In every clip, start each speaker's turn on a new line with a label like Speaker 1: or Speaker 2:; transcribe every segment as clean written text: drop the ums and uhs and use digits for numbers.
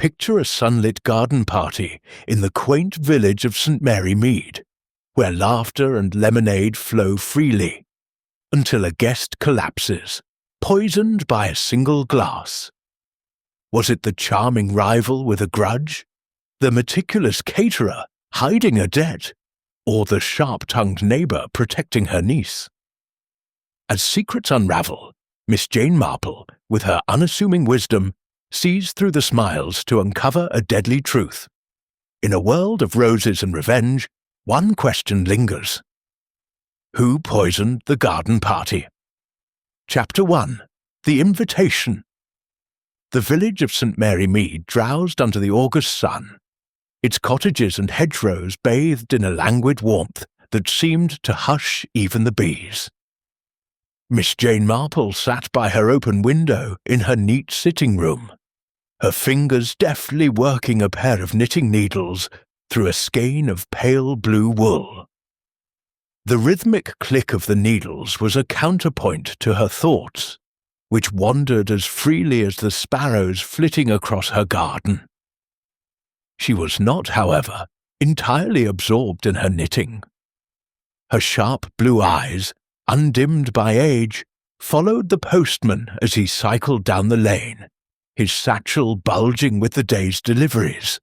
Speaker 1: picture a sunlit garden party in the quaint village of St. Mary Mead, where laughter and lemonade flow freely, until a guest collapses, poisoned by a single glass. Was it the charming rival with a grudge, the meticulous caterer hiding a debt, or the sharp-tongued neighbour protecting her niece? As secrets unravel, Miss Jane Marple, with her unassuming wisdom, sees through the smiles to uncover a deadly truth. In a world of roses and revenge, one question lingers. Who poisoned the garden party? Chapter 1. The Invitation. The village of St. Mary Mead drowsed under the August sun, its cottages and hedgerows bathed in a languid warmth that seemed to hush even the bees. Miss Jane Marple sat by her open window in her neat sitting room, her fingers deftly working a pair of knitting needles through a skein of pale blue wool. The rhythmic click of the needles was a counterpoint to her thoughts, which wandered as freely as the sparrows flitting across her garden. She was not, however, entirely absorbed in her knitting. Her sharp blue eyes, undimmed by age, followed the postman as he cycled down the lane, his satchel bulging with the day's deliveries.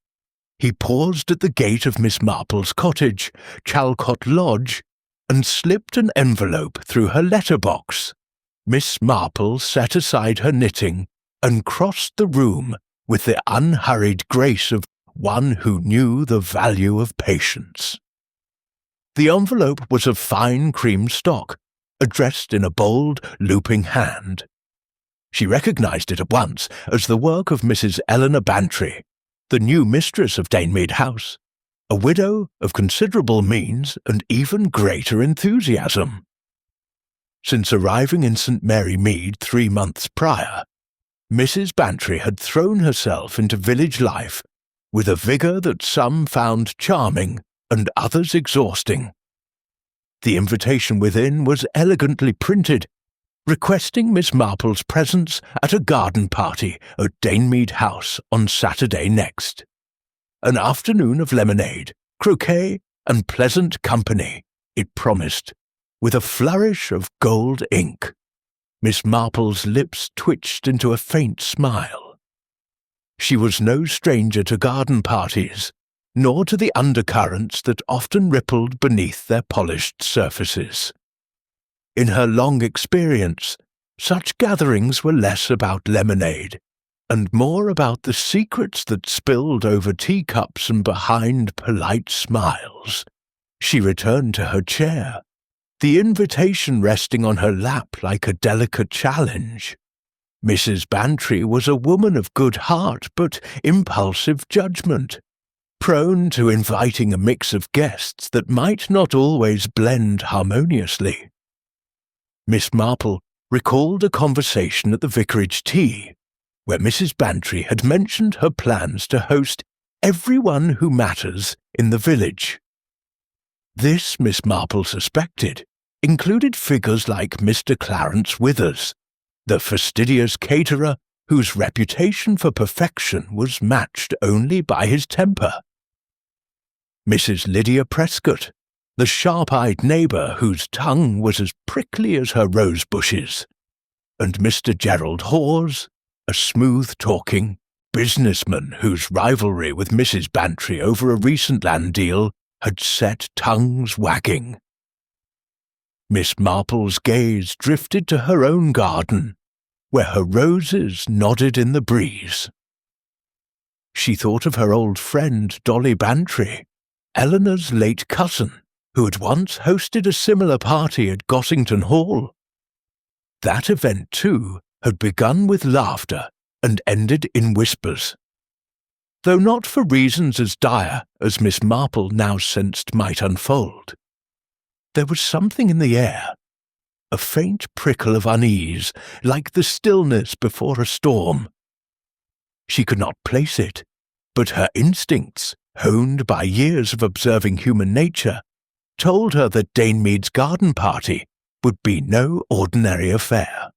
Speaker 1: He paused at the gate of Miss Marple's cottage, Chalcot Lodge, and slipped an envelope through her letterbox. Miss Marple set aside her knitting and crossed the room with the unhurried grace of one who knew the value of patience. The envelope was of fine cream stock, addressed in a bold, looping hand. She recognized it at once as the work of Mrs. Eleanor Bantry, the new mistress of Danemead House, a widow of considerable means and even greater enthusiasm. Since arriving in St. Mary Mead 3 months prior, Mrs. Bantry had thrown herself into village life with a vigour that some found charming and others exhausting. The invitation within was elegantly printed, requesting Miss Marple's presence at a garden party at Danemead House on Saturday next. An afternoon of lemonade, croquet, and pleasant company, it promised, with a flourish of gold ink. Miss Marple's lips twitched into a faint smile. She was no stranger to garden parties, nor to the undercurrents that often rippled beneath their polished surfaces. In her long experience, such gatherings were less about lemonade, and more about the secrets that spilled over teacups and behind polite smiles. She returned to her chair, the invitation resting on her lap like a delicate challenge. Mrs. Bantry was a woman of good heart but impulsive judgment, prone to inviting a mix of guests that might not always blend harmoniously. Miss Marple recalled a conversation at the vicarage tea, where Mrs. Bantry had mentioned her plans to host everyone who matters in the village. This, Miss Marple suspected, included figures like Mr. Clarence Withers, the fastidious caterer whose reputation for perfection was matched only by his temper. Mrs. Lydia Prescott, the sharp-eyed neighbour whose tongue was as prickly as her rose bushes, and Mr. Gerald Hawes, a smooth-talking businessman whose rivalry with Mrs. Bantry over a recent land deal had set tongues wagging. Miss Marple's gaze drifted to her own garden, where her roses nodded in the breeze. She thought of her old friend Dolly Bantry, Eleanor's late cousin, who had once hosted a similar party at Gossington Hall. That event, too, had begun with laughter and ended in whispers. Though not for reasons as dire as Miss Marple now sensed might unfold. There was something in the air, a faint prickle of unease, like the stillness before a storm. She could not place it, but her instincts, honed by years of observing human nature, told her that Danemead's garden party would be no ordinary affair.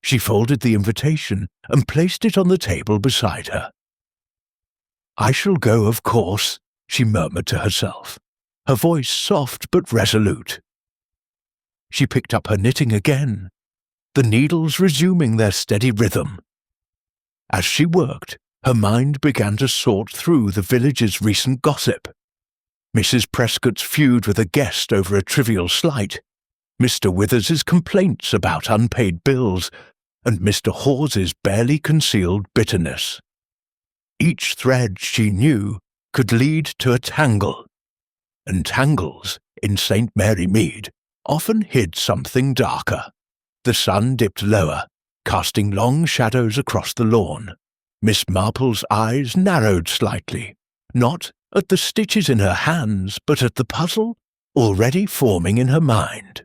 Speaker 1: She folded the invitation and placed it on the table beside her, "I shall go, of course," she murmured to herself, her voice soft but resolute. She picked up her knitting again, the needles resuming their steady rhythm. As she worked, her mind began to sort through the village's recent gossip. Mrs. Prescott's feud with a guest over a trivial slight, Mr. Withers's complaints about unpaid bills, and Mr. Hawes's barely concealed bitterness. Each thread, she knew, could lead to a tangle, and tangles, in St. Mary Mead, often hid something darker. The sun dipped lower, casting long shadows across the lawn. Miss Marple's eyes narrowed slightly, not at the stitches in her hands, but at the puzzle already forming in her mind.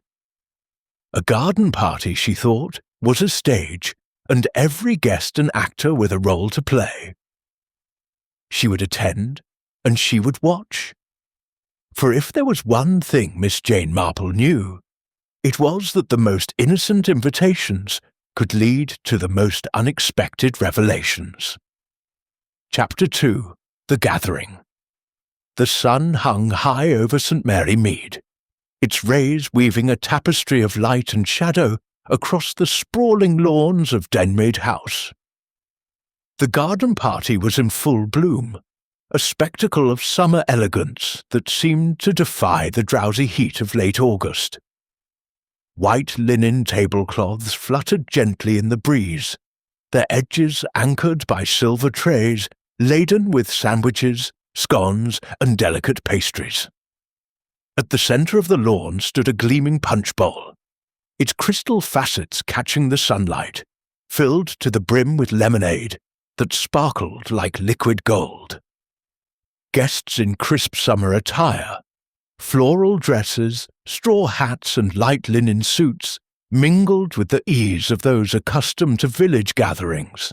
Speaker 1: A garden party, she thought, was a stage, and every guest an actor with a role to play. She would attend, and she would watch. For if there was one thing Miss Jane Marple knew, it was that the most innocent invitations could lead to the most unexpected revelations. Chapter 2. The Gathering. The sun hung high over St. Mary Mead, its rays weaving a tapestry of light and shadow across the sprawling lawns of Denmead House. The garden party was in full bloom, a spectacle of summer elegance that seemed to defy the drowsy heat of late August. White linen tablecloths fluttered gently in the breeze, their edges anchored by silver trays laden with sandwiches, scones, and delicate pastries. At the centre of the lawn stood a gleaming punch bowl, its crystal facets catching the sunlight, filled to the brim with lemonade that sparkled like liquid gold. Guests in crisp summer attire, floral dresses, straw hats, and light linen suits mingled with the ease of those accustomed to village gatherings,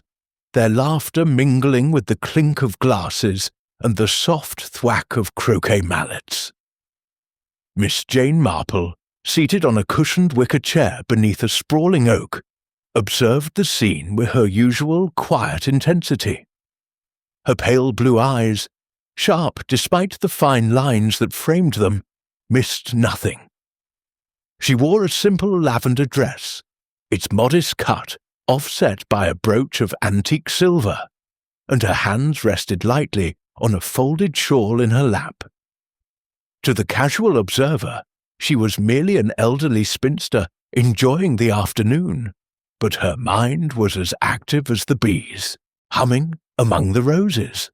Speaker 1: their laughter mingling with the clink of glasses and the soft thwack of croquet mallets. Miss Jane Marple, seated on a cushioned wicker chair beneath a sprawling oak, observed the scene with her usual quiet intensity. Her pale blue eyes, sharp despite the fine lines that framed them, missed nothing. She wore a simple lavender dress, its modest cut offset by a brooch of antique silver, and her hands rested lightly on a folded shawl in her lap. To the casual observer, she was merely an elderly spinster enjoying the afternoon, but her mind was as active as the bees, humming among the roses.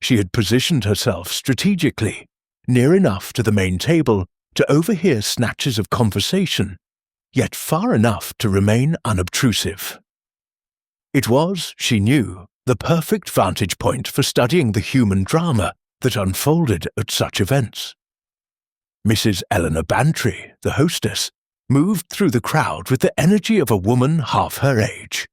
Speaker 1: She had positioned herself strategically, near enough to the main table to overhear snatches of conversation, yet far enough to remain unobtrusive. It was, she knew, the perfect vantage point for studying the human drama that unfolded at such events. Mrs. Eleanor Bantry, the hostess, moved through the crowd with the energy of a woman half her age.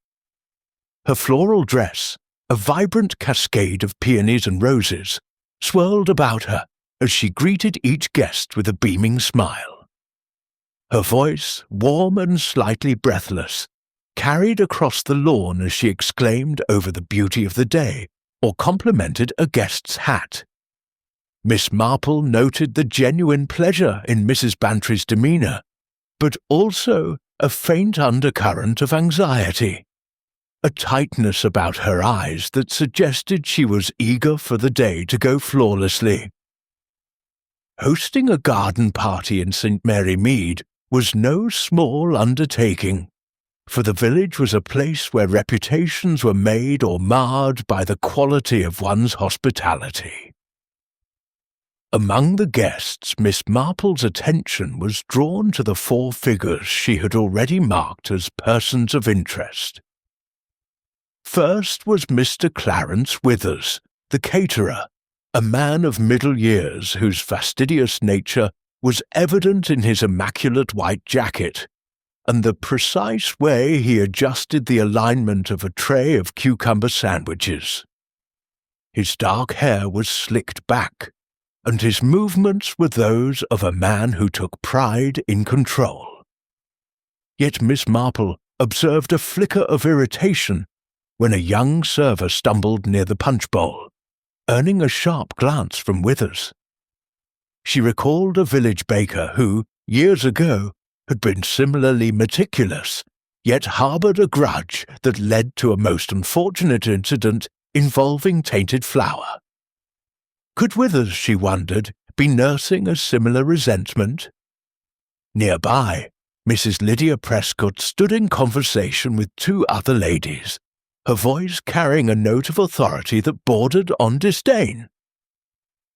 Speaker 1: Her floral dress, a vibrant cascade of peonies and roses, swirled about her as she greeted each guest with a beaming smile. Her voice, warm and slightly breathless, carried across the lawn as she exclaimed over the beauty of the day or complimented a guest's hat. Miss Marple noted the genuine pleasure in Mrs. Bantry's demeanour, but also a faint undercurrent of anxiety, a tightness about her eyes that suggested she was eager for the day to go flawlessly. Hosting a garden party in St. Mary Mead was no small undertaking, for the village was a place where reputations were made or marred by the quality of one's hospitality. Among the guests, Miss Marple's attention was drawn to the 4 figures she had already marked as persons of interest. First was Mr. Clarence Withers, the caterer, a man of middle years whose fastidious nature was evident in his immaculate white jacket, and the precise way he adjusted the alignment of a tray of cucumber sandwiches. His dark hair was slicked back, and his movements were those of a man who took pride in control. Yet Miss Marple observed a flicker of irritation when a young server stumbled near the punch bowl, earning a sharp glance from Withers. She recalled a village baker who, years ago, had been similarly meticulous, yet harboured a grudge that led to a most unfortunate incident involving tainted flour. Could Withers, she wondered, be nursing a similar resentment? Nearby, Mrs. Lydia Prescott stood in conversation with two other ladies, her voice carrying a note of authority that bordered on disdain.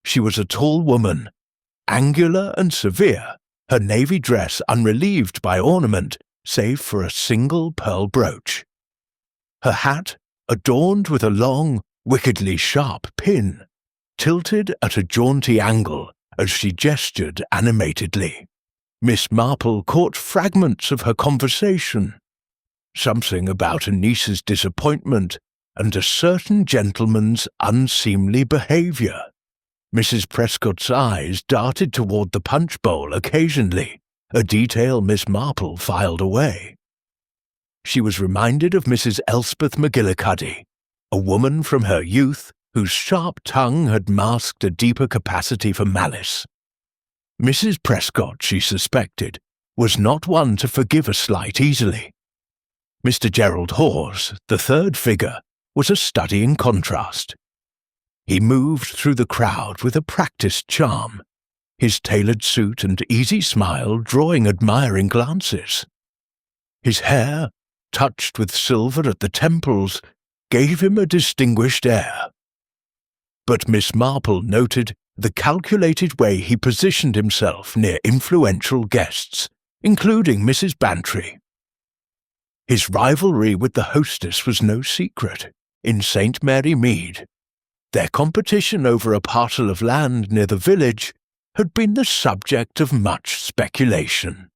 Speaker 1: She was a tall woman, angular and severe, her navy dress unrelieved by ornament save for a single pearl brooch. Her hat, adorned with a long, wickedly sharp pin, tilted at a jaunty angle as she gestured animatedly. Miss Marple caught fragments of her conversation, something about a niece's disappointment and a certain gentleman's unseemly behaviour. Mrs. Prescott's eyes darted toward the punch bowl occasionally, a detail Miss Marple filed away. She was reminded of Mrs. Elspeth McGillicuddy, a woman from her youth whose sharp tongue had masked a deeper capacity for malice. Mrs. Prescott, she suspected, was not one to forgive a slight easily. Mr. Gerald Hawes, the third figure, was a study in contrast. He moved through the crowd with a practised charm, his tailored suit and easy smile drawing admiring glances. His hair, touched with silver at the temples, gave him a distinguished air. But Miss Marple noted the calculated way he positioned himself near influential guests, including Mrs. Bantry. His rivalry with the hostess was no secret. In St. Mary Mead, their competition over a parcel of land near the village had been the subject of much speculation.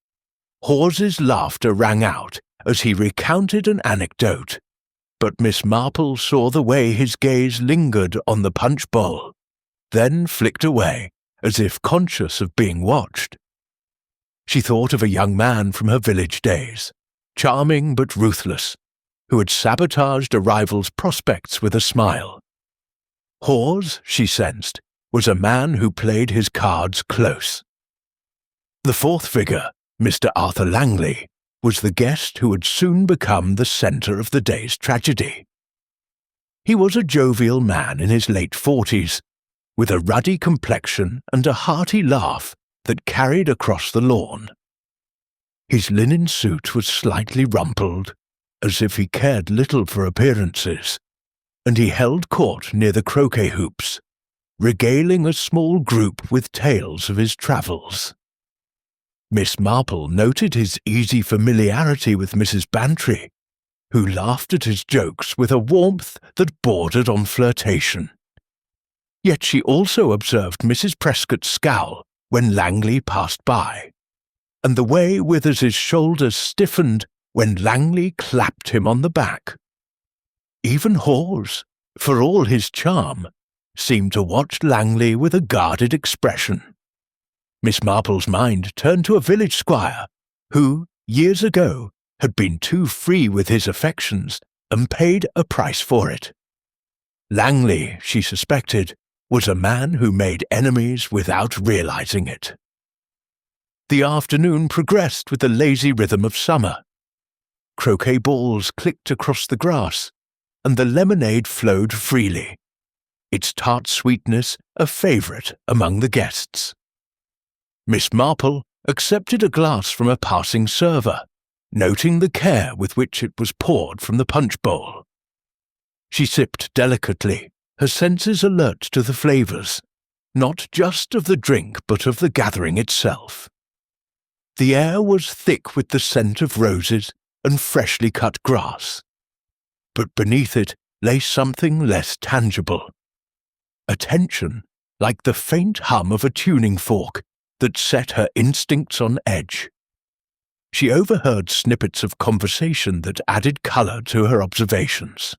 Speaker 1: Hawes's laughter rang out as he recounted an anecdote, but Miss Marple saw the way his gaze lingered on the punch bowl, then flicked away as if conscious of being watched. She thought of a young man from her village days, charming but ruthless, who had sabotaged a rival's prospects with a smile. Hawes, she sensed, was a man who played his cards close. The fourth figure, Mr. Arthur Langley, was the guest who would soon become the centre of the day's tragedy. He was a jovial man in his late 40s, with a ruddy complexion and a hearty laugh that carried across the lawn. His linen suit was slightly rumpled, as if he cared little for appearances, and he held court near the croquet hoops, regaling a small group with tales of his travels. Miss Marple noted his easy familiarity with Mrs. Bantry, who laughed at his jokes with a warmth that bordered on flirtation. Yet she also observed Mrs. Prescott's scowl when Langley passed by, and the way Withers's shoulders stiffened when Langley clapped him on the back. Even Hawes, for all his charm, seemed to watch Langley with a guarded expression. Miss Marple's mind turned to a village squire who, years ago, had been too free with his affections and paid a price for it. Langley, she suspected, was a man who made enemies without realizing it. The afternoon progressed with the lazy rhythm of summer. Croquet balls clicked across the grass, and the lemonade flowed freely, its tart sweetness a favourite among the guests. Miss Marple accepted a glass from a passing server, noting the care with which it was poured from the punch bowl. She sipped delicately, her senses alert to the flavours, not just of the drink but of the gathering itself. The air was thick with the scent of roses and freshly cut grass, but beneath it lay something less tangible, a tension like the faint hum of a tuning fork that set her instincts on edge. She overheard snippets of conversation that added colour to her observations.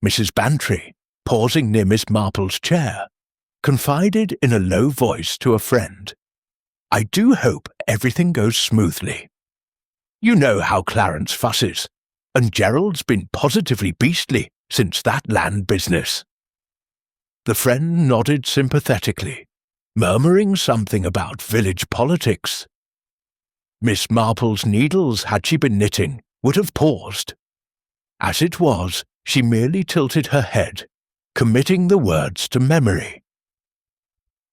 Speaker 1: Mrs. Bantry, pausing near Miss Marple's chair, confided in a low voice to a friend, "I do hope everything goes smoothly. You know how Clarence fusses, and Gerald's been positively beastly since that land business." The friend nodded sympathetically, murmuring something about village politics. Miss Marple's needles, had she been knitting, would have paused. As it was, she merely tilted her head, committing the words to memory.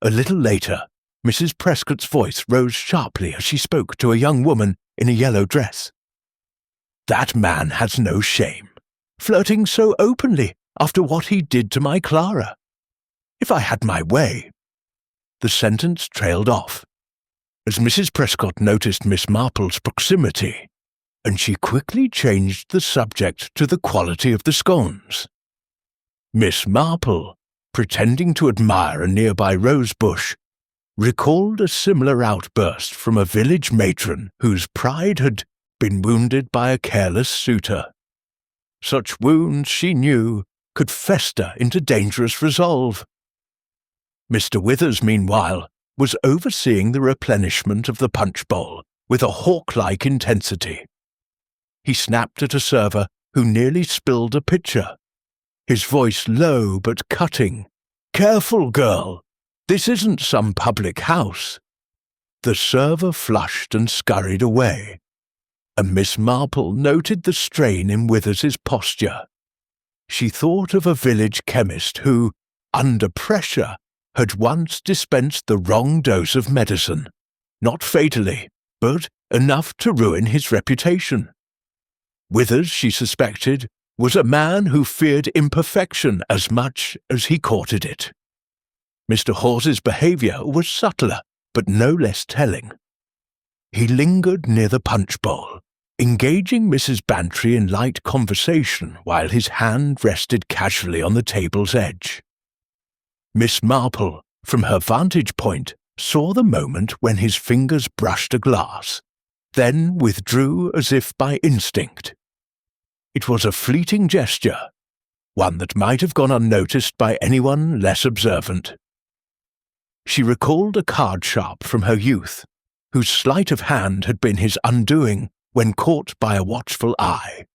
Speaker 1: A little later, Mrs. Prescott's voice rose sharply as she spoke to a young woman in a yellow dress. "That man has no shame, flirting so openly after what he did to my Clara. If I had my way—" The sentence trailed off, as Mrs. Prescott noticed Miss Marple's proximity, and she quickly changed the subject to the quality of the scones. Miss Marple, pretending to admire a nearby rose bush, recalled a similar outburst from a village matron whose pride had been wounded by a careless suitor. Such wounds, she knew, could fester into dangerous resolve. Mr. Withers, meanwhile, was overseeing the replenishment of the punch bowl with a hawk-like intensity. He snapped at a server who nearly spilled a pitcher, his voice low but cutting. "Careful, girl! This isn't some public house." The server flushed and scurried away, and Miss Marple noted the strain in Withers's posture. She thought of a village chemist who, under pressure, had once dispensed the wrong dose of medicine, not fatally, but enough to ruin his reputation. Withers, she suspected, was a man who feared imperfection as much as he courted it. Mr. Hawes's behaviour was subtler, but no less telling. He lingered near the punch bowl, engaging Mrs. Bantry in light conversation while his hand rested casually on the table's edge. Miss Marple, from her vantage point, saw the moment when his fingers brushed a glass, then withdrew as if by instinct. It was a fleeting gesture, one that might have gone unnoticed by anyone less observant. She recalled a card sharp from her youth, whose sleight of hand had been his undoing when caught by a watchful eye.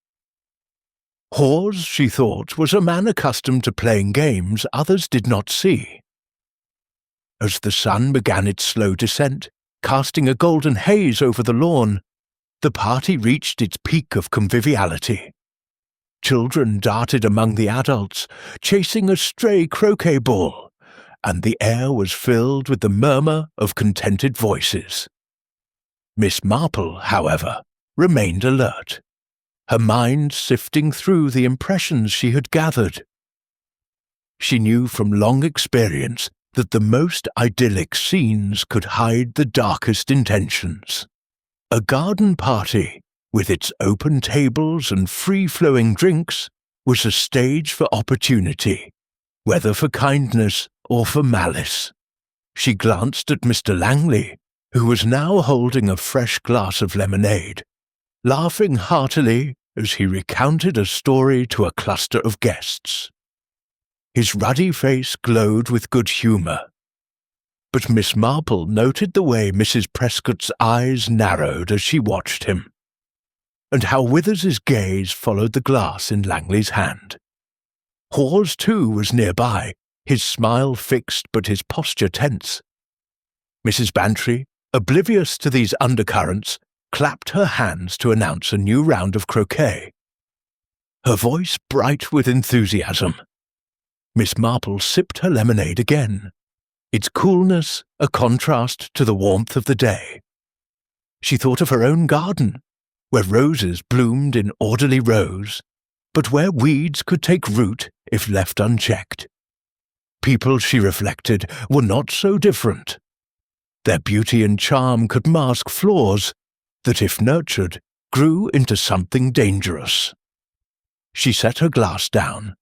Speaker 1: Hawes, she thought, was a man accustomed to playing games others did not see. As the sun began its slow descent, casting a golden haze over the lawn, the party reached its peak of conviviality. Children darted among the adults, chasing a stray croquet ball, and the air was filled with the murmur of contented voices. Miss Marple, however, remained alert, her mind sifting through the impressions she had gathered. She knew from long experience that the most idyllic scenes could hide the darkest intentions. A garden party, with its open tables and free-flowing drinks, was a stage for opportunity, whether for kindness or for malice. She glanced at Mr. Langley, who was now holding a fresh glass of lemonade, laughing heartily as he recounted a story to a cluster of guests. His ruddy face glowed with good humour, but Miss Marple noted the way Mrs. Prescott's eyes narrowed as she watched him, and how Withers's gaze followed the glass in Langley's hand. Hawes, too, was nearby, his smile fixed but his posture tense. Mrs. Bantry, oblivious to these undercurrents, clapped her hands to announce a new round of croquet, her voice bright with enthusiasm. Miss Marple sipped her lemonade again, its coolness a contrast to the warmth of the day. She thought of her own garden, where roses bloomed in orderly rows, but where weeds could take root if left unchecked. People, she reflected, were not so different. Their beauty and charm could mask flaws that, if nurtured, grew into something dangerous. She set her glass down,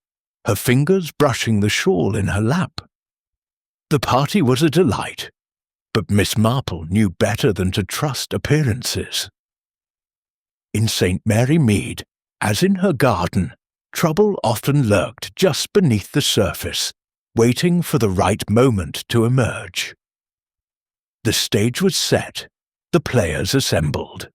Speaker 1: her fingers brushing the shawl in her lap. The party was a delight, but Miss Marple knew better than to trust appearances. In St. Mary Mead, as in her garden, trouble often lurked just beneath the surface, waiting for the right moment to emerge. The stage was set, the players assembled.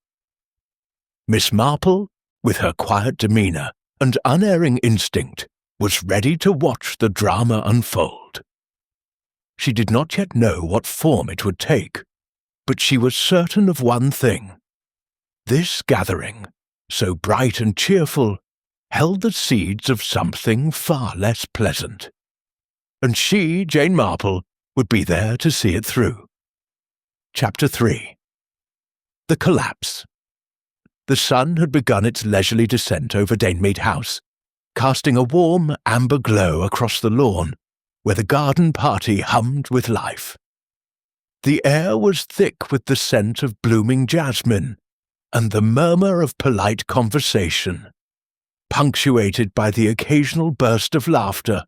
Speaker 1: Miss Marple, with her quiet demeanour and unerring instinct, was ready to watch the drama unfold. She did not yet know what form it would take, but she was certain of one thing. This gathering, so bright and cheerful, held the seeds of something far less pleasant. And she, Jane Marple, would be there to see it through. Chapter 3. The Collapse. The sun had begun its leisurely descent over Danemead House, casting a warm, amber glow across the lawn, where the garden party hummed with life. The air was thick with the scent of blooming jasmine and the murmur of polite conversation, punctuated by the occasional burst of laughter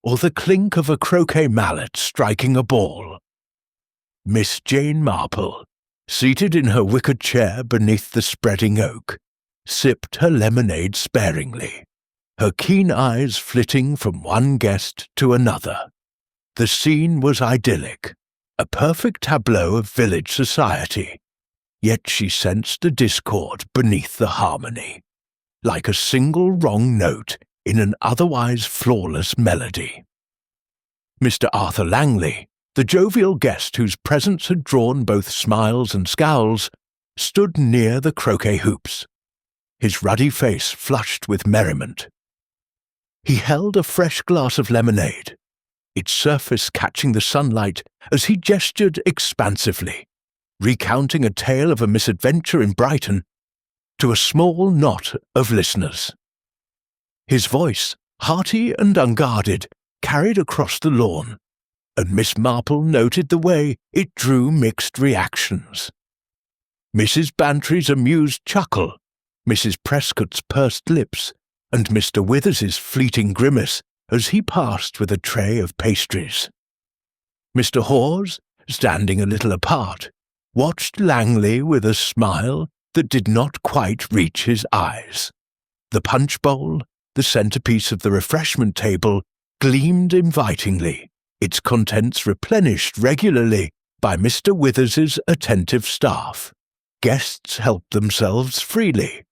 Speaker 1: or the clink of a croquet mallet striking a ball. Miss Jane Marple, seated in her wicker chair beneath the spreading oak, sipped her lemonade sparingly, her keen eyes flitting from one guest to another. The scene was idyllic, a perfect tableau of village society, yet she sensed a discord beneath the harmony, like a single wrong note in an otherwise flawless melody. Mr. Arthur Langley, the jovial guest whose presence had drawn both smiles and scowls, stood near the croquet hoops, his ruddy face flushed with merriment. He held a fresh glass of lemonade, its surface catching the sunlight as he gestured expansively, recounting a tale of a misadventure in Brighton to a small knot of listeners. His voice, hearty and unguarded, carried across the lawn, and Miss Marple noted the way it drew mixed reactions. Mrs. Bantry's amused chuckle, Mrs. Prescott's pursed lips, and Mr. Withers's fleeting grimace as he passed with a tray of pastries. Mr. Hawes, standing a little apart, watched Langley with a smile that did not quite reach his eyes. The punch bowl, the centrepiece of the refreshment table, gleamed invitingly, its contents replenished regularly by Mr. Withers's attentive staff. Guests helped themselves freely,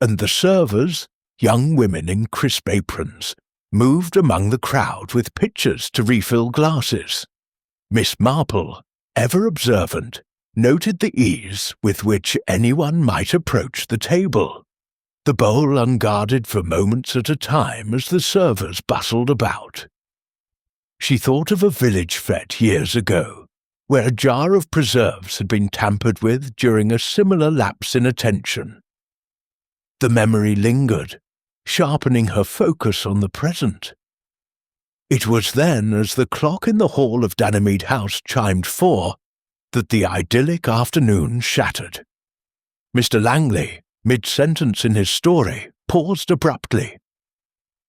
Speaker 1: and the servers, young women in crisp aprons, moved among the crowd with pitchers to refill glasses. Miss Marple, ever observant, noted the ease with which anyone might approach the table, the bowl unguarded for moments at a time as the servers bustled about. She thought of a village fete years ago, where a jar of preserves had been tampered with during a similar lapse in attention. The memory lingered, sharpening her focus on the present. It was then, as the clock in the hall of Danemead House chimed 4, that the idyllic afternoon shattered. Mr. Langley, mid-sentence in his story, paused abruptly.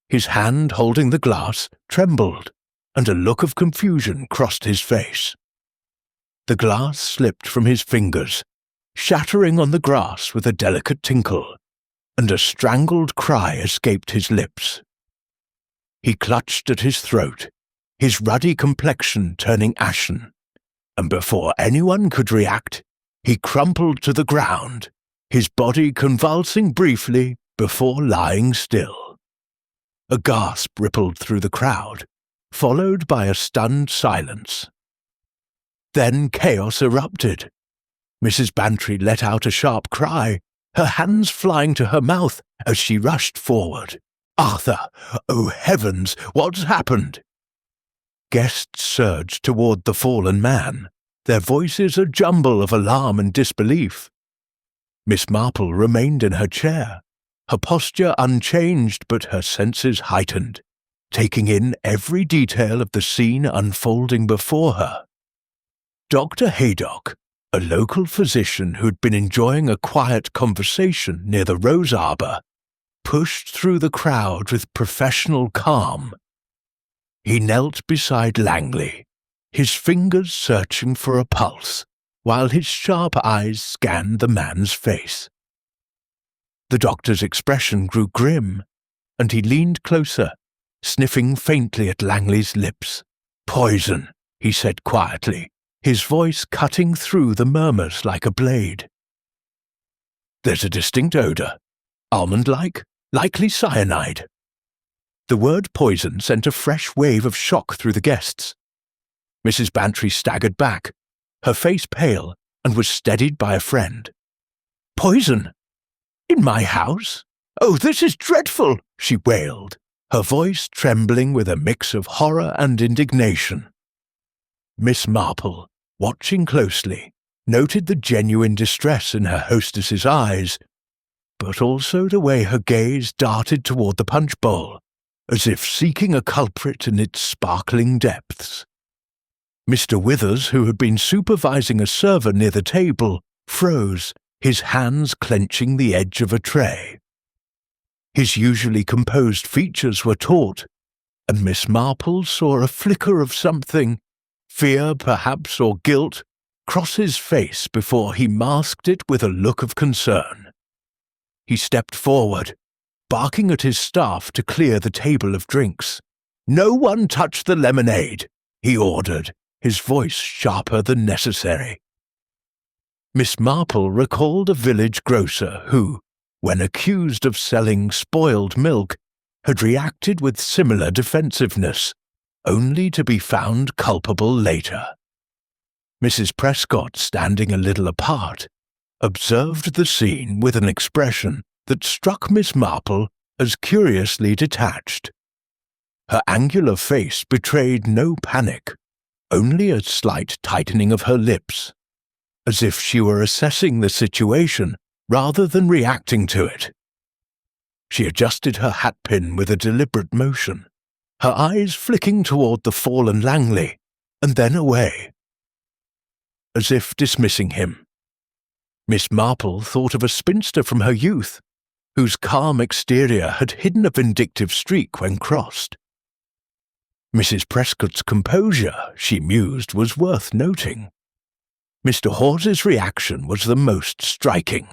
Speaker 1: His hand holding the glass trembled, and a look of confusion crossed his face. The glass slipped from his fingers, shattering on the grass with a delicate tinkle, and a strangled cry escaped his lips. He clutched at his throat, his ruddy complexion turning ashen, and before anyone could react, he crumpled to the ground, his body convulsing briefly before lying still. A gasp rippled through the crowd, followed by a stunned silence. Then chaos erupted. Mrs. Bantry let out a sharp cry, her hands flying to her mouth as she rushed forward. "Arthur! Oh heavens, what's happened?" Guests surged toward the fallen man, their voices a jumble of alarm and disbelief. Miss Marple remained in her chair, her posture unchanged but her senses heightened, taking in every detail of the scene unfolding before her. Dr. Haydock, a local physician who'd been enjoying a quiet conversation near the rose arbor, pushed through the crowd with professional calm. He knelt beside Langley, his fingers searching for a pulse, while his sharp eyes scanned the man's face. The doctor's expression grew grim, and he leaned closer, sniffing faintly at Langley's lips. "Poison," he said quietly, his voice cutting through the murmurs like a blade. "There's a distinct odor. Almond-like, likely cyanide." The word poison sent a fresh wave of shock through the guests. Mrs. Bantry staggered back, her face pale, and was steadied by a friend. "Poison? In my house? Oh, this is dreadful!" she wailed, her voice trembling with a mix of horror and indignation. Miss Marple, watching closely, noted the genuine distress in her hostess's eyes, but also the way her gaze darted toward the punch bowl, as if seeking a culprit in its sparkling depths. Mr. Withers, who had been supervising a server near the table, froze, his hands clenching the edge of a tray. His usually composed features were taut, and Miss Marple saw a flicker of something, fear perhaps or guilt, cross his face before he masked it with a look of concern. He stepped forward, barking at his staff to clear the table of drinks. "No one touch the lemonade," he ordered, his voice sharper than necessary. Miss Marple recalled a village grocer who, when accused of selling spoiled milk, had reacted with similar defensiveness, only to be found culpable later. Mrs. Prescott, standing a little apart, observed the scene with an expression that struck Miss Marple as curiously detached. Her angular face betrayed no panic, only a slight tightening of her lips, as if she were assessing the situation rather than reacting to it. She adjusted her hatpin with a deliberate motion, her eyes flicking toward the fallen Langley, and then away, as if dismissing him. Miss Marple thought of a spinster from her youth, whose calm exterior had hidden a vindictive streak when crossed. Mrs. Prescott's composure, she mused, was worth noting. Mr. Hawes's reaction was the most striking.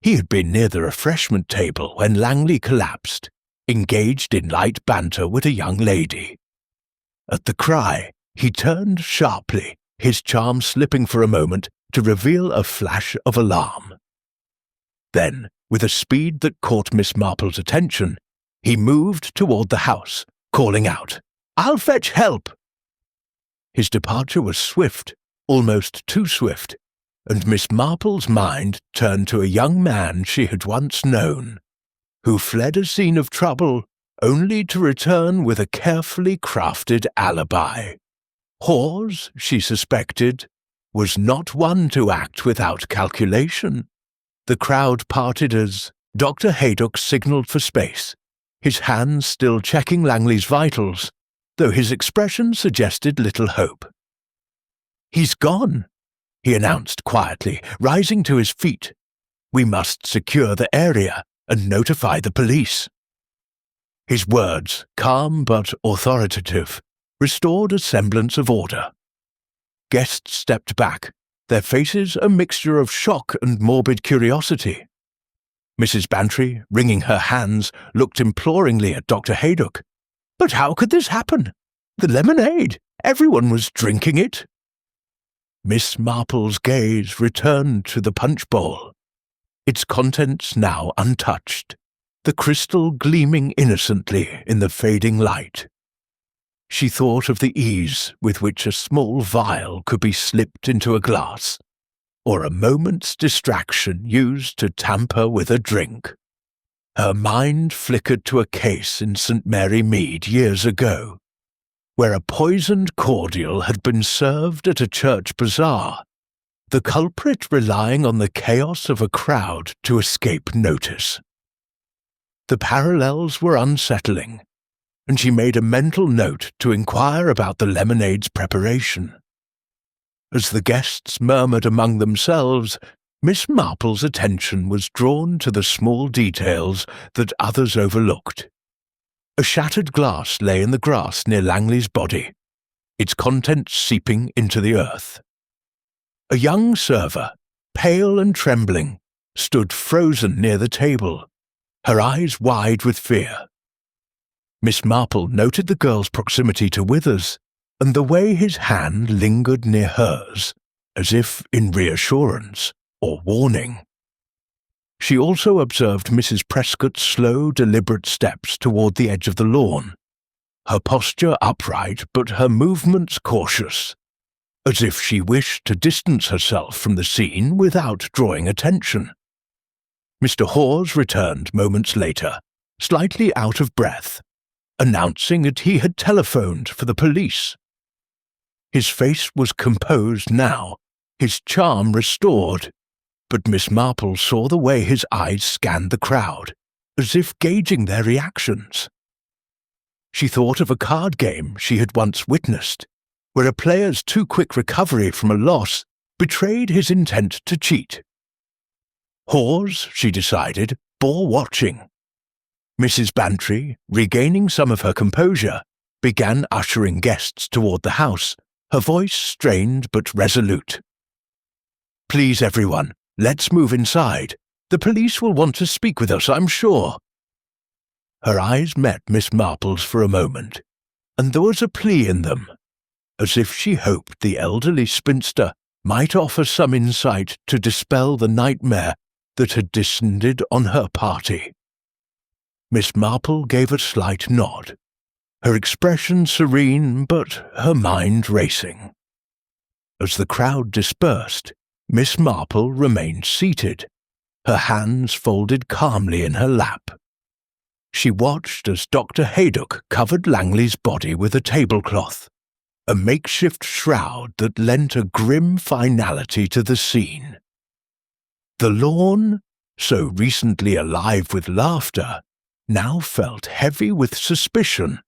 Speaker 1: He had been near the refreshment table when Langley collapsed, engaged in light banter with a young lady. At the cry, he turned sharply, his charm slipping for a moment to reveal a flash of alarm. Then, with a speed that caught Miss Marple's attention, he moved toward the house, calling out, "I'll fetch help!" His departure was swift, almost too swift, and Miss Marple's mind turned to a young man she had once known, who fled a scene of trouble only to return with a carefully crafted alibi. Hawes, she suspected, was not one to act without calculation. The crowd parted as Dr. Haydock signalled for space, his hands still checking Langley's vitals, though his expression suggested little hope. "He's gone," he announced quietly, rising to his feet. "We must secure the area and notify the police." His words, calm but authoritative, restored a semblance of order. Guests stepped back, their faces a mixture of shock and morbid curiosity. Mrs. Bantry, wringing her hands, looked imploringly at Dr. Haydock. "But how could this happen? The lemonade! Everyone was drinking it!" Miss Marple's gaze returned to the punch bowl, its contents now untouched, the crystal gleaming innocently in the fading light. She thought of the ease with which a small vial could be slipped into a glass, or a moment's distraction used to tamper with a drink. Her mind flickered to a case in St. Mary Mead years ago, where a poisoned cordial had been served at a church bazaar, the culprit relying on the chaos of a crowd to escape notice. The parallels were unsettling, and she made a mental note to inquire about the lemonade's preparation. As the guests murmured among themselves, Miss Marple's attention was drawn to the small details that others overlooked. A shattered glass lay in the grass near Langley's body, its contents seeping into the earth. A young server, pale and trembling, stood frozen near the table, her eyes wide with fear. Miss Marple noted the girl's proximity to Withers, and the way his hand lingered near hers, as if in reassurance or warning. She also observed Mrs. Prescott's slow, deliberate steps toward the edge of the lawn, her posture upright but her movements cautious, as if she wished to distance herself from the scene without drawing attention. Mr. Hawes returned moments later, slightly out of breath, announcing that he had telephoned for the police. His face was composed now, his charm restored, but Miss Marple saw the way his eyes scanned the crowd, as if gauging their reactions. She thought of a card game she had once witnessed, where a player's too quick recovery from a loss betrayed his intent to cheat. Hawes, she decided, bore watching. Mrs. Bantry, regaining some of her composure, began ushering guests toward the house, her voice strained but resolute. "Please, everyone, let's move inside. The police will want to speak with us, I'm sure." Her eyes met Miss Marple's for a moment, and there was a plea in them, as if she hoped the elderly spinster might offer some insight to dispel the nightmare that had descended on her party. Miss Marple gave a slight nod, her expression serene but her mind racing. As the crowd dispersed, Miss Marple remained seated, her hands folded calmly in her lap. She watched as Dr. Haydock covered Langley's body with a tablecloth, a makeshift shroud that lent a grim finality to the scene. The lawn, so recently alive with laughter, now felt heavy with suspicion.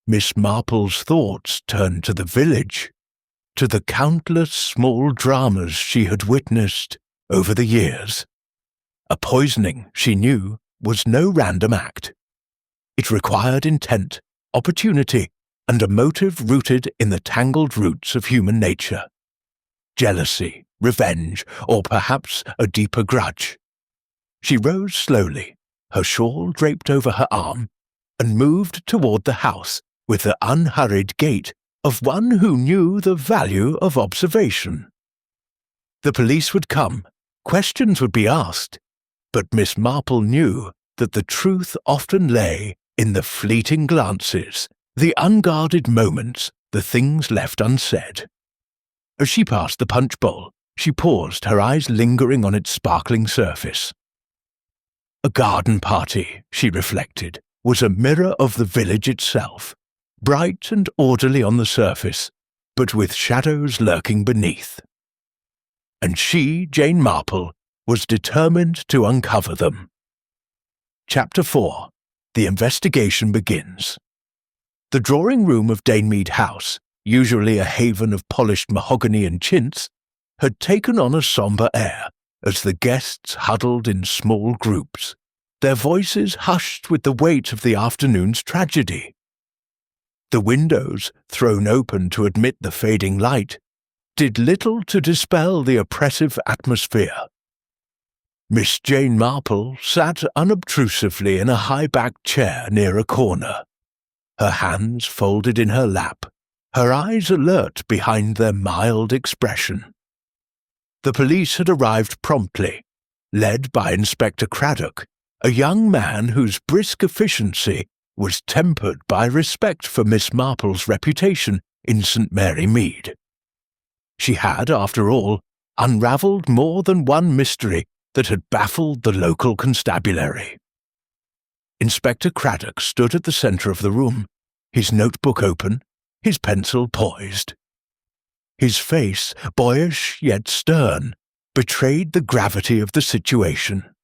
Speaker 1: Miss Marple's thoughts turned to the village, to the countless small dramas she had witnessed over the years. A poisoning, she knew, was no random act. It required intent, opportunity, and a motive rooted in the tangled roots of human nature. Jealousy, revenge, or perhaps a deeper grudge. She rose slowly, her shawl draped over her arm, and moved toward the house with the unhurried gait of one who knew the value of observation. The police would come, questions would be asked, but Miss Marple knew that the truth often lay in the fleeting glances, the unguarded moments, the things left unsaid. As she passed the punch bowl, she paused, her eyes lingering on its sparkling surface. A garden party, she reflected, was a mirror of the village itself, bright and orderly on the surface, but with shadows lurking beneath. And she, Jane Marple, was determined to uncover them. Chapter 4. The investigation begins. The drawing-room of Danemead House, usually a haven of polished mahogany and chintz, had taken on a sombre air as the guests huddled in small groups, their voices hushed with the weight of the afternoon's tragedy. The windows, thrown open to admit the fading light, did little to dispel the oppressive atmosphere. Miss Jane Marple sat unobtrusively in a high-backed chair near a corner, her hands folded in her lap, her eyes alert behind their mild expression. The police had arrived promptly, led by Inspector Craddock, a young man whose brisk efficiency was tempered by respect for Miss Marple's reputation in St. Mary Mead. She had, after all, unravelled more than one mystery that had baffled the local constabulary. Inspector Craddock stood at the centre of the room, his notebook open, his pencil poised. His face, boyish yet stern, betrayed the gravity of the situation.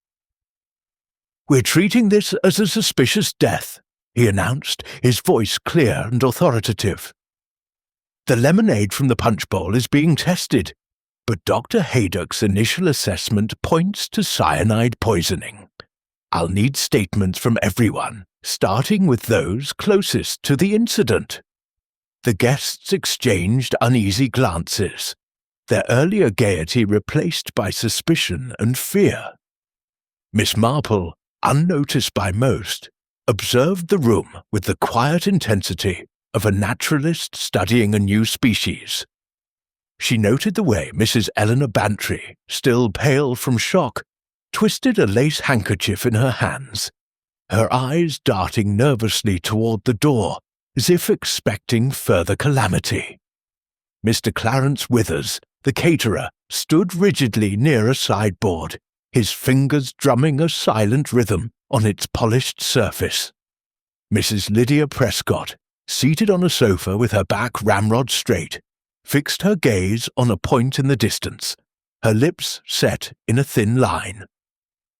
Speaker 1: "We're treating this as a suspicious death," he announced, his voice clear and authoritative. "The lemonade from the punch bowl is being tested, but Dr. Haydock's initial assessment points to cyanide poisoning. I'll need statements from everyone, starting with those closest to the incident." The guests exchanged uneasy glances, their earlier gaiety replaced by suspicion and fear. Miss Marple, unnoticed by most, observed the room with the quiet intensity of a naturalist studying a new species. She noted the way Mrs. Eleanor Bantry, still pale from shock, twisted a lace handkerchief in her hands, her eyes darting nervously toward the door as if expecting further calamity. Mr. Clarence Withers, the caterer, stood rigidly near a sideboard, his fingers drumming a silent rhythm on its polished surface. Mrs. Lydia Prescott, seated on a sofa with her back ramrod straight, fixed her gaze on a point in the distance, her lips set in a thin line.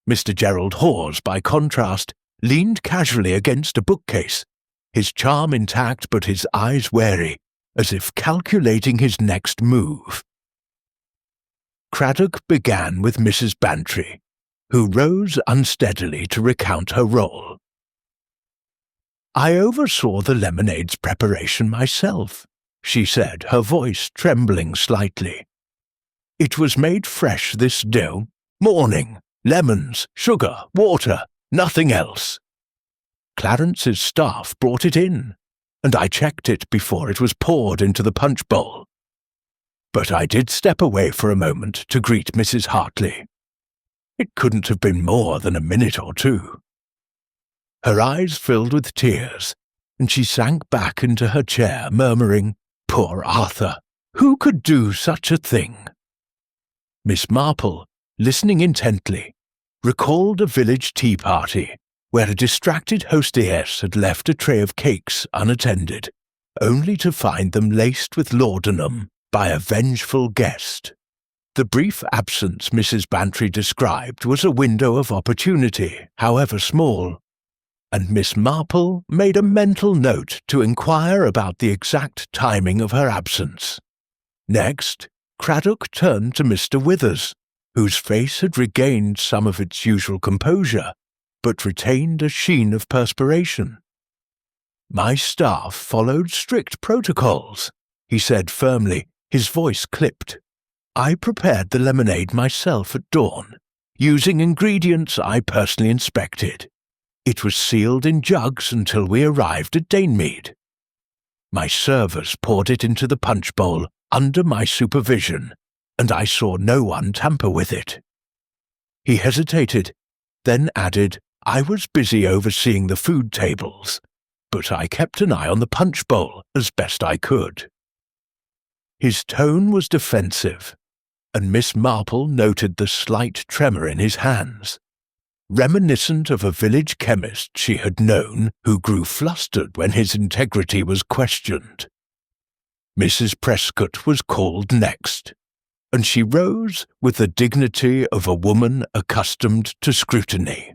Speaker 1: Mr. Gerald Hawes, by contrast, leaned casually against a bookcase, his charm intact but his eyes wary, as if calculating his next move. Craddock began with Mrs. Bantry, who rose unsteadily to recount her role. "I oversaw the lemonade's preparation myself," she said, her voice trembling slightly. "It was made fresh this dough, morning, lemons, sugar, water, nothing else. Clarence's staff brought it in, and I checked it before it was poured into the punch bowl. But I did step away for a moment to greet Mrs. Hartley. It couldn't have been more than a minute or two." Her eyes filled with tears, and she sank back into her chair, murmuring, "Poor Arthur! Who could do such a thing?" Miss Marple, listening intently, recalled a village tea party where a distracted hostess had left a tray of cakes unattended, only to find them laced with laudanum by a vengeful guest. The brief absence Mrs. Bantry described was a window of opportunity, however small, and Miss Marple made a mental note to inquire about the exact timing of her absence. Next, Craddock turned to Mr. Withers, whose face had regained some of its usual composure, but retained a sheen of perspiration. "My staff followed strict protocols," he said firmly, his voice clipped. "I prepared the lemonade myself at dawn, using ingredients I personally inspected. It was sealed in jugs until we arrived at Danemead. My servers poured it into the punch bowl under my supervision, and I saw no one tamper with it." He hesitated, then added, "I was busy overseeing the food tables, but I kept an eye on the punch bowl as best I could." His tone was defensive, and Miss Marple noted the slight tremor in his hands, reminiscent of a village chemist she had known who grew flustered when his integrity was questioned. Mrs. Prescott was called next, and she rose with the dignity of a woman accustomed to scrutiny.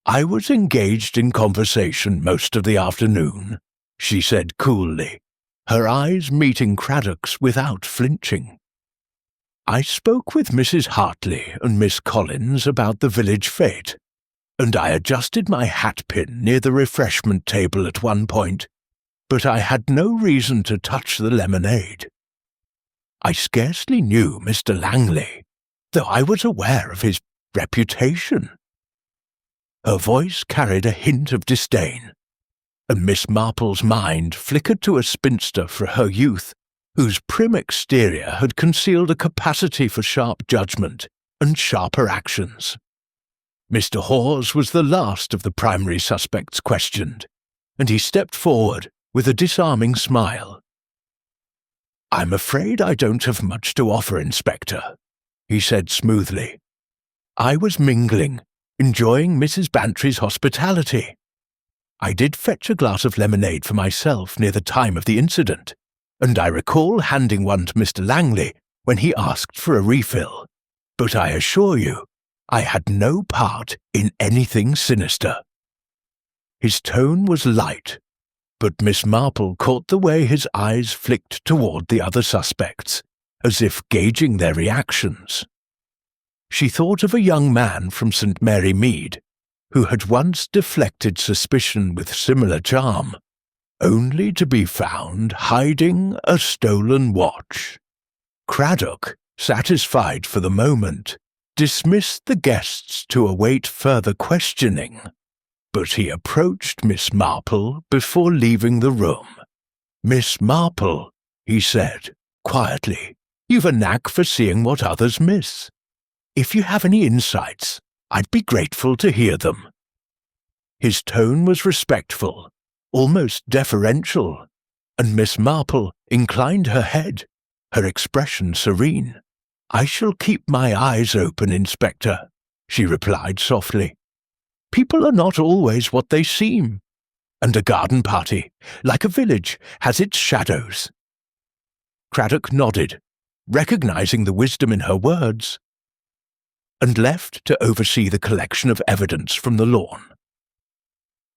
Speaker 1: "I was engaged in conversation most of the afternoon," she said coolly, her eyes meeting Craddock's without flinching. "I spoke with Mrs. Hartley and Miss Collins about the village fete, and I adjusted my hat-pin near the refreshment table at one point, but I had no reason to touch the lemonade. I scarcely knew Mr. Langley, though I was aware of his reputation." Her voice carried a hint of disdain, and Miss Marple's mind flickered to a spinster for her youth, whose prim exterior had concealed a capacity for sharp judgment and sharper actions. Mr. Hawes was the last of the primary suspects questioned, and he stepped forward with a disarming smile. "I'm afraid I don't have much to offer, Inspector," he said smoothly. "I was mingling, enjoying Mrs. Bantry's hospitality. I did fetch a glass of lemonade for myself near the time of the incident, and I recall handing one to Mr. Langley when he asked for a refill, but I assure you, I had no part in anything sinister." His tone was light, but Miss Marple caught the way his eyes flicked toward the other suspects, as if gauging their reactions. She thought of a young man from St. Mary Mead, who had once deflected suspicion with similar charm, only to be found hiding a stolen watch. Craddock, satisfied for the moment, dismissed the guests to await further questioning, but he approached Miss Marple before leaving the room. "Miss Marple," he said, quietly, "you've a knack for seeing what others miss. If you have any insights, I'd be grateful to hear them." His tone was respectful, almost deferential, and Miss Marple inclined her head, her expression serene. "I shall keep my eyes open, Inspector," she replied softly. "People are not always what they seem, and a garden party, like a village, has its shadows." Craddock nodded, recognizing the wisdom in her words, and left to oversee the collection of evidence from the lawn.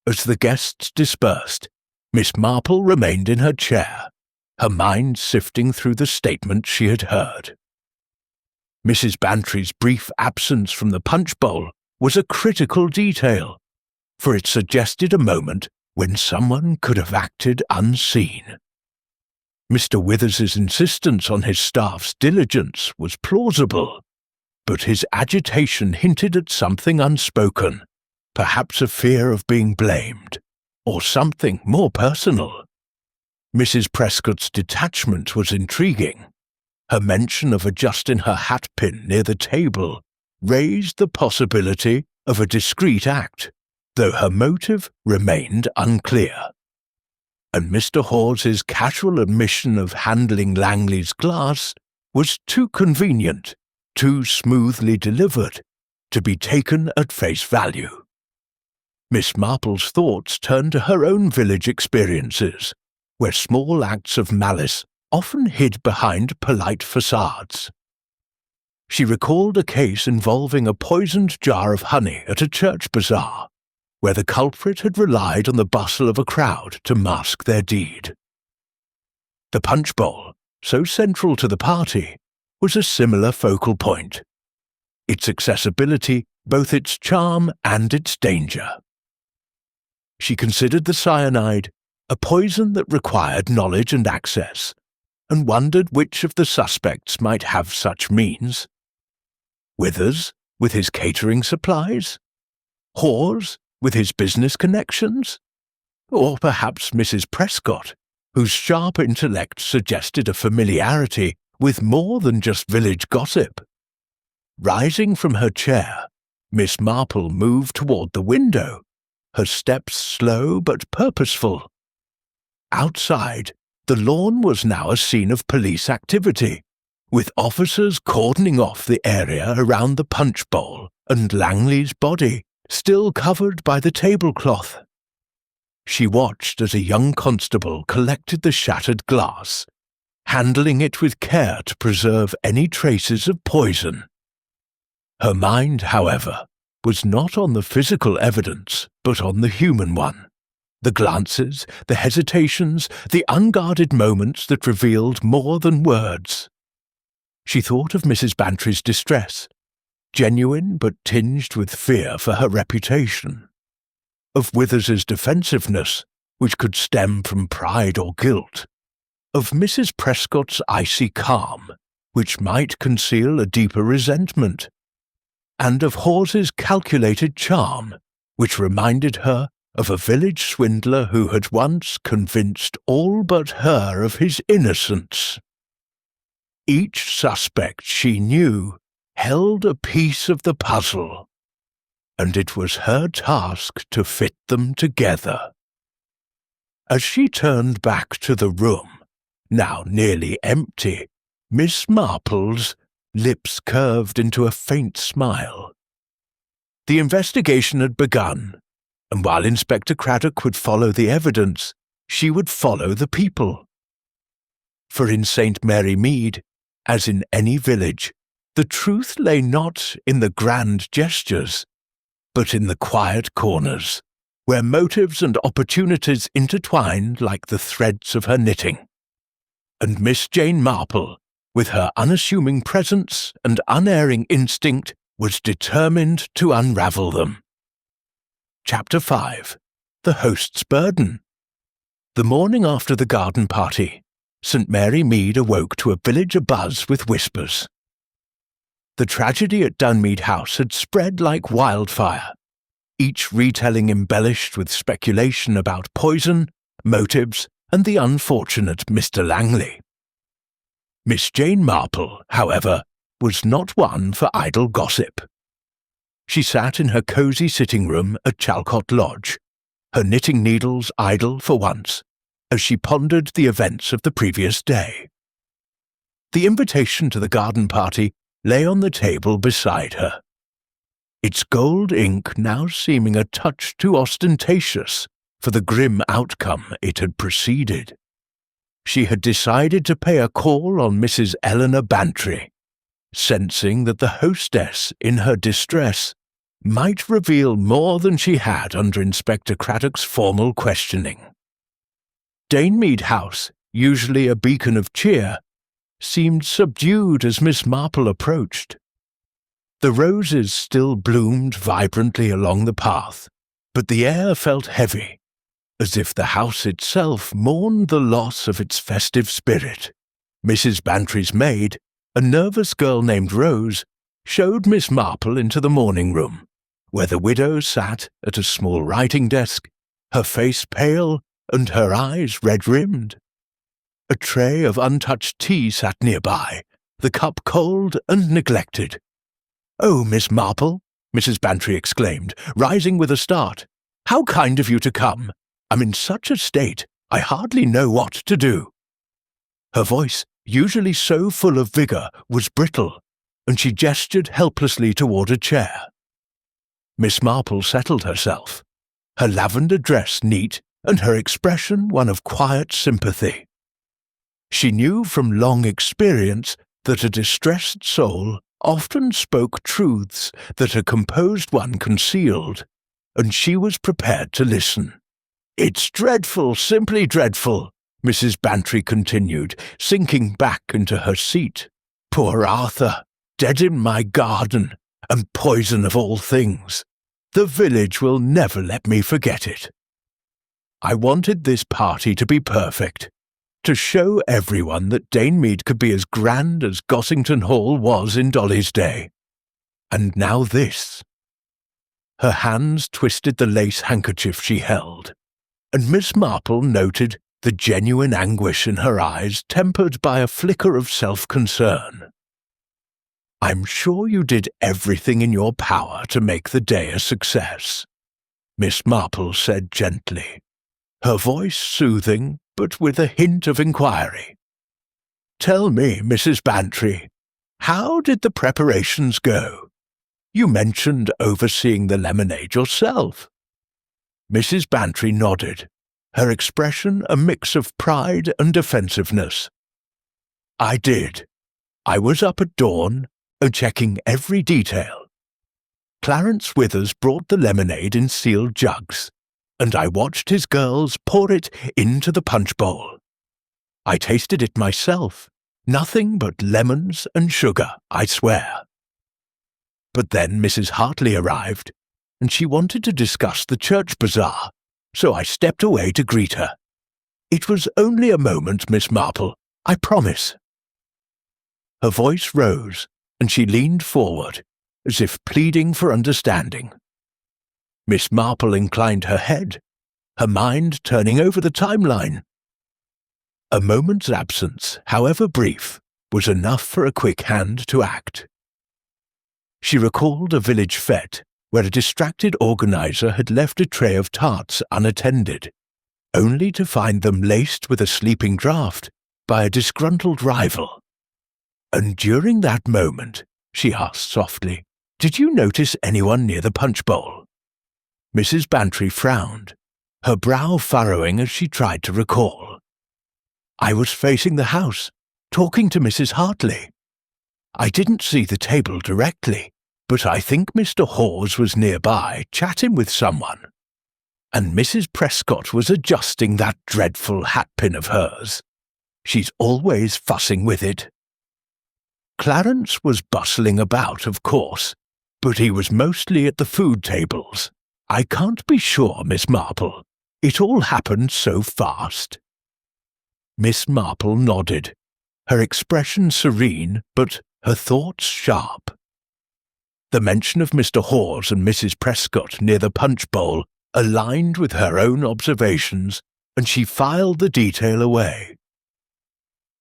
Speaker 1: As the guests dispersed, Miss Marple remained in her chair, her mind sifting through the statements she had heard. Mrs. Bantry's brief absence from the punch bowl was a critical detail, for it suggested a moment when someone could have acted unseen. Mr. Withers's insistence on his staff's diligence was plausible, but his agitation hinted at something unspoken, perhaps a fear of being blamed, or something more personal. Mrs. Prescott's detachment was intriguing. Her mention of adjusting her hatpin near the table raised the possibility of a discreet act, though her motive remained unclear. And Mr. Hawes's casual admission of handling Langley's glass was too convenient, too smoothly delivered, to be taken at face value. Miss Marple's thoughts turned to her own village experiences, where small acts of malice often hid behind polite facades. She recalled a case involving a poisoned jar of honey at a church bazaar, where the culprit had relied on the bustle of a crowd to mask their deed. The punch bowl, so central to the party, was a similar focal point. Its accessibility, both its charm and its danger. She considered the cyanide a poison that required knowledge and access, and wondered which of the suspects might have such means. Withers, with his catering supplies? Hawes, with his business connections? Or perhaps Mrs. Prescott, whose sharp intellect suggested a familiarity with more than just village gossip? Rising from her chair, Miss Marple moved toward the window, her steps slow but purposeful. Outside, the lawn was now a scene of police activity, with officers cordoning off the area around the punch bowl and Langley's body, still covered by the tablecloth. She watched as a young constable collected the shattered glass, handling it with care to preserve any traces of poison. Her mind, however, was not on the physical evidence, but on the human one. The glances, the hesitations, the unguarded moments that revealed more than words. She thought of Mrs. Bantry's distress, genuine but tinged with fear for her reputation. Of Withers's defensiveness, which could stem from pride or guilt. Of Mrs. Prescott's icy calm, which might conceal a deeper resentment. And of Hawes's calculated charm, which reminded her of a village swindler who had once convinced all but her of his innocence. Each suspect, she knew, held a piece of the puzzle, and it was her task to fit them together. As she turned back to the room, now nearly empty, Miss Marple's lips curved into a faint smile. The investigation had begun, and while Inspector Craddock would follow the evidence, she would follow the people. For in St. Mary Mead, as in any village, the truth lay not in the grand gestures, but in the quiet corners, where motives and opportunities intertwined like the threads of her knitting. And Miss Jane Marple, with her unassuming presence and unerring instinct, was determined to unravel them. Chapter 5. The Host's Burden. The morning after the garden party, St. Mary Mead awoke to a village abuzz with whispers. The tragedy at Dunmead House had spread like wildfire, each retelling embellished with speculation about poison, motives, and the unfortunate Mr. Langley. Miss Jane Marple, however, was not one for idle gossip. She sat in her cosy sitting room at Chalcot Lodge, her knitting needles idle for once, as she pondered the events of the previous day. The invitation to the garden party lay on the table beside her, its gold ink now seeming a touch too ostentatious for the grim outcome it had preceded. She had decided to pay a call on Mrs. Eleanor Bantry, sensing that the hostess, in her distress, might reveal more than she had under Inspector Craddock's formal questioning. Danemead House, usually a beacon of cheer, seemed subdued as Miss Marple approached. The roses still bloomed vibrantly along the path, but the air felt heavy, as if the house itself mourned the loss of its festive spirit. Mrs. Bantry's maid, a nervous girl named Rose, showed Miss Marple into the morning room, where the widow sat at a small writing desk, her face pale and her eyes red-rimmed. A tray of untouched tea sat nearby, the cup cold and neglected. "Oh, Miss Marple," Mrs. Bantry exclaimed, rising with a start. "How kind of you to come! I'm in such a state, I hardly know what to do." Her voice, usually so full of vigour, was brittle, and she gestured helplessly toward a chair. Miss Marple settled herself, her lavender dress neat and her expression one of quiet sympathy. She knew from long experience that a distressed soul often spoke truths that a composed one concealed, and she was prepared to listen. "It's dreadful, simply dreadful," Mrs. Bantry continued, sinking back into her seat. "Poor Arthur, dead in my garden, and poison of all things. The village will never let me forget it. I wanted this party to be perfect, to show everyone that Danemead could be as grand as Gossington Hall was in Dolly's day. And now this." Her hands twisted the lace handkerchief she held, and Miss Marple noted the genuine anguish in her eyes tempered by a flicker of self-concern. "I'm sure you did everything in your power to make the day a success," Miss Marple said gently, her voice soothing but with a hint of inquiry. "Tell me, Mrs. Bantry, how did the preparations go? You mentioned overseeing the lemonade yourself." Mrs. Bantry nodded, her expression a mix of pride and defensiveness. "I did. I was up at dawn, checking every detail. Clarence Withers brought the lemonade in sealed jugs, and I watched his girls pour it into the punch bowl. I tasted it myself, nothing but lemons and sugar, I swear. But then Mrs. Hartley arrived, and she wanted to discuss the church bazaar, so I stepped away to greet her. It was only a moment, Miss Marple, I promise." Her voice rose, and she leaned forward, as if pleading for understanding. Miss Marple inclined her head, her mind turning over the timeline. A moment's absence, however brief, was enough for a quick hand to act. She recalled a village fete where a distracted organizer had left a tray of tarts unattended, only to find them laced with a sleeping draught by a disgruntled rival. "And during that moment," she asked softly, "did you notice anyone near the punch bowl?" Mrs. Bantry frowned, her brow furrowing as she tried to recall. "I was facing the house, talking to Mrs. Hartley. I didn't see the table directly, but I think Mr. Hawes was nearby, chatting with someone. And Mrs. Prescott was adjusting that dreadful hatpin of hers. She's always fussing with it. Clarence was bustling about, of course, but he was mostly at the food tables. I can't be sure, Miss Marple. It all happened so fast." Miss Marple nodded, her expression serene, but her thoughts sharp. The mention of Mr. Hawes and Mrs. Prescott near the punch bowl aligned with her own observations, and she filed the detail away.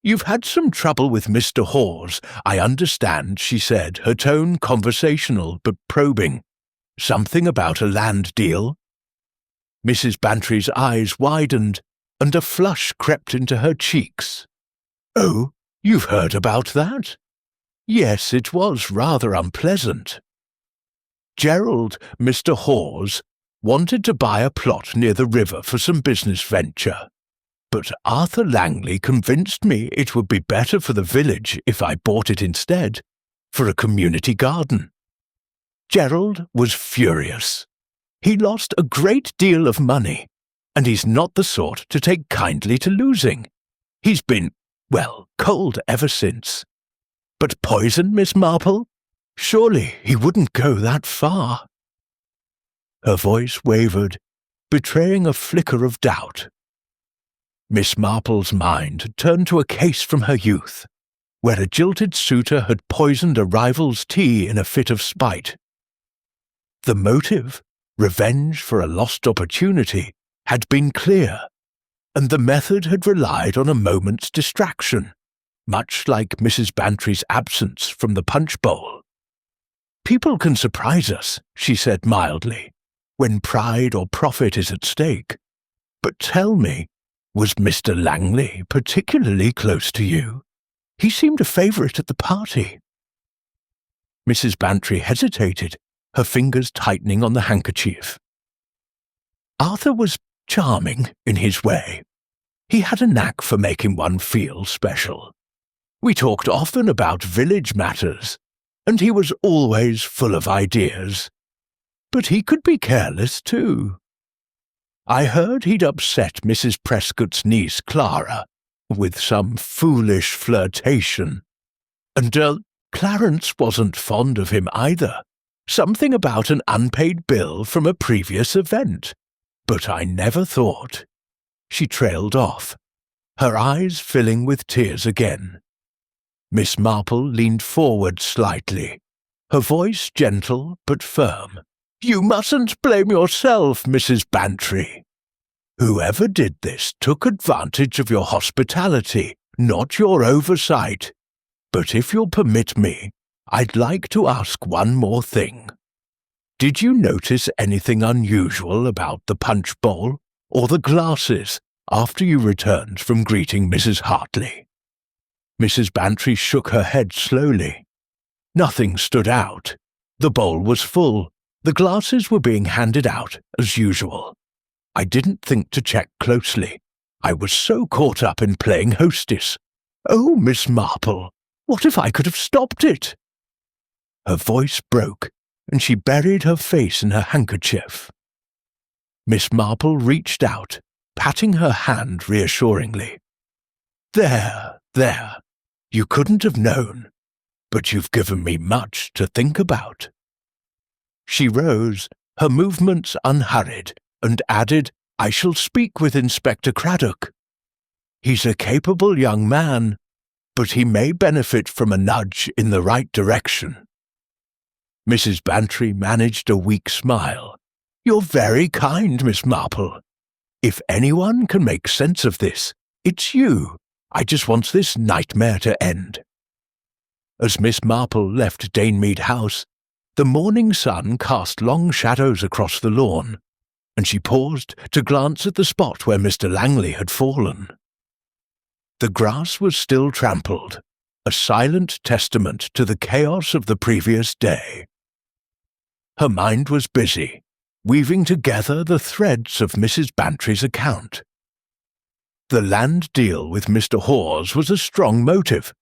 Speaker 1: "You've had some trouble with Mr. Hawes, I understand," she said, her tone conversational but probing. "Something about a land deal?" Mrs. Bantry's eyes widened, and a flush crept into her cheeks. "Oh, you've heard about that?" "Yes, it was rather unpleasant. Gerald, Mr. Hawes, wanted to buy a plot near the river for some business venture, but Arthur Langley convinced me it would be better for the village if I bought it instead, for a community garden. Gerald was furious. He lost a great deal of money, and he's not the sort to take kindly to losing. He's been, well, cold ever since. But poison, Miss Marple? Surely he wouldn't go that far." Her voice wavered, betraying a flicker of doubt. Miss Marple's mind turned to a case from her youth, where a jilted suitor had poisoned a rival's tea in a fit of spite. The motive, revenge for a lost opportunity, had been clear, and the method had relied on a moment's distraction, much like Mrs. Bantry's absence from the punch bowl. "People can surprise us," she said mildly, "when pride or profit is at stake. But tell me, was Mr. Langley particularly close to you? He seemed a favourite at the party." Mrs. Bantry hesitated, her fingers tightening on the handkerchief. "Arthur was charming in his way. He had a knack for making one feel special. We talked often about village matters, and he was always full of ideas. But he could be careless, too. I heard he'd upset Mrs. Prescott's niece, Clara, with some foolish flirtation. And Clarence wasn't fond of him either. Something about an unpaid bill from a previous event. But I never thought." She trailed off, her eyes filling with tears again. Miss Marple leaned forward slightly, her voice gentle but firm. "You mustn't blame yourself, Mrs. Bantry. Whoever did this took advantage of your hospitality, not your oversight. But if you'll permit me, I'd like to ask one more thing. Did you notice anything unusual about the punch bowl or the glasses after you returned from greeting Mrs. Hartley?" Mrs. Bantry shook her head slowly. "Nothing stood out. The bowl was full. The glasses were being handed out, as usual. I didn't think to check closely. I was so caught up in playing hostess. Oh, Miss Marple, what if I could have stopped it?" Her voice broke, and she buried her face in her handkerchief. Miss Marple reached out, patting her hand reassuringly. There. You couldn't have known, but you've given me much to think about." She rose, her movements unhurried, and added, "I shall speak with Inspector Craddock. He's a capable young man, but he may benefit from a nudge in the right direction." Mrs. Bantry managed a weak smile. "You're very kind, Miss Marple. If anyone can make sense of this, it's you. I just want this nightmare to end." As Miss Marple left Danemead House, the morning sun cast long shadows across the lawn, and she paused to glance at the spot where Mr. Langley had fallen. The grass was still trampled, a silent testament to the chaos of the previous day. Her mind was busy, weaving together the threads of Mrs. Bantry's account. The land deal with Mr. Hawes was a strong motive,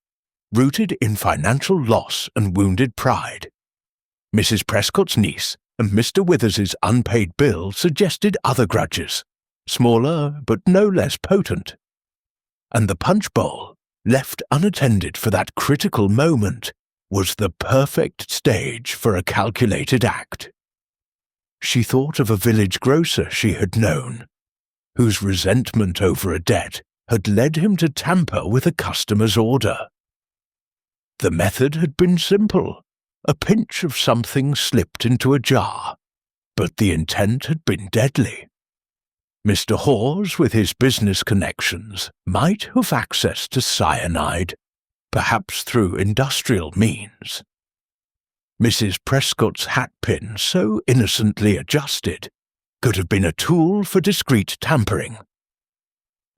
Speaker 1: rooted in financial loss and wounded pride. Mrs. Prescott's niece and Mr. Withers's unpaid bill suggested other grudges, smaller but no less potent. And the punch bowl, left unattended for that critical moment, was the perfect stage for a calculated act. She thought of a village grocer she had known, whose resentment over a debt had led him to tamper with a customer's order. The method had been simple. A pinch of something slipped into a jar, but the intent had been deadly. Mr. Hawes, with his business connections, might have access to cyanide, perhaps through industrial means. Mrs. Prescott's hatpin so innocently adjusted, could have been a tool for discreet tampering.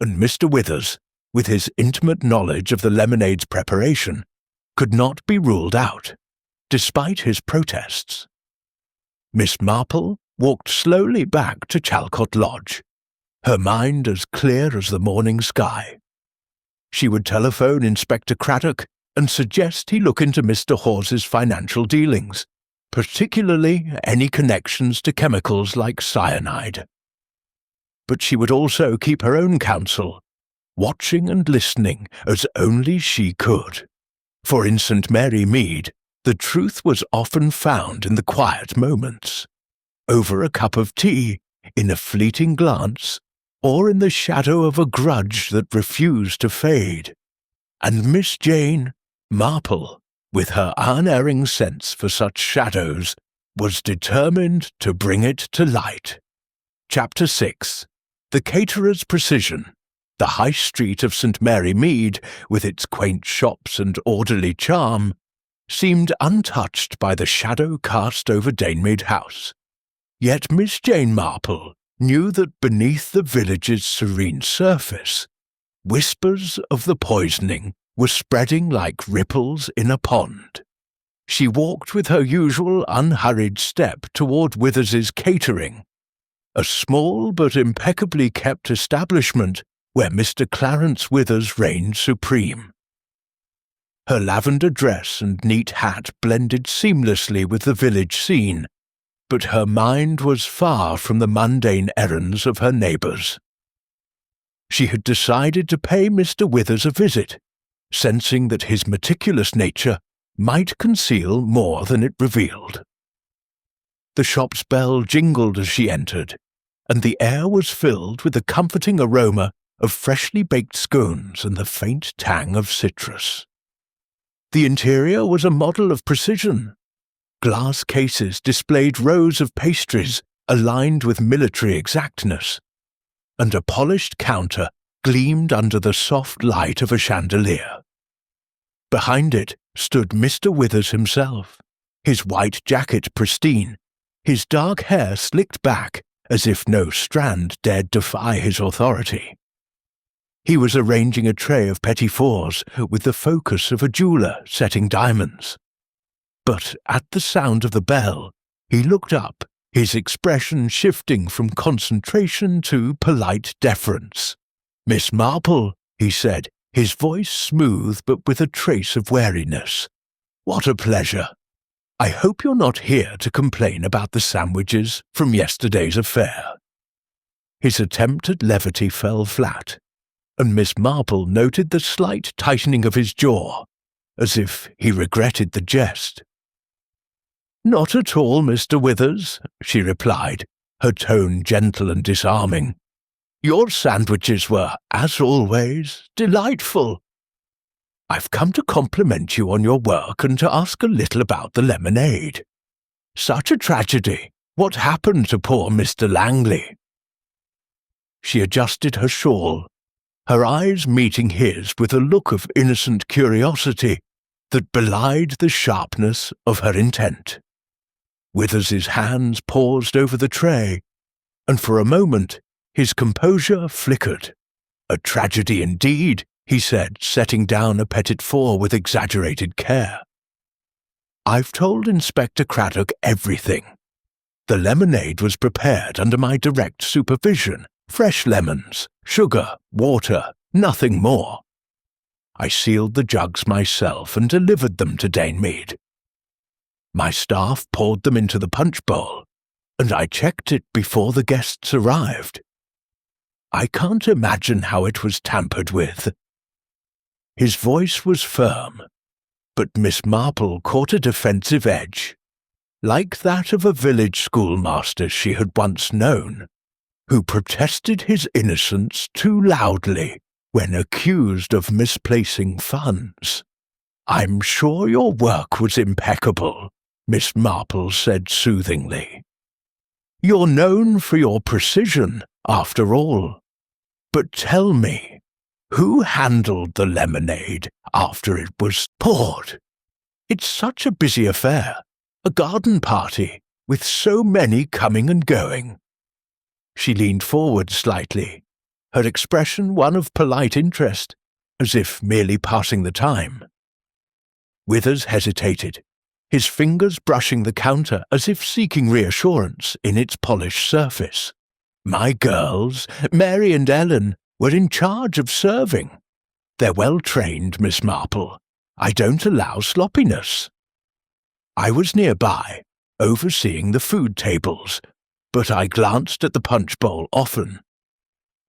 Speaker 1: And Mr. Withers, with his intimate knowledge of the lemonade's preparation, could not be ruled out, despite his protests. Miss Marple walked slowly back to Chalcot Lodge, her mind as clear as the morning sky. She would telephone Inspector Craddock and suggest he look into Mr. Hawes's financial dealings, particularly any connections to chemicals like cyanide. But she would also keep her own counsel, watching and listening as only she could. For in St. Mary Mead, the truth was often found in the quiet moments, over a cup of tea, in a fleeting glance, or in the shadow of a grudge that refused to fade. And Miss Jane Marple, with her unerring sense for such shadows, was determined to bring it to light. Chapter 6. The Caterer's Precision. The High Street of St. Mary Mead, with its quaint shops and orderly charm, seemed untouched by the shadow cast over Danemead House. Yet Miss Jane Marple knew that beneath the village's serene surface, whispers of the poisoning were spreading like ripples in a pond. She walked with her usual unhurried step toward Withers's catering, a small but impeccably kept establishment where Mr. Clarence Withers reigned supreme. Her lavender dress and neat hat blended seamlessly with the village scene, but her mind was far from the mundane errands of her neighbours. She had decided to pay Mr. Withers a visit, sensing that his meticulous nature might conceal more than it revealed. The shop's bell jingled as she entered, and the air was filled with the comforting aroma of freshly baked scones and the faint tang of citrus. The interior was a model of precision. Glass cases displayed rows of pastries aligned with military exactness, and a polished counter gleamed under the soft light of a chandelier. Behind it stood Mr. Withers himself, his white jacket pristine, his dark hair slicked back as if no strand dared defy his authority. He was arranging a tray of petits fours with the focus of a jeweller setting diamonds. But at the sound of the bell, he looked up, his expression shifting from concentration to polite deference. "Miss Marple," he said, his voice smooth but with a trace of wariness. "What a pleasure. I hope you're not here to complain about the sandwiches from yesterday's affair." His attempt at levity fell flat, and Miss Marple noted the slight tightening of his jaw, as if he regretted the jest. "Not at all, Mr. Withers," she replied, her tone gentle and disarming. "Your sandwiches were, as always, delightful. I've come to compliment you on your work and to ask a little about the lemonade. Such a tragedy. What happened to poor Mr. Langley?" She adjusted her shawl, her eyes meeting his with a look of innocent curiosity that belied the sharpness of her intent. Withers's hands paused over the tray, and for a moment his composure flickered. "A tragedy indeed," he said, setting down a petit four with exaggerated care. "I've told Inspector Craddock everything. The lemonade was prepared under my direct supervision, fresh lemons, sugar, water, nothing more. I sealed the jugs myself and delivered them to Danemead. My staff poured them into the punch bowl, and I checked it before the guests arrived. I can't imagine how it was tampered with." His voice was firm, but Miss Marple caught a defensive edge, like that of a village schoolmaster she had once known, who protested his innocence too loudly when accused of misplacing funds. "I'm sure your work was impeccable," Miss Marple said soothingly. "You're known for your precision, after all. But tell me, who handled the lemonade after it was poured? It's such a busy affair, a garden party, with so many coming and going. She leaned forward slightly, her expression one of polite interest, as if merely passing the time. Withers hesitated, his fingers brushing the counter as if seeking reassurance in its polished surface. My girls, Mary and Ellen, were in charge of serving. They're well trained, Miss Marple. I don't allow sloppiness. I was nearby, overseeing the food tables, but I glanced at the punch bowl often.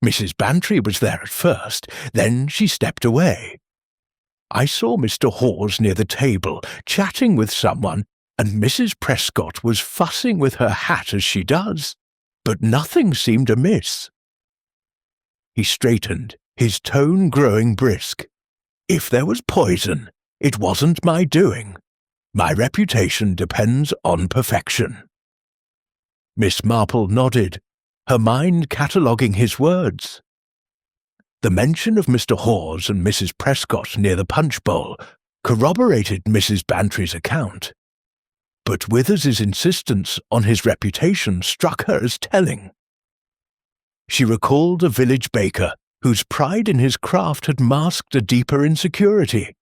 Speaker 1: Mrs. Bantry was there at first, then she stepped away. I saw Mr. Hawes near the table, chatting with someone, and Mrs. Prescott was fussing with her hat as she does, but nothing seemed amiss. He straightened, his tone growing brisk. If there was poison, it wasn't my doing. My reputation depends on perfection. Miss Marple nodded, her mind cataloguing his words. The mention of Mr. Hawes and Mrs. Prescott near the punch bowl corroborated Mrs. Bantry's account, but Withers's insistence on his reputation struck her as telling. She recalled a village baker whose pride in his craft had masked a deeper insecurity,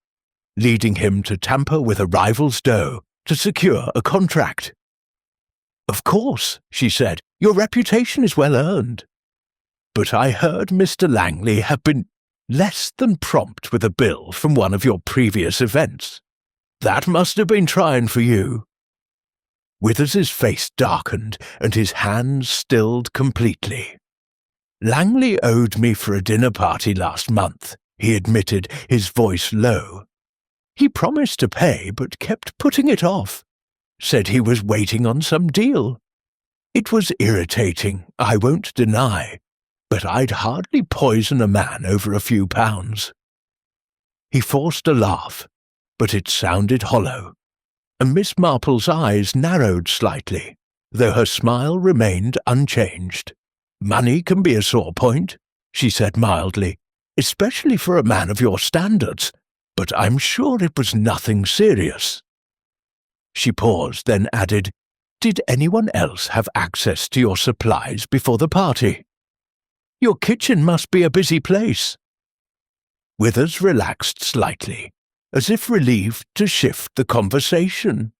Speaker 1: leading him to tamper with a rival's dough to secure a contract. "Of course," she said, "your reputation is well earned. But I heard Mr. Langley have been less than prompt with a bill from one of your previous events. That must have been trying for you." Withers's face darkened and his hands stilled completely. "Langley owed me for a dinner party last month," he admitted, his voice low. "He promised to pay but kept putting it off. Said he was waiting on some deal. It was irritating, I won't deny, but I'd hardly poison a man over a few pounds." He forced a laugh, but it sounded hollow, and Miss Marple's eyes narrowed slightly, though her smile remained unchanged. "Money can be a sore point," she said mildly, "especially for a man of your standards, but I'm sure it was nothing serious." She paused, then added, "Did anyone else have access to your supplies before the party? Your kitchen must be a busy place." Withers relaxed slightly, as if relieved to shift the conversation.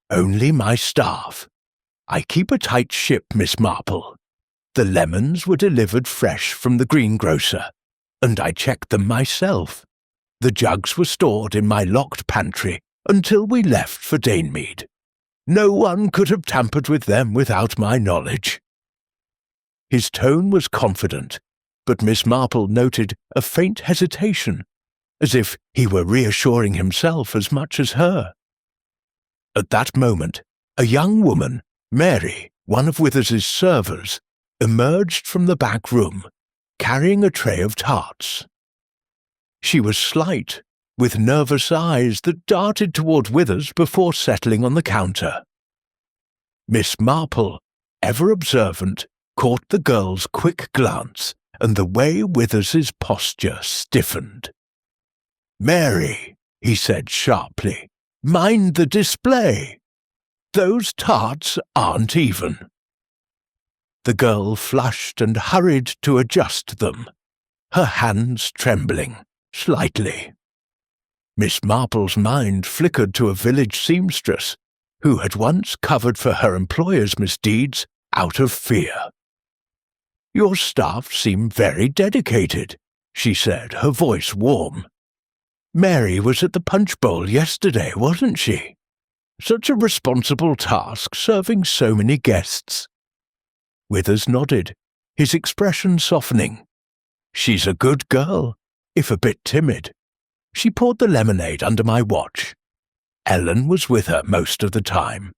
Speaker 1: "Only my staff. I keep a tight ship, Miss Marple. The lemons were delivered fresh from the greengrocer, and I checked them myself. The jugs were stored in my locked pantry until we left for Danemead. No one could have tampered with them without my knowledge." His tone was confident, but Miss Marple noted a faint hesitation, as if he were reassuring himself as much as her. At that moment, a young woman, Mary, one of Withers's servers, emerged from the back room, carrying a tray of tarts. She was slight, with nervous eyes that darted toward Withers before settling on the counter. Miss Marple, ever observant, caught the girl's quick glance and the way Withers's posture stiffened. "Mary," he said sharply, "mind the display. Those tarts aren't even." The girl flushed and hurried to adjust them, her hands trembling slightly. Miss Marple's mind flickered to a village seamstress who had once covered for her employer's misdeeds out of fear. "Your staff seem very dedicated," she said, her voice warm. "Mary was at the punch bowl yesterday, wasn't she? Such a responsible task, serving so many guests." Withers nodded, his expression softening. "She's a good girl, if a bit timid. She poured the lemonade under my watch. Ellen was with her most of the time.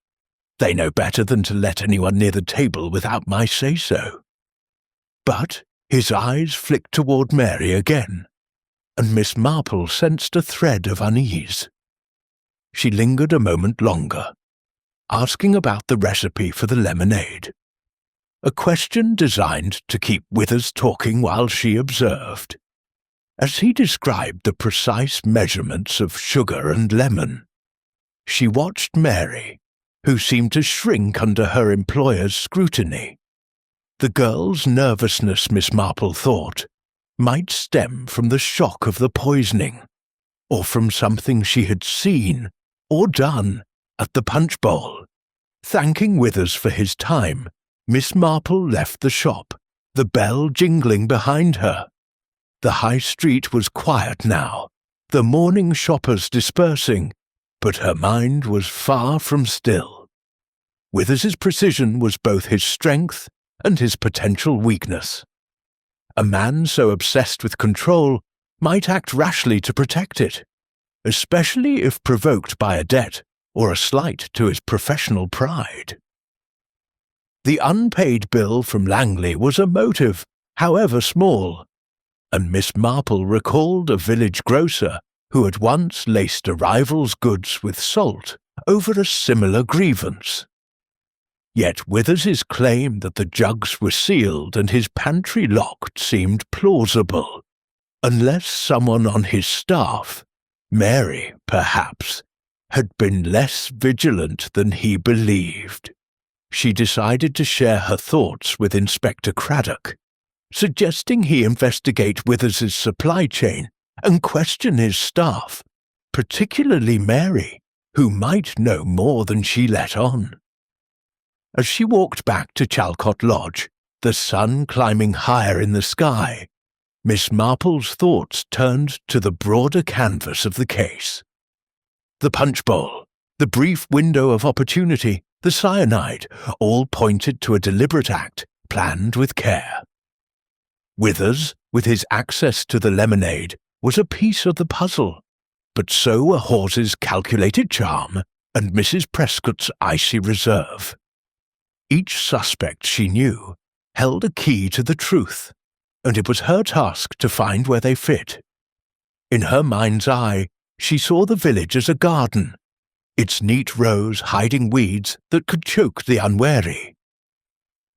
Speaker 1: They know better than to let anyone near the table without my say-so." But his eyes flicked toward Mary again, and Miss Marple sensed a thread of unease. She lingered a moment longer, asking about the recipe for the lemonade, a question designed to keep Withers talking while she observed. As he described the precise measurements of sugar and lemon, she watched Mary, who seemed to shrink under her employer's scrutiny. The girl's nervousness, Miss Marple thought, might stem from the shock of the poisoning, or from something she had seen or done at the punch bowl. Thanking Withers for his time, Miss Marple left the shop, the bell jingling behind her. The high street was quiet now, the morning shoppers dispersing, but her mind was far from still. Withers's precision was both his strength and his potential weakness. A man so obsessed with control might act rashly to protect it, especially if provoked by a debt or a slight to his professional pride. The unpaid bill from Langley was a motive, however small, and Miss Marple recalled a village grocer who had once laced a rival's goods with salt over a similar grievance. Yet Withers's claim that the jugs were sealed and his pantry locked seemed plausible, unless someone on his staff, Mary perhaps, had been less vigilant than he believed. She decided to share her thoughts with Inspector Craddock, suggesting he investigate Withers's supply chain and question his staff, particularly Mary, who might know more than she let on. As she walked back to Chalcot Lodge, the sun climbing higher in the sky, Miss Marple's thoughts turned to the broader canvas of the case. The punch bowl, the brief window of opportunity, the cyanide, all pointed to a deliberate act planned with care. Withers, with his access to the lemonade, was a piece of the puzzle, but so were Hawes's calculated charm and Mrs. Prescott's icy reserve. Each suspect, she knew, held a key to the truth, and it was her task to find where they fit. In her mind's eye, she saw the village as a garden, its neat rows hiding weeds that could choke the unwary.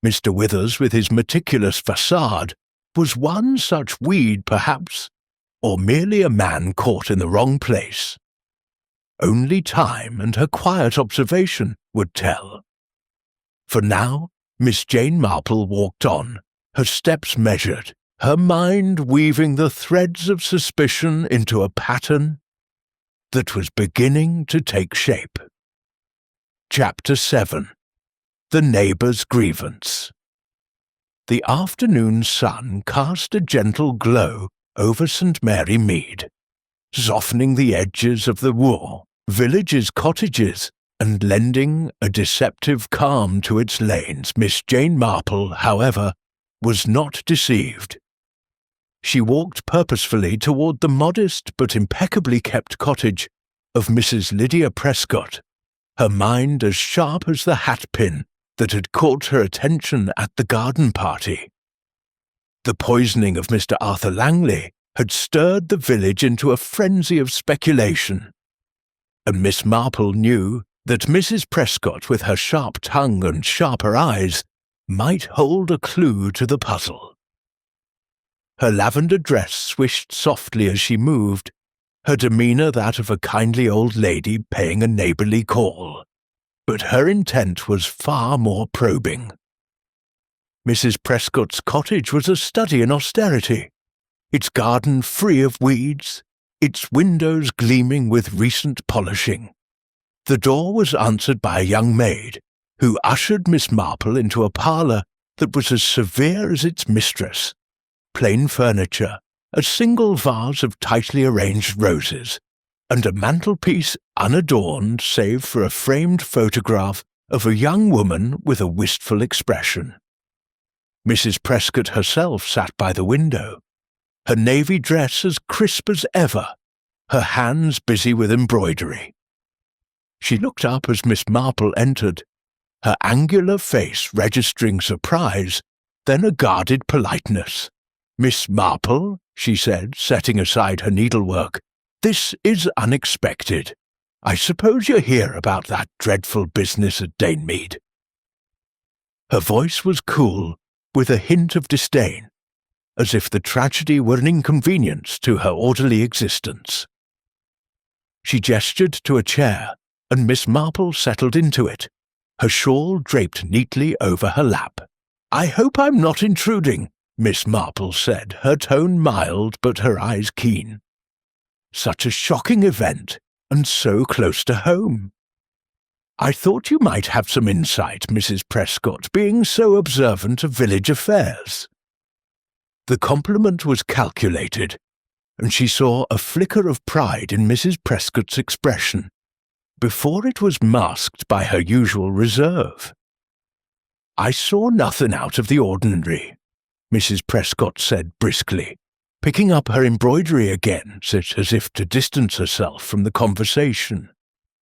Speaker 1: Mr. Withers, with his meticulous facade, was one such weed, perhaps, or merely a man caught in the wrong place. Only time and her quiet observation would tell. For now, Miss Jane Marple walked on, her steps measured, her mind weaving the threads of suspicion into a pattern that was beginning to take shape. Chapter 7. The Neighbour's Grievance. The afternoon sun cast a gentle glow over St. Mary Mead, softening the edges of the wool, villages, cottages, and lending a deceptive calm to its lanes. Miss Jane Marple, however, was not deceived. She walked purposefully toward the modest but impeccably kept cottage of Mrs. Lydia Prescott, her mind as sharp as the hatpin that had caught her attention at the garden party. The poisoning of Mr. Arthur Langley had stirred the village into a frenzy of speculation, and Miss Marple knew that Mrs. Prescott, with her sharp tongue and sharper eyes, might hold a clue to the puzzle. Her lavender dress swished softly as she moved, her demeanour that of a kindly old lady paying a neighbourly call, but her intent was far more probing. Mrs. Prescott's cottage was a study in austerity, its garden free of weeds, its windows gleaming with recent polishing. The door was answered by a young maid, who ushered Miss Marple into a parlour that was as severe as its mistress. Plain furniture, a single vase of tightly arranged roses, and a mantelpiece unadorned save for a framed photograph of a young woman with a wistful expression. Mrs. Prescott herself sat by the window, her navy dress as crisp as ever, her hands busy with embroidery. She looked up as Miss Marple entered, her angular face registering surprise, then a guarded politeness. "Miss Marple," she said, setting aside her needlework, "this is unexpected. I suppose you're here about that dreadful business at Danemead." Her voice was cool, with a hint of disdain, as if the tragedy were an inconvenience to her orderly existence. She gestured to a chair, and Miss Marple settled into it, her shawl draped neatly over her lap. "I hope I'm not intruding," Miss Marple said, her tone mild but her eyes keen. "Such a shocking event, and so close to home. I thought you might have some insight, Mrs. Prescott, being so observant of village affairs." The compliment was calculated, and she saw a flicker of pride in Mrs. Prescott's expression, before it was masked by her usual reserve. "I saw nothing out of the ordinary," Mrs. Prescott said briskly, picking up her embroidery again, such as if to distance herself from the conversation.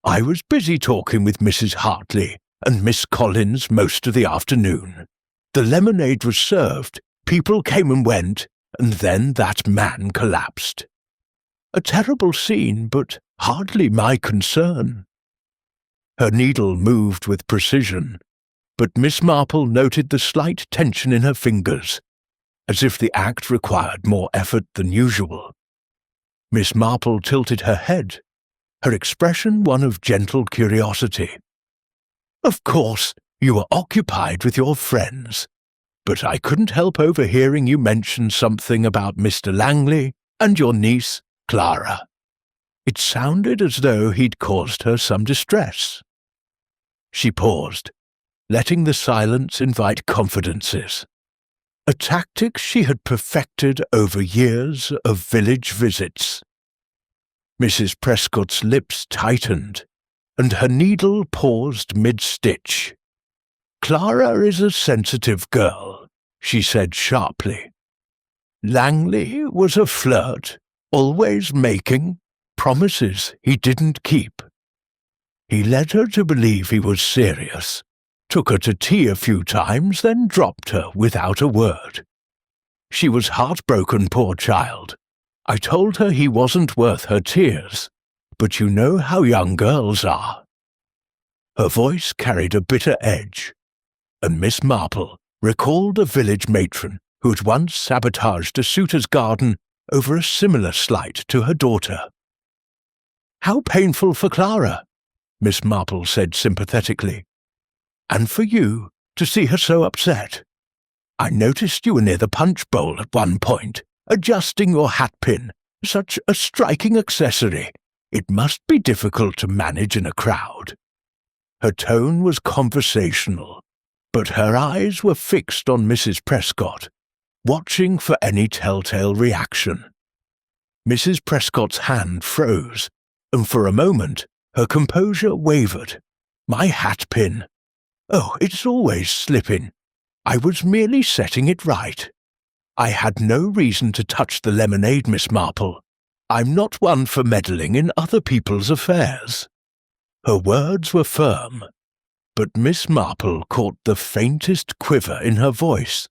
Speaker 1: "I was busy talking with Mrs. Hartley and Miss Collins most of the afternoon. The lemonade was served, people came and went, and then that man collapsed. A terrible scene, but hardly my concern." Her needle moved with precision, but Miss Marple noted the slight tension in her fingers, as if the act required more effort than usual. Miss Marple tilted her head, her expression one of gentle curiosity. "Of course, you were occupied with your friends, but I couldn't help overhearing you mention something about Mr. Langley and your niece, Clara. It sounded as though he'd caused her some distress." She paused, letting the silence invite confidences, a tactic she had perfected over years of village visits. Mrs. Prescott's lips tightened, and her needle paused mid-stitch. "Clara is a sensitive girl," she said sharply. "Langley was a flirt, always making promises he didn't keep. He led her to believe he was serious, took her to tea a few times, then dropped her without a word. She was heartbroken, poor child. I told her he wasn't worth her tears, but you know how young girls are." Her voice carried a bitter edge, and Miss Marple recalled a village matron who had once sabotaged a suitor's garden over a similar slight to her daughter. "How painful for Clara," Miss Marple said sympathetically. "And for you, to see her so upset. I noticed you were near the punch bowl at one point, adjusting your hat-pin, such a striking accessory. It must be difficult to manage in a crowd." Her tone was conversational, but her eyes were fixed on Mrs. Prescott, watching for any telltale reaction. Mrs. Prescott's hand froze, and for a moment her composure wavered. "My hat-pin. Oh, it's always slipping. I was merely setting it right. I had no reason to touch the lemonade, Miss Marple. I'm not one for meddling in other people's affairs." Her words were firm, but Miss Marple caught the faintest quiver in her voice,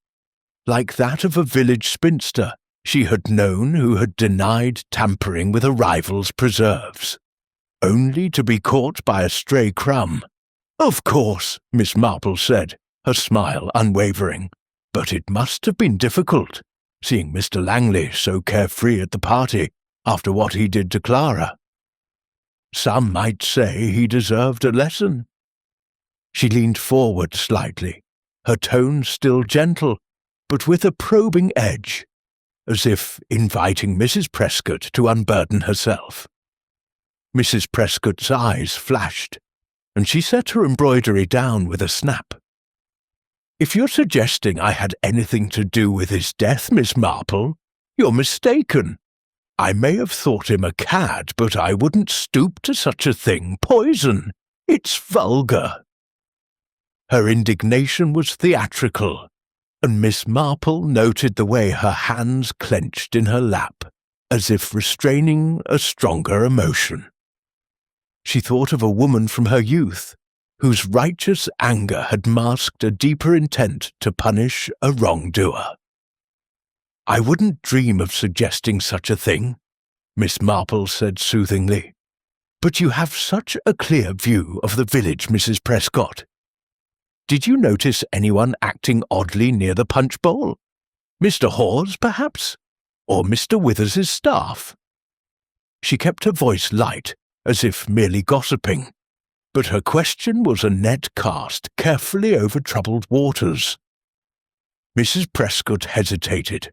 Speaker 1: like that of a village spinster she had known who had denied tampering with a rival's preserves, only to be caught by a stray crumb. "Of course," Miss Marple said, her smile unwavering, "but it must have been difficult, seeing Mr. Langley so carefree at the party after what he did to Clara. Some might say he deserved a lesson." She leaned forward slightly, her tone still gentle, but with a probing edge, as if inviting Mrs. Prescott to unburden herself. Mrs. Prescott's eyes flashed, and she set her embroidery down with a snap. "If you're suggesting I had anything to do with his death, Miss Marple, you're mistaken. I may have thought him a cad, but I wouldn't stoop to such a thing. Poison! It's vulgar." Her indignation was theatrical, and Miss Marple noted the way her hands clenched in her lap, as if restraining a stronger emotion. She thought of a woman from her youth, whose righteous anger had masked a deeper intent to punish a wrongdoer. "I wouldn't dream of suggesting such a thing," Miss Marple said soothingly. "But you have such a clear view of the village, Mrs. Prescott. Did you notice anyone acting oddly near the punch bowl? Mr. Hawes, perhaps? Or Mr. Withers's staff?" She kept her voice light, as if merely gossiping, but her question was a net cast carefully over troubled waters. Mrs. Prescott hesitated,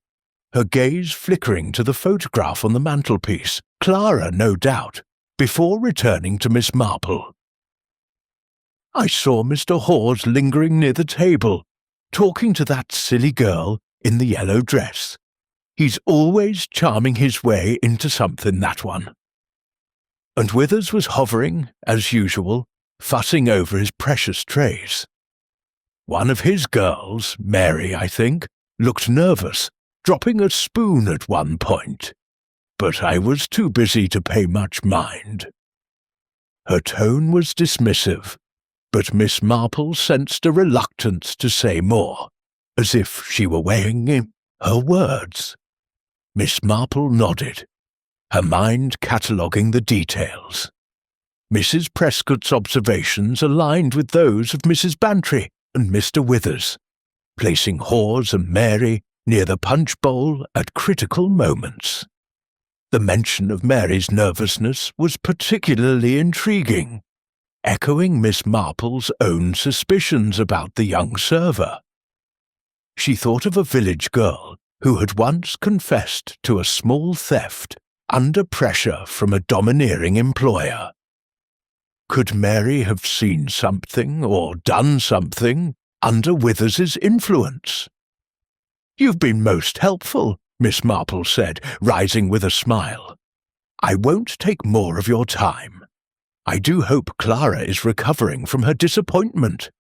Speaker 1: her gaze flickering to the photograph on the mantelpiece, Clara, no doubt, before returning to Miss Marple. "I saw Mr. Hawes lingering near the table, talking to that silly girl in the yellow dress. He's always charming his way into something, that one." And Withers was hovering, as usual, fussing over his precious trays. One of his girls, Mary, I think, looked nervous, dropping a spoon at one point, but I was too busy to pay much mind. Her tone was dismissive, but Miss Marple sensed a reluctance to say more, as if she were weighing her words. Miss Marple nodded, her mind cataloguing the details. Mrs. Prescott's observations aligned with those of Mrs. Bantry and Mr. Withers, placing Hawes and Mary near the punch bowl at critical moments. The mention of Mary's nervousness was particularly intriguing, echoing Miss Marple's own suspicions about the young server. She thought of a village girl who had once confessed to a small theft under pressure from a domineering employer. Could Mary have seen something or done something under Withers's influence? "You've been most helpful," Miss Marple said, rising with a smile. "I won't take more of your time. I do hope Clara is recovering from her disappointment."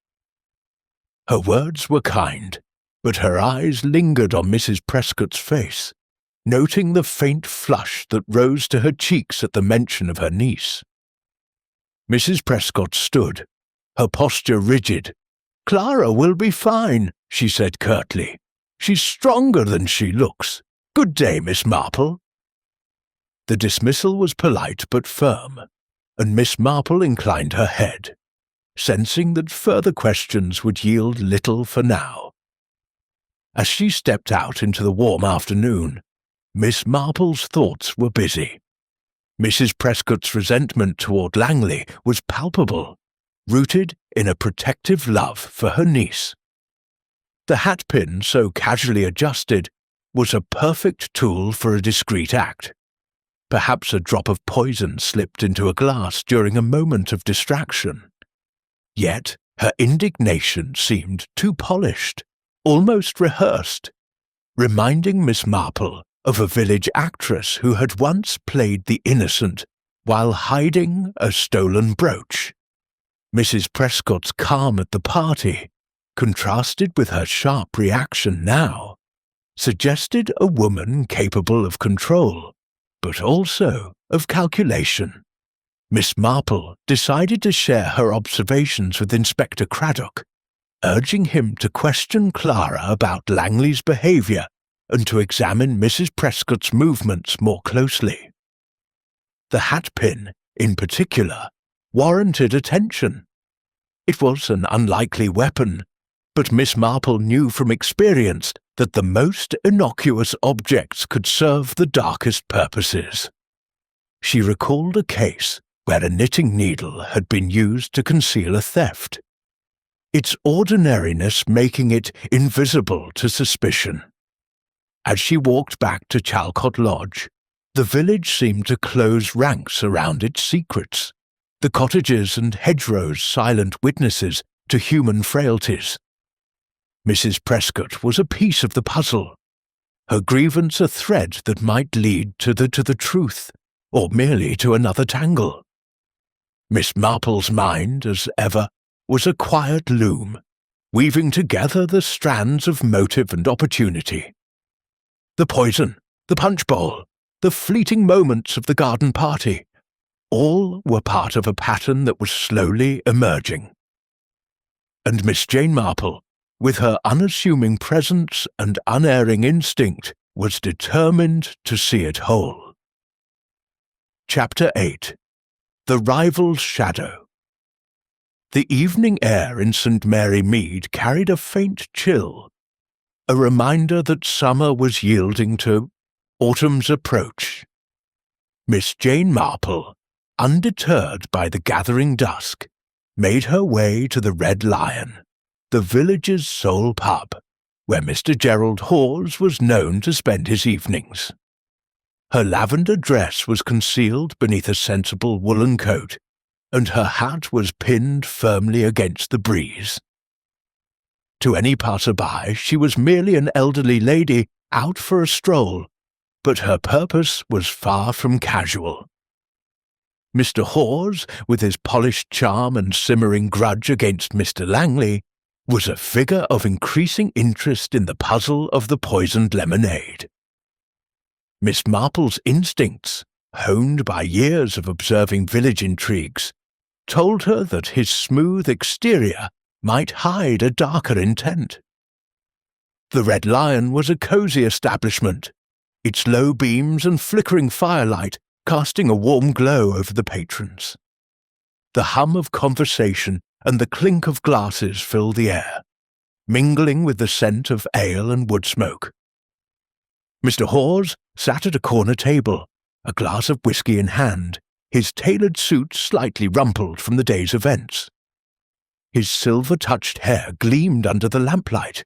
Speaker 1: Her words were kind, but her eyes lingered on Mrs. Prescott's face, noting the faint flush that rose to her cheeks at the mention of her niece. Mrs. Prescott stood, her posture rigid. "Clara will be fine," she said curtly. "She's stronger than she looks. Good day, Miss Marple." The dismissal was polite but firm, and Miss Marple inclined her head, sensing that further questions would yield little for now. As she stepped out into the warm afternoon, Miss Marple's thoughts were busy. Mrs. Prescott's resentment toward Langley was palpable, rooted in a protective love for her niece. The hatpin, so casually adjusted, was a perfect tool for a discreet act. Perhaps a drop of poison slipped into a glass during a moment of distraction. Yet her indignation seemed too polished, almost rehearsed, reminding Miss Marple of a village actress who had once played the innocent while hiding a stolen brooch. Mrs. Prescott's calm at the party, contrasted with her sharp reaction now, suggested a woman capable of control, but also of calculation. Miss Marple decided to share her observations with Inspector Craddock, urging him to question Clara about Langley's behaviour and to examine Mrs. Prescott's movements more closely. The hatpin, in particular, warranted attention. It was an unlikely weapon, but Miss Marple knew from experience that the most innocuous objects could serve the darkest purposes. She recalled a case where a knitting needle had been used to conceal a theft, its ordinariness making it invisible to suspicion. As she walked back to Chalcot Lodge, the village seemed to close ranks around its secrets, the cottages and hedgerows silent witnesses to human frailties. Mrs. Prescott was a piece of the puzzle, her grievance a thread that might lead to the truth, or merely to another tangle. Miss Marple's mind, as ever, was a quiet loom, weaving together the strands of motive and opportunity. The poison, the punch bowl, the fleeting moments of the garden party, all were part of a pattern that was slowly emerging. And Miss Jane Marple, with her unassuming presence and unerring instinct, was determined to see it whole. Chapter 8. The Rival's Shadow. The evening air in St. Mary Mead carried a faint chill, a reminder that summer was yielding to autumn's approach. Miss Jane Marple, undeterred by the gathering dusk, made her way to the Red Lion, the village's sole pub, where Mr. Gerald Hawes was known to spend his evenings. Her lavender dress was concealed beneath a sensible woolen coat, and her hat was pinned firmly against the breeze. To any passer-by, she was merely an elderly lady out for a stroll, but her purpose was far from casual. Mr. Hawes, with his polished charm and simmering grudge against Mr. Langley, was a figure of increasing interest in the puzzle of the poisoned lemonade. Miss Marple's instincts, honed by years of observing village intrigues, told her that his smooth exterior might hide a darker intent. The Red Lion was a cosy establishment, its low beams and flickering firelight casting a warm glow over the patrons. The hum of conversation and the clink of glasses filled the air, mingling with the scent of ale and wood smoke. Mr. Hawes sat at a corner table, a glass of whisky in hand, his tailored suit slightly rumpled from the day's events. His silver-touched hair gleamed under the lamplight,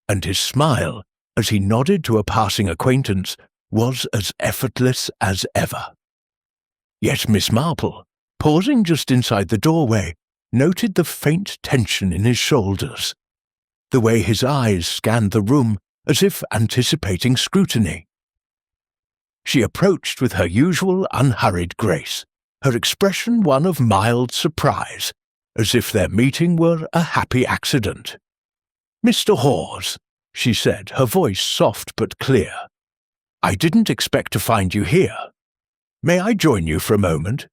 Speaker 1: and his smile, as he nodded to a passing acquaintance, was as effortless as ever. Yet Miss Marple, pausing just inside the doorway, noted the faint tension in his shoulders, the way his eyes scanned the room as if anticipating scrutiny. She approached with her usual unhurried grace, her expression one of mild surprise, as if their meeting were a happy accident. "Mr. Hawes," she said, her voice soft but clear, "I didn't expect to find you here. May I join you for a moment?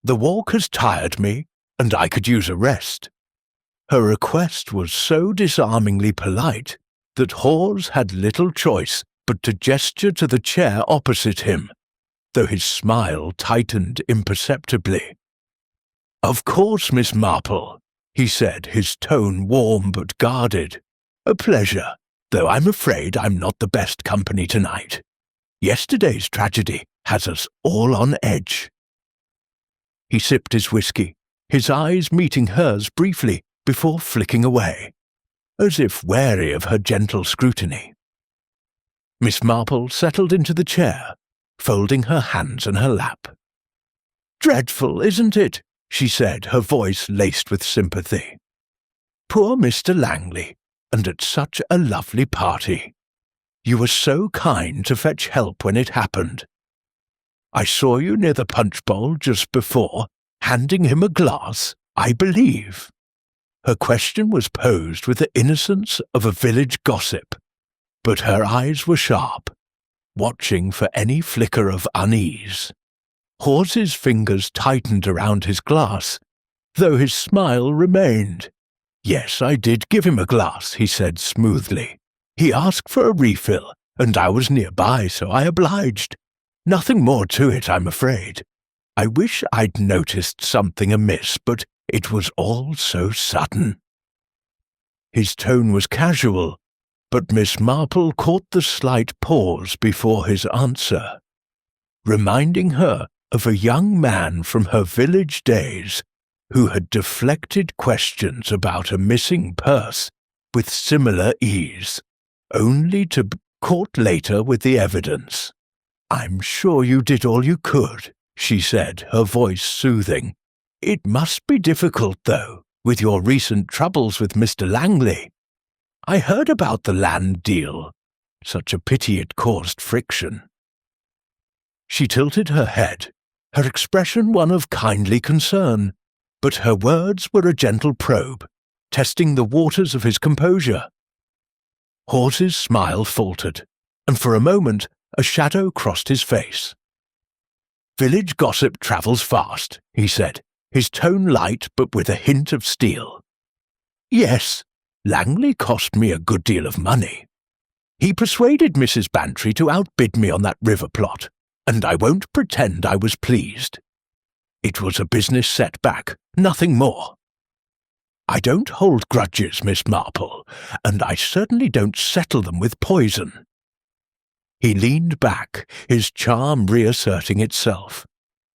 Speaker 1: The walk has tired me, and I could use a rest." Her request was so disarmingly polite that Hawes had little choice but to gesture to the chair opposite him, though his smile tightened imperceptibly. "Of course, Miss Marple," he said, his tone warm but guarded. "A pleasure, though I'm afraid I'm not the best company tonight. Yesterday's tragedy has us all on edge." He sipped his whisky, his eyes meeting hers briefly before flicking away, as if wary of her gentle scrutiny. Miss Marple settled into the chair, folding her hands in her lap. "Dreadful, isn't it?" she said, her voice laced with sympathy. "Poor Mr. Langley, and at such a lovely party. You were so kind to fetch help when it happened. I saw you near the punch bowl just before, handing him a glass, I believe." Her question was posed with the innocence of a village gossip, but her eyes were sharp, watching for any flicker of unease. Hawes's fingers tightened around his glass, though his smile remained. "Yes, I did give him a glass," he said smoothly. "He asked for a refill, and I was nearby, so I obliged. Nothing more to it, I'm afraid. I wish I'd noticed something amiss, but it was all so sudden." His tone was casual, but Miss Marple caught the slight pause before his answer, reminding her of a young man from her village days who had deflected questions about a missing purse with similar ease, only to be caught later with the evidence. "I'm sure you did all you could," she said, her voice soothing. "It must be difficult, though, with your recent troubles with Mr. Langley. I heard about the land deal. Such a pity it caused friction." She tilted her head, her expression one of kindly concern, but her words were a gentle probe, testing the waters of his composure. Hawes's smile faltered, and for a moment a shadow crossed his face. "Village gossip travels fast," he said, his tone light but with a hint of steel. "Yes, Langley cost me a good deal of money. He persuaded Mrs. Bantry to outbid me on that river plot, and I won't pretend I was pleased. It was a business setback, nothing more. I don't hold grudges, Miss Marple, and I certainly don't settle them with poison." He leaned back, his charm reasserting itself,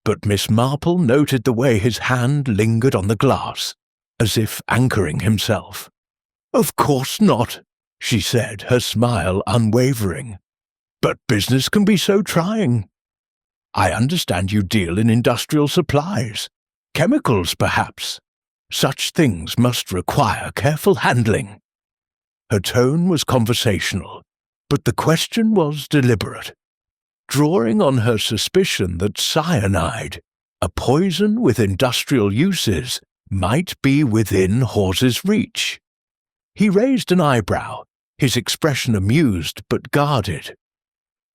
Speaker 1: but Miss Marple noted the way his hand lingered on the glass, as if anchoring himself. "Of course not. she said, her smile unwavering. "But business can be so trying. I understand you deal in industrial supplies. Chemicals, perhaps. Such things must require careful handling." Her tone was conversational, but the question was deliberate, drawing on her suspicion that cyanide, a poison with industrial uses, might be within Hawes's reach. He raised an eyebrow, his expression amused but guarded.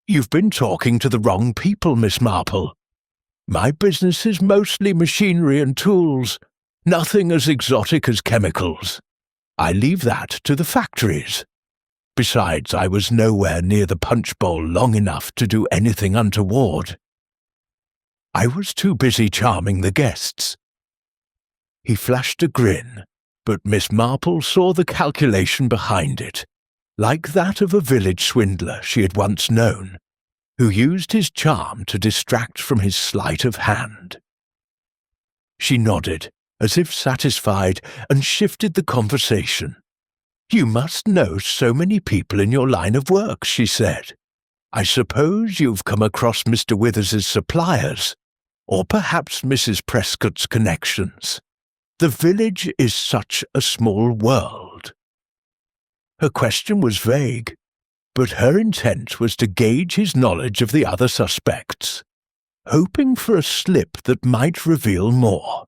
Speaker 1: "You've been talking to the wrong people, Miss Marple. My business is mostly machinery and tools, nothing as exotic as chemicals. I leave that to the factories. Besides, I was nowhere near the punch bowl long enough to do anything untoward. I was too busy charming the guests." He flashed a grin, but Miss Marple saw the calculation behind it, like that of a village swindler she had once known, who used his charm to distract from his sleight of hand. She nodded, as if satisfied, and shifted the conversation. "You must know so many people in your line of work," she said. "I suppose you've come across Mr. Withers's suppliers, or perhaps Mrs. Prescott's connections. The village is such a small world." Her question was vague, but her intent was to gauge his knowledge of the other suspects, hoping for a slip that might reveal more.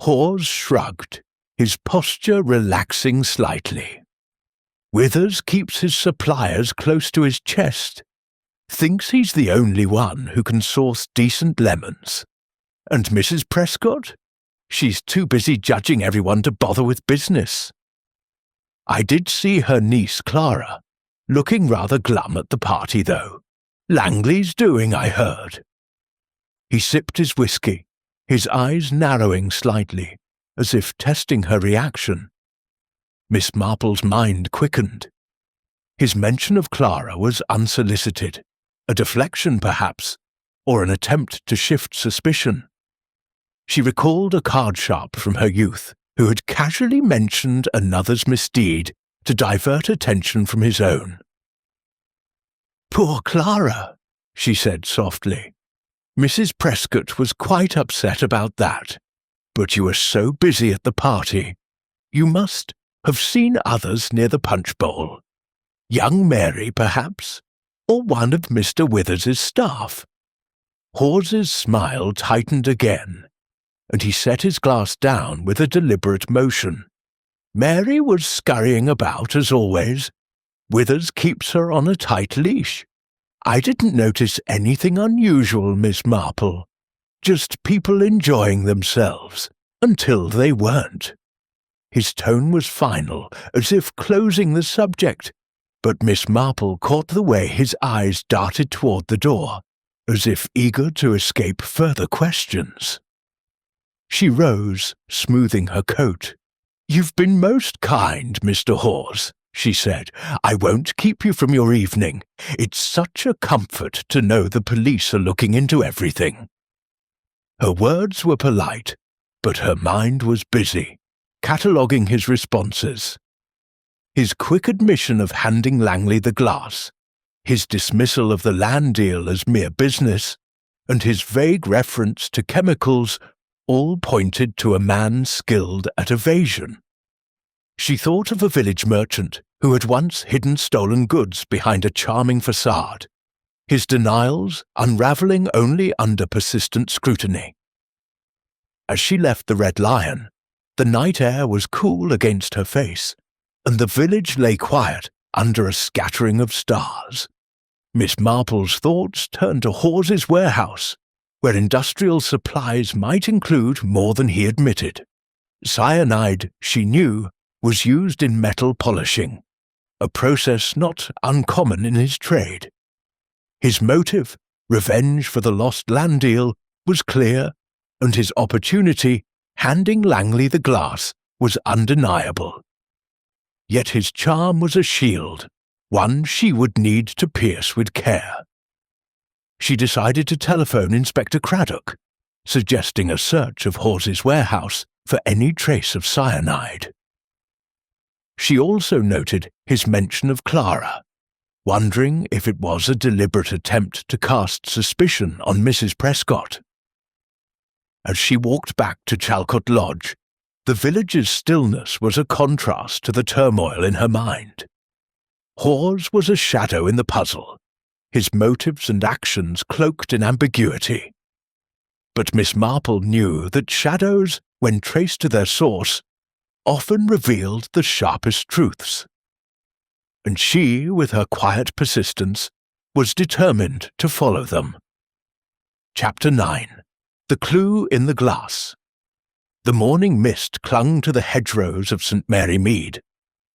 Speaker 1: Hawes shrugged, his posture relaxing slightly. "Withers keeps his suppliers close to his chest, thinks he's the only one who can source decent lemons. And Mrs. Prescott? She's too busy judging everyone to bother with business. I did see her niece Clara, looking rather glum at the party, though. Langley's doing, I heard." He sipped his whiskey, his eyes narrowing slightly, as if testing her reaction. Miss Marple's mind quickened. His mention of Clara was unsolicited, a deflection perhaps, or an attempt to shift suspicion. She recalled a card sharp from her youth who had casually mentioned another's misdeed to divert attention from his own. "Poor Clara," she said softly. "Mrs. Prescott was quite upset about that. But you were so busy at the party. You must have seen others near the punch bowl. Young Mary, perhaps, or one of Mr. Withers's staff." Hawes's smile tightened again, and he set his glass down with a deliberate motion. "Mary was scurrying about as always. Withers keeps her on a tight leash. I didn't notice anything unusual, Miss Marple. Just people enjoying themselves, until they weren't." His tone was final, as if closing the subject, but Miss Marple caught the way his eyes darted toward the door, as if eager to escape further questions. She rose, smoothing her coat. "You've been most kind, Mr. Hawes," she said. "I won't keep you from your evening. It's such a comfort to know the police are looking into everything." Her words were polite, but her mind was busy, cataloguing his responses. His quick admission of handing Langley the glass, his dismissal of the land deal as mere business, and his vague reference to chemicals all pointed to a man skilled at evasion. She thought of a village merchant who had once hidden stolen goods behind a charming facade, his denials unravelling only under persistent scrutiny. As she left the Red Lion, the night air was cool against her face, and the village lay quiet under a scattering of stars. Miss Marple's thoughts turned to Hawes's warehouse, where industrial supplies might include more than he admitted. Cyanide, she knew, was used in metal polishing, a process not uncommon in his trade. His motive, revenge for the lost land deal, was clear, and his opportunity, handing Langley the glass, was undeniable. Yet his charm was a shield, one she would need to pierce with care. She decided to telephone Inspector Craddock, suggesting a search of Hawes's warehouse for any trace of cyanide. She also noted his mention of Clara, wondering if it was a deliberate attempt to cast suspicion on Mrs. Prescott. As she walked back to Chalcot Lodge, the village's stillness was a contrast to the turmoil in her mind. Hawes was a shadow in the puzzle, his motives and actions cloaked in ambiguity. But Miss Marple knew that shadows, when traced to their source, often revealed the sharpest truths. And she, with her quiet persistence, was determined to follow them. Chapter 9. The Clue in the Glass. The morning mist clung to the hedgerows of St. Mary Mead,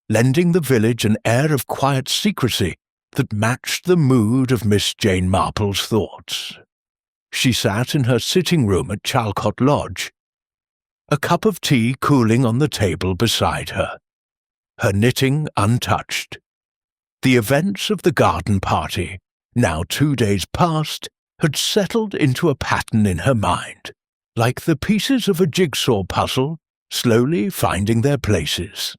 Speaker 1: lending the village an air of quiet secrecy that matched the mood of Miss Jane Marple's thoughts. She sat in her sitting room at Chalcot Lodge, a cup of tea cooling on the table beside her, her knitting untouched. The events of the garden party, now 2 days past, had settled into a pattern in her mind, like the pieces of a jigsaw puzzle slowly finding their places.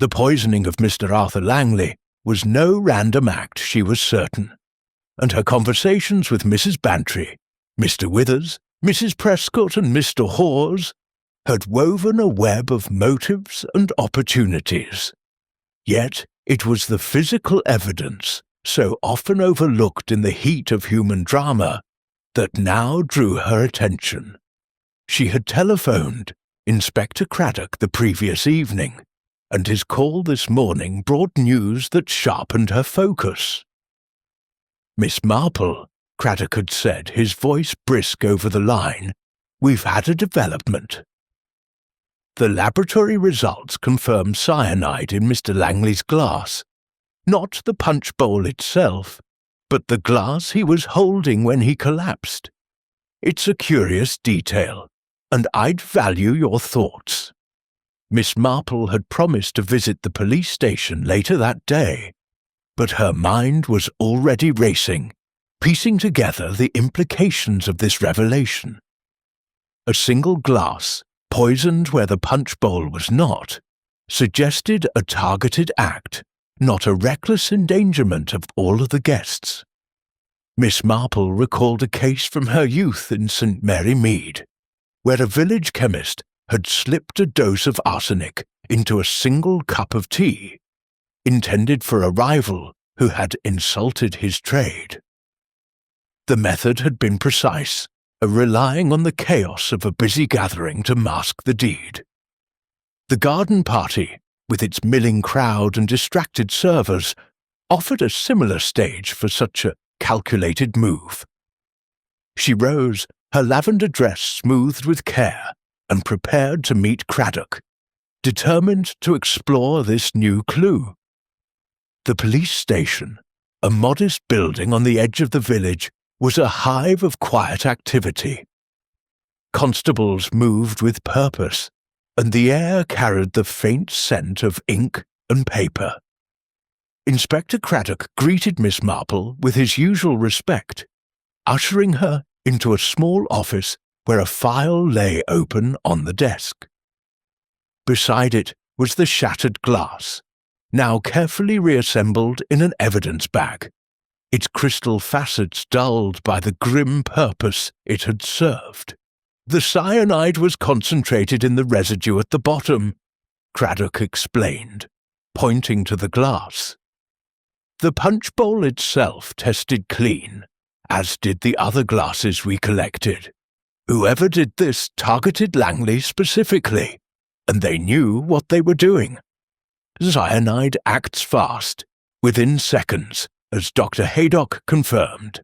Speaker 1: The poisoning of Mr. Arthur Langley was no random act, she was certain, and her conversations with Mrs. Bantry, Mr. Withers, Mrs. Prescott and Mr. Hawes had woven a web of motives and opportunities. Yet it was the physical evidence, so often overlooked in the heat of human drama, that now drew her attention. She had telephoned Inspector Craddock the previous evening, and his call this morning brought news that sharpened her focus. "Miss Marple," Craddock had said, his voice brisk over the line, "we've had a development. The laboratory results confirm cyanide in Mr. Langley's glass, not the punch bowl itself, but the glass he was holding when he collapsed. It's a curious detail, and I'd value your thoughts." Miss Marple had promised to visit the police station later that day, but her mind was already racing, piecing together the implications of this revelation. A single glass, poisoned where the punch bowl was not, suggested a targeted act, not a reckless endangerment of all of the guests. Miss Marple recalled a case from her youth in St. Mary Mead, where a village chemist had slipped a dose of arsenic into a single cup of tea, intended for a rival who had insulted his trade. The method had been precise, relying on the chaos of a busy gathering to mask the deed. The garden party, with its milling crowd and distracted servers, offered a similar stage for such a calculated move. She rose, her lavender dress smoothed with care, and prepared to meet Craddock, determined to explore this new clue. The police station, a modest building on the edge of the village, was a hive of quiet activity. Constables moved with purpose, and the air carried the faint scent of ink and paper. Inspector Craddock greeted Miss Marple with his usual respect, ushering her into a small office where a file lay open on the desk. Beside it was the shattered glass, now carefully reassembled in an evidence bag, its crystal facets dulled by the grim purpose it had served. "The cyanide was concentrated in the residue at the bottom," Craddock explained, pointing to the glass. "The punch bowl itself tested clean, as did the other glasses we collected. Whoever did this targeted Langley specifically, and they knew what they were doing. Cyanide acts fast, within seconds, as Dr. Haydock confirmed."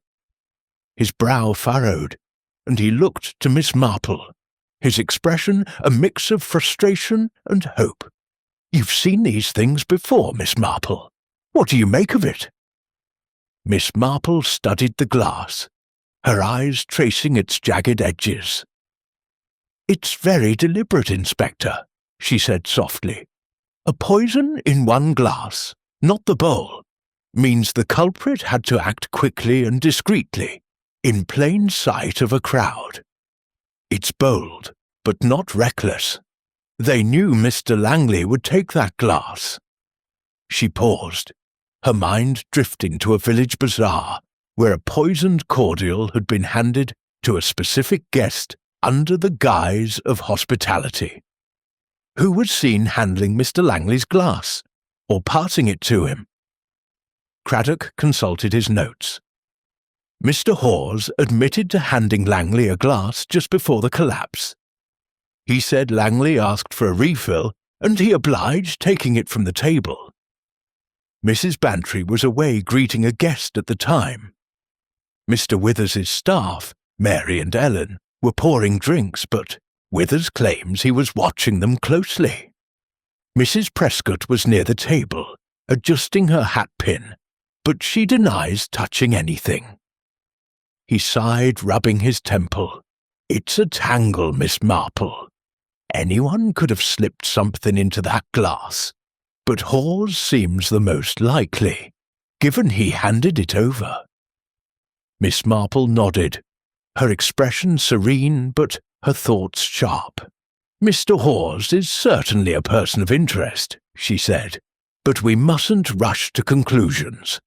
Speaker 1: His brow furrowed, and he looked to Miss Marple, his expression a mix of frustration and hope. "You've seen these things before, Miss Marple. What do you make of it?" Miss Marple studied the glass, her eyes tracing its jagged edges. "It's very deliberate, Inspector," she said softly. "A poison in one glass, not the bowl, means the culprit had to act quickly and discreetly, in plain sight of a crowd. It's bold, but not reckless. They knew Mr. Langley would take that glass. She paused, her mind drifting to a village bazaar where a poisoned cordial had been handed to a specific guest under the guise of hospitality. Who was seen handling Mr. Langley's glass, or passing it to him? Craddock consulted his notes. Mr. Hawes admitted to handing Langley a glass just before the collapse. He said Langley asked for a refill, and he obliged, taking it from the table. Mrs. Bantry was away greeting a guest at the time. Mr. Withers's staff, Mary and Ellen, were pouring drinks, but Withers claims he was watching them closely. Mrs. Prescott was near the table, adjusting her hat pin, but she denies touching anything. He sighed, rubbing his temple. It's a tangle, Miss Marple. Anyone could have slipped something into that glass, but Hawes seems the most likely, given he handed it over. Miss Marple nodded, her expression serene but her thoughts sharp. Mr. Hawes is certainly a person of interest, she said, but we mustn't rush to conclusions.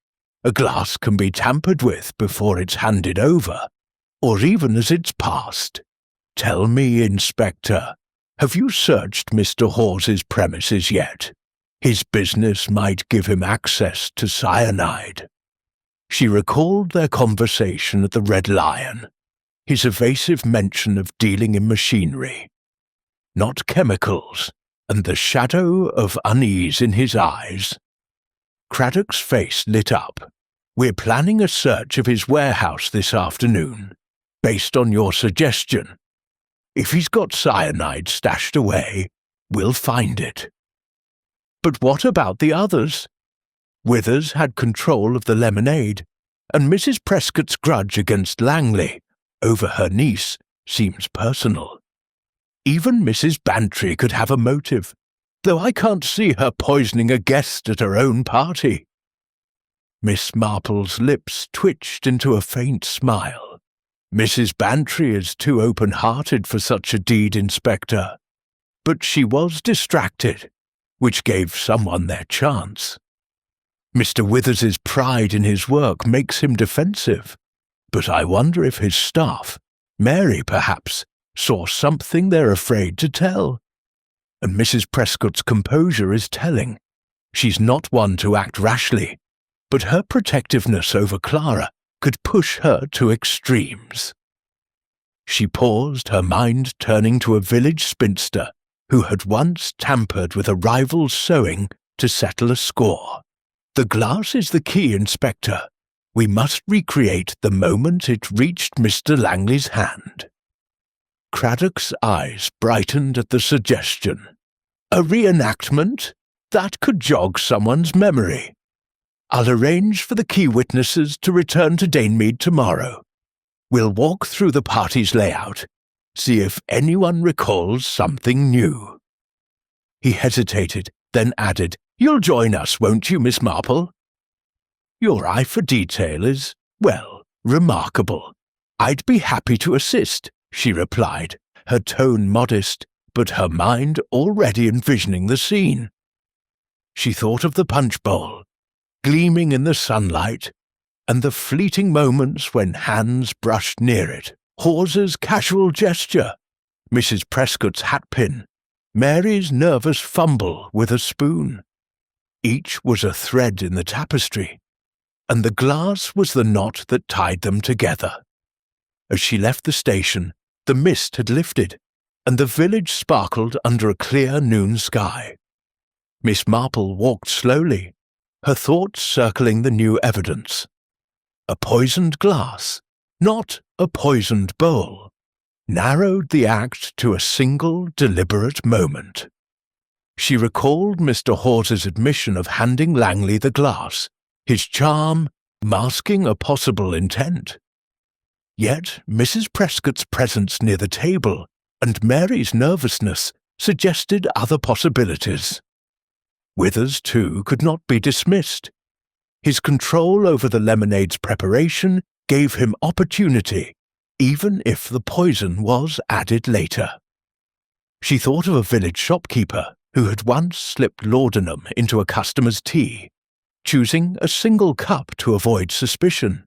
Speaker 1: A glass can be tampered with before it's handed over, or even as it's passed. Tell me, Inspector, have you searched Mr. Hawes's premises yet? His business might give him access to cyanide. She recalled their conversation at the Red Lion, his evasive mention of dealing in machinery, not chemicals, and the shadow of unease in his eyes. Craddock's face lit up. We're planning a search of his warehouse this afternoon, based on your suggestion. If he's got cyanide stashed away, we'll find it. But what about the others? Withers had control of the lemonade, and Mrs. Prescott's grudge against Langley over her niece seems personal. Even Mrs. Bantry could have a motive, though I can't see her poisoning a guest at her own party. Miss Marple's lips twitched into a faint smile. Mrs. Bantry is too open-hearted for such a deed, Inspector. But she was distracted, which gave someone their chance. Mr. Withers's pride in his work makes him defensive, but I wonder if his staff, Mary perhaps, saw something they're afraid to tell. And Mrs. Prescott's composure is telling. She's not one to act rashly, but her protectiveness over Clara could push her to extremes. She paused, her mind turning to a village spinster who had once tampered with a rival's sewing to settle a score. The glass is the key, Inspector. We must recreate the moment it reached Mr. Langley's hand. Craddock's eyes brightened at the suggestion. A reenactment? That could jog someone's memory. I'll arrange for the key witnesses to return to Danemead tomorrow. We'll walk through the party's layout, see if anyone recalls something new. He hesitated, then added, You'll join us, won't you, Miss Marple? Your eye for detail is, well, remarkable. I'd be happy to assist, she replied, her tone modest, but her mind already envisioning the scene. She thought of the punch bowl, gleaming in the sunlight, and the fleeting moments when hands brushed near it, Hawes's casual gesture, Mrs. Prescott's hatpin, Mary's nervous fumble with a spoon. Each was a thread in the tapestry, and the glass was the knot that tied them together. As she left the station, the mist had lifted, and the village sparkled under a clear noon sky. Miss Marple walked slowly, her thoughts circling the new evidence. A poisoned glass, not a poisoned bowl, narrowed the act to a single deliberate moment. She recalled Mr. Hawes's admission of handing Langley the glass, his charm masking a possible intent. Yet Mrs. Prescott's presence near the table and Mary's nervousness suggested other possibilities. Withers, too, could not be dismissed. His control over the lemonade's preparation gave him opportunity, even if the poison was added later. She thought of a village shopkeeper who had once slipped laudanum into a customer's tea, choosing a single cup to avoid suspicion.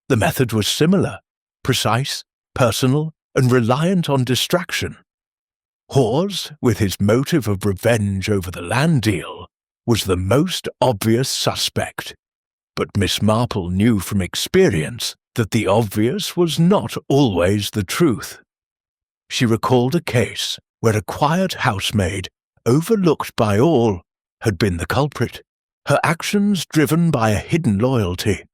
Speaker 1: The method was similar, precise, personal, and reliant on distraction. Hawes, with his motive of revenge over the land deal, was the most obvious suspect, but Miss Marple knew from experience that the obvious was not always the truth. She recalled a case where a quiet housemaid, overlooked by all, had been the culprit, her actions driven by a hidden loyalty.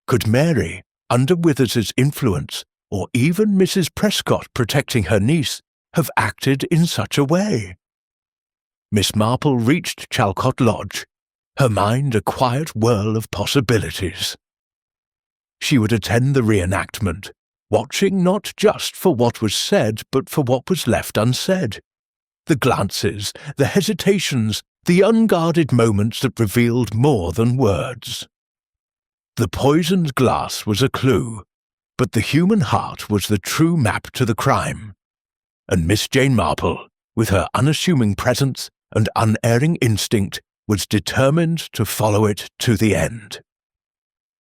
Speaker 1: Could Mary, under Withers's influence, or even Mrs. Prescott protecting her niece, have acted in such a way? Miss Marple reached Chalcot Lodge, her mind a quiet whirl of possibilities. She would attend the reenactment, watching not just for what was said, but for what was left unsaid. The glances, the hesitations, the unguarded moments that revealed more than words. The poisoned glass was a clue, but the human heart was the true map to the crime. And Miss Jane Marple, with her unassuming presence and unerring instinct, was determined to follow it to the end.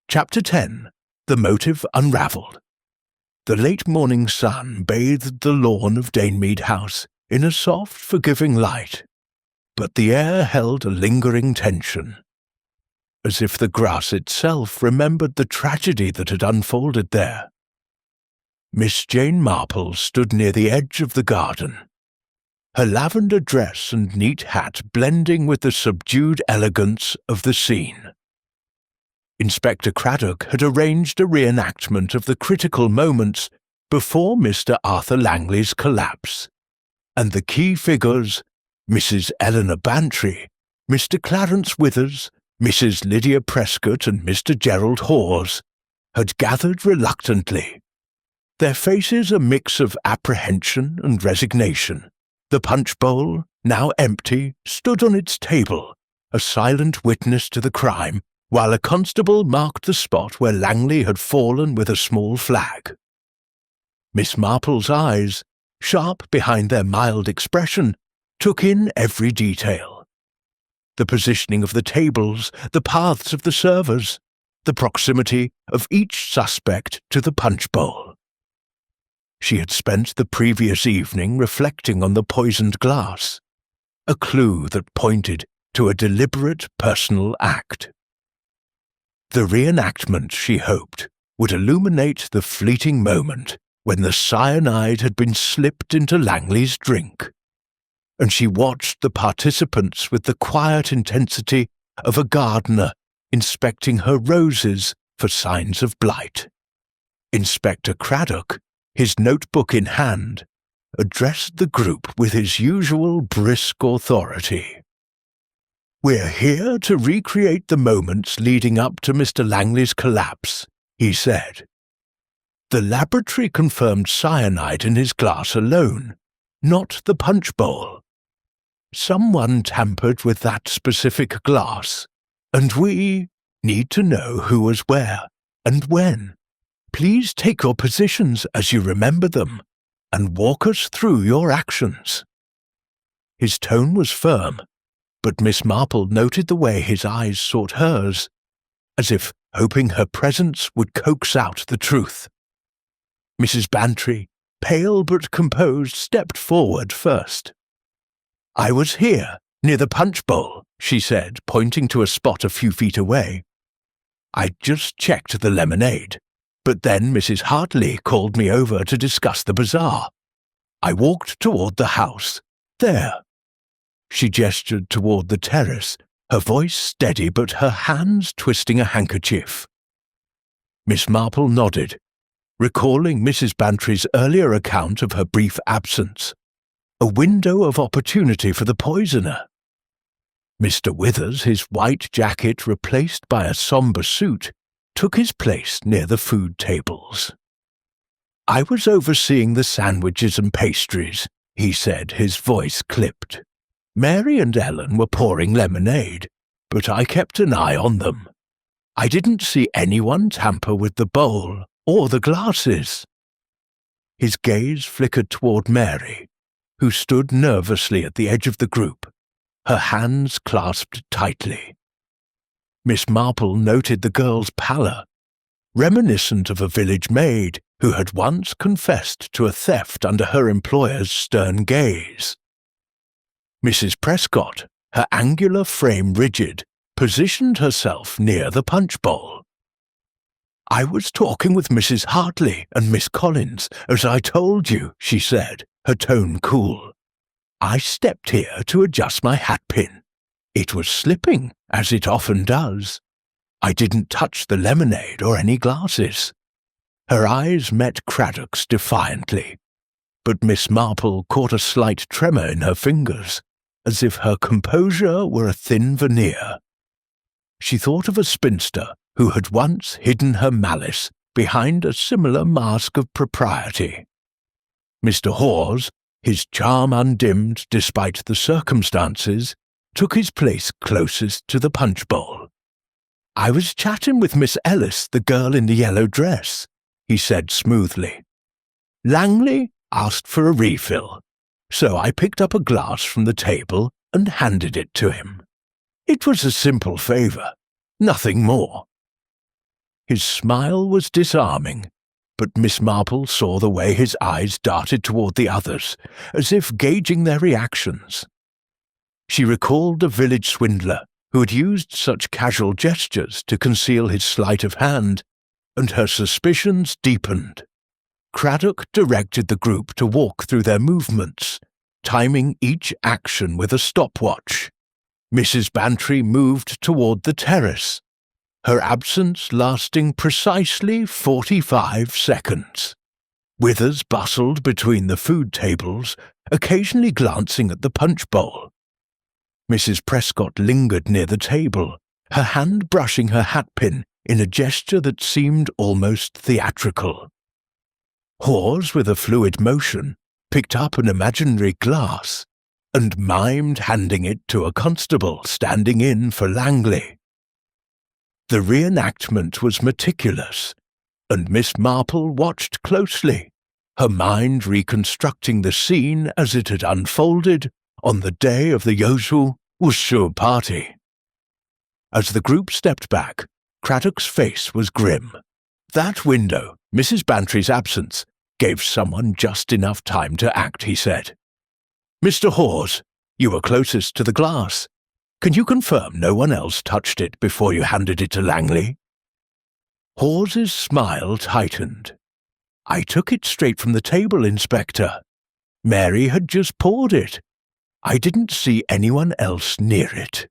Speaker 1: Chapter 10. The Motive Unravelled. The late morning sun bathed the lawn of Danemead House in a soft, forgiving light, but the air held a lingering tension, as if the grass itself remembered the tragedy that had unfolded there. Miss Jane Marple stood near the edge of the garden, her lavender dress and neat hat blending with the subdued elegance of the scene. Inspector Craddock had arranged a reenactment of the critical moments before Mr. Arthur Langley's collapse, and the key figures, Mrs. Eleanor Bantry, Mr. Clarence Withers, Mrs. Lydia Prescott and Mr. Gerald Hawes, had gathered reluctantly, their faces a mix of apprehension and resignation. The punch bowl, now empty, stood on its table, a silent witness to the crime, while a constable marked the spot where Langley had fallen with a small flag. Miss Marple's eyes, sharp behind their mild expression, took in every detail. The positioning of the tables, the paths of the servers, the proximity of each suspect to the punch bowl. She had spent the previous evening reflecting on the poisoned glass, a clue that pointed to a deliberate personal act. The reenactment, she hoped, would illuminate the fleeting moment when the cyanide had been slipped into Langley's drink, and she watched the participants with the quiet intensity of a gardener inspecting her roses for signs of blight. Inspector Craddock, his notebook in hand, addressed the group with his usual brisk authority. "We're here to recreate the moments leading up to Mr. Langley's collapse," he said. "The laboratory confirmed cyanide in his glass alone, not the punch bowl. Someone tampered with that specific glass, and we need to know who was where and when. Please take your positions as you remember them, and walk us through your actions." His tone was firm, but Miss Marple noted the way his eyes sought hers, as if hoping her presence would coax out the truth. Mrs. Bantry, pale but composed, stepped forward first. "I was here, near the punch bowl," she said, pointing to a spot a few feet away. "I'd just checked the lemonade, but then Mrs. Hartley called me over to discuss the bazaar. I walked toward the house. There." She gestured toward the terrace, her voice steady but her hands twisting a handkerchief. Miss Marple nodded, recalling Mrs. Bantry's earlier account of her brief absence, a window of opportunity for the poisoner. Mr. Withers, his white jacket replaced by a sombre suit, took his place near the food tables. "I was overseeing the sandwiches and pastries," he said, his voice clipped. "Mary and Ellen were pouring lemonade, but I kept an eye on them. I didn't see anyone tamper with the bowl or the glasses." His gaze flickered toward Mary, who stood nervously at the edge of the group, her hands clasped tightly. Miss Marple noted the girl's pallor, reminiscent of a village maid who had once confessed to a theft under her employer's stern gaze. Mrs. Prescott, her angular frame rigid, positioned herself near the punch bowl. "I was talking with Mrs. Hartley and Miss Collins, as I told you," she said, her tone cool. "I stepped here to adjust my hatpin. It was slipping, as it often does. I didn't touch the lemonade or any glasses." Her eyes met Craddock's defiantly, but Miss Marple caught a slight tremor in her fingers, as if her composure were a thin veneer. She thought of a spinster who had once hidden her malice behind a similar mask of propriety. Mr. Hawes, his charm undimmed despite the circumstances, took his place closest to the punch bowl. "I was chatting with Miss Ellis, the girl in the yellow dress," he said smoothly. "Langley asked for a refill, so I picked up a glass from the table and handed it to him. It was a simple favor, nothing more." His smile was disarming, but Miss Marple saw the way his eyes darted toward the others, as if gauging their reactions. She recalled a village swindler who had used such casual gestures to conceal his sleight of hand, and her suspicions deepened. Craddock directed the group to walk through their movements, timing each action with a stopwatch. Mrs. Bantry moved toward the terrace, her absence lasting precisely 45 seconds. Withers bustled between the food tables, occasionally glancing at the punch bowl. Mrs. Prescott lingered near the table, her hand brushing her hatpin in a gesture that seemed almost theatrical. Hawes, with a fluid motion, picked up an imaginary glass and mimed handing it to a constable standing in for Langley. The reenactment was meticulous, and Miss Marple watched closely, her mind reconstructing the scene as it had unfolded on the day of the whodunits party. As the group stepped back, Craddock's face was grim. That window, Mrs. Bantry's absence, gave someone just enough time to act, he said. "Mr. Hawes, you were closest to the glass. Can you confirm no one else touched it before you handed it to Langley?" Hawes's smile tightened. "I took it straight from the table, Inspector. Mary had just poured it. I didn't see anyone else near it."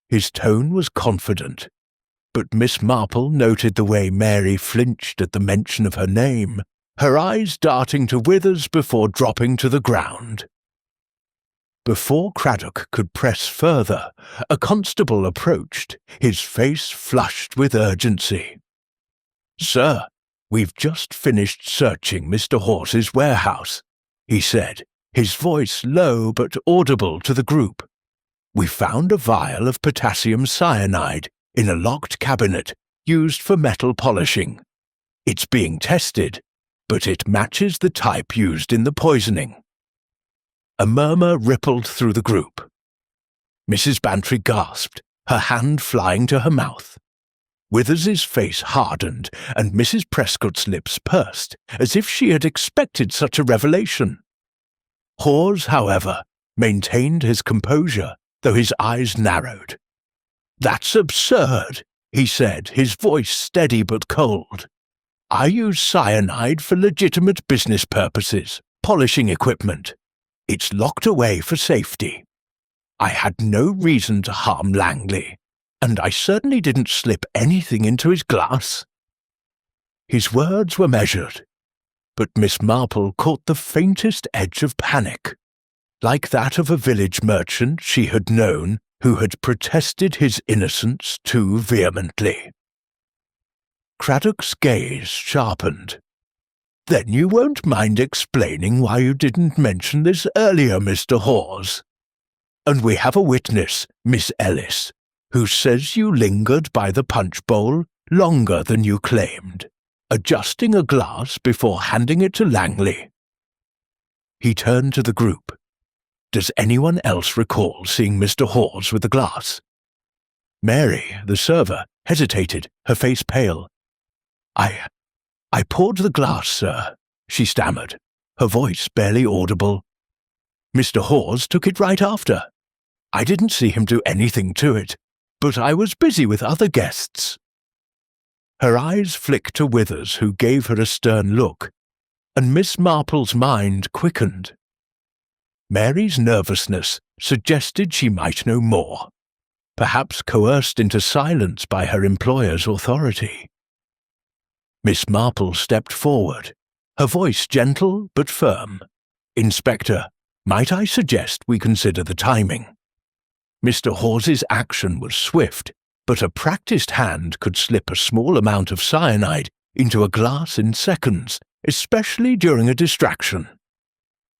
Speaker 1: His tone was confident, but Miss Marple noted the way Mary flinched at the mention of her name, her eyes darting to Withers before dropping to the ground. Before Craddock could press further, a constable approached, his face flushed with urgency. "Sir, we've just finished searching Mr. Hawes's warehouse," he said, his voice low but audible to the group. "We found a vial of potassium cyanide in a locked cabinet used for metal polishing. It's being tested, but it matches the type used in the poisoning." A murmur rippled through the group. Mrs. Bantry gasped, her hand flying to her mouth. Withers's face hardened, and Mrs. Prescott's lips pursed, as if she had expected such a revelation. Hawes, however, maintained his composure, though his eyes narrowed. "That's absurd," he said, his voice steady but cold. "I use cyanide for legitimate business purposes, polishing equipment. It's locked away for safety. I had no reason to harm Langley, and I certainly didn't slip anything into his glass." His words were measured, but Miss Marple caught the faintest edge of panic, like that of a village merchant she had known who had protested his innocence too vehemently. Craddock's gaze sharpened. "Then you won't mind explaining why you didn't mention this earlier, Mr. Hawes? And we have a witness, Miss Ellis, who says you lingered by the punch bowl longer than you claimed, adjusting a glass before handing it to Langley." He turned to the group. "Does anyone else recall seeing Mr. Hawes with the glass?" Mary, the server, hesitated, her face pale. I poured the glass, sir," she stammered, her voice barely audible. "Mr. Hawes took it right after. I didn't see him do anything to it, but I was busy with other guests." Her eyes flicked to Withers, who gave her a stern look, and Miss Marple's mind quickened. Mary's nervousness suggested she might know more, perhaps coerced into silence by her employer's authority. Miss Marple stepped forward, her voice gentle but firm. "Inspector, might I suggest we consider the timing? Mr. Hawes's action was swift, but a practiced hand could slip a small amount of cyanide into a glass in seconds, especially during a distraction.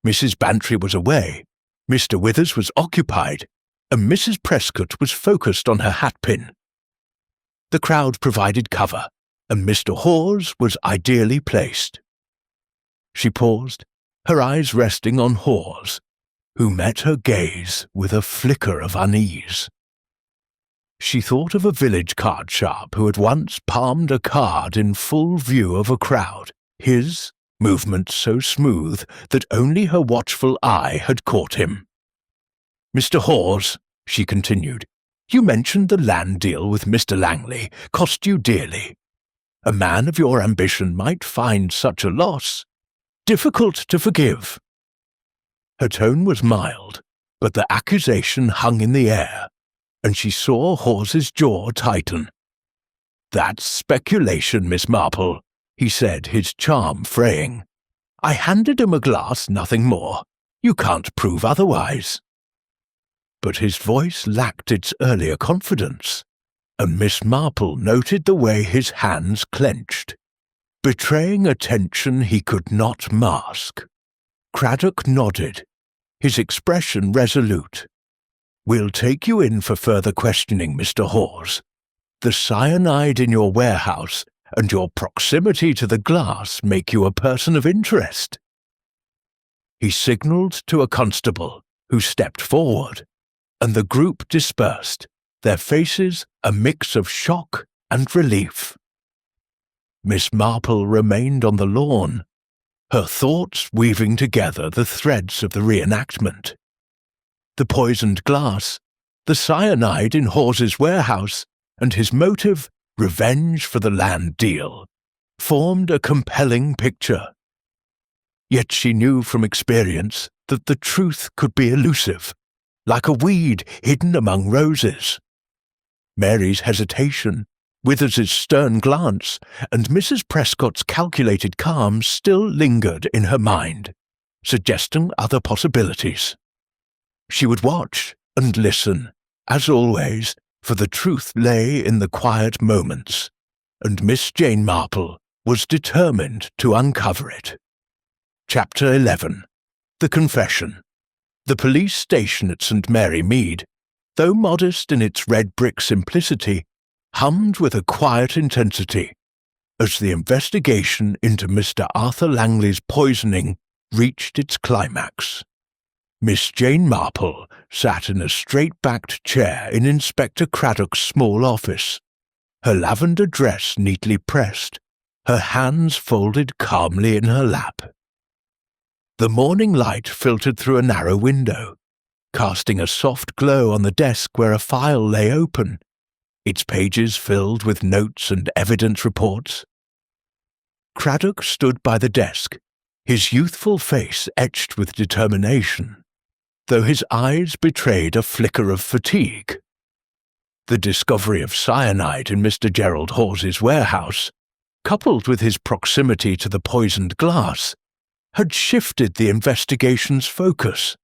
Speaker 1: Mrs. Bantry was away, Mr. Withers was occupied, and Mrs. Prescott was focused on her hatpin. The crowd provided cover, and Mr. Hawes was ideally placed." She paused, her eyes resting on Hawes, who met her gaze with a flicker of unease. She thought of a village card sharp who had once palmed a card in full view of a crowd, his movement so smooth that only her watchful eye had caught him. "Mr. Hawes," she continued, "you mentioned the land deal with Mr. Langley cost you dearly. A man of your ambition might find such a loss difficult to forgive." Her tone was mild, but the accusation hung in the air, and she saw Hawes's jaw tighten. "That's speculation, Miss Marple," he said, his charm fraying. "I handed him a glass, nothing more. You can't prove otherwise." But his voice lacked its earlier confidence, and Miss Marple noted the way his hands clenched, betraying a tension he could not mask. Craddock nodded, his expression resolute. "We'll take you in for further questioning, Mr. Hawes. The cyanide in your warehouse and your proximity to the glass make you a person of interest." He signalled to a constable, who stepped forward, and the group dispersed, their faces a mix of shock and relief. Miss Marple remained on the lawn, her thoughts weaving together the threads of the reenactment. The poisoned glass, the cyanide in Hawes's warehouse, and his motive, revenge for the land deal, formed a compelling picture. Yet she knew from experience that the truth could be elusive, like a weed hidden among roses. Mary's hesitation, Withers's stern glance, and Mrs. Prescott's calculated calm still lingered in her mind, suggesting other possibilities. She would watch and listen, as always, for the truth lay in the quiet moments, and Miss Jane Marple was determined to uncover it. Chapter 11. The Confession. The police station at St. Mary Mead, though modest in its red brick simplicity, hummed with a quiet intensity as the investigation into Mr. Arthur Langley's poisoning reached its climax. Miss Jane Marple sat in a straight-backed chair in Inspector Craddock's small office, her lavender dress neatly pressed, her hands folded calmly in her lap. The morning light filtered through a narrow window, casting a soft glow on the desk where a file lay open, its pages filled with notes and evidence reports. Craddock stood by the desk, his youthful face etched with determination, though his eyes betrayed a flicker of fatigue. The discovery of cyanide in Mr. Gerald Hawes's warehouse, coupled with his proximity to the poisoned glass, had shifted the investigation's focus.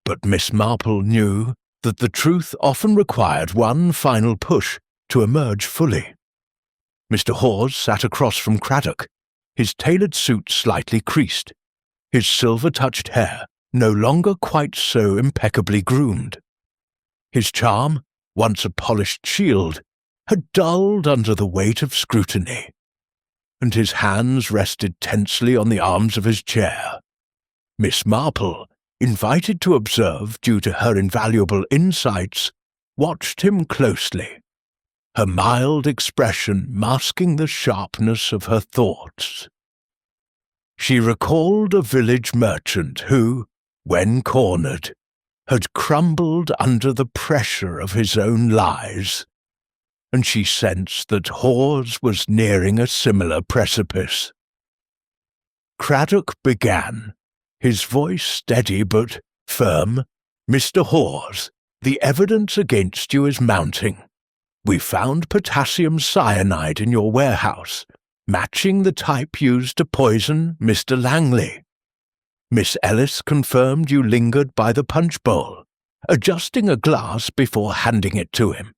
Speaker 1: But Miss Marple knew that the truth often required one final push to emerge fully. Mr. Hawes sat across from Craddock, his tailored suit slightly creased, his silver-touched hair no longer quite so impeccably groomed. His charm, once a polished shield, had dulled under the weight of scrutiny, and his hands rested tensely on the arms of his chair. Miss Marple, invited to observe due to her invaluable insights, watched him closely, her mild expression masking the sharpness of her thoughts. She recalled a village merchant who, when cornered, had crumbled under the pressure of his own lies, and she sensed that Hawes was nearing a similar precipice. Craddock began, his voice steady but firm. "Mr. Hawes, the evidence against you is mounting. We found potassium cyanide in your warehouse, matching the type used to poison Mr. Langley. Miss Ellis confirmed you lingered by the punch bowl, adjusting a glass before handing it to him.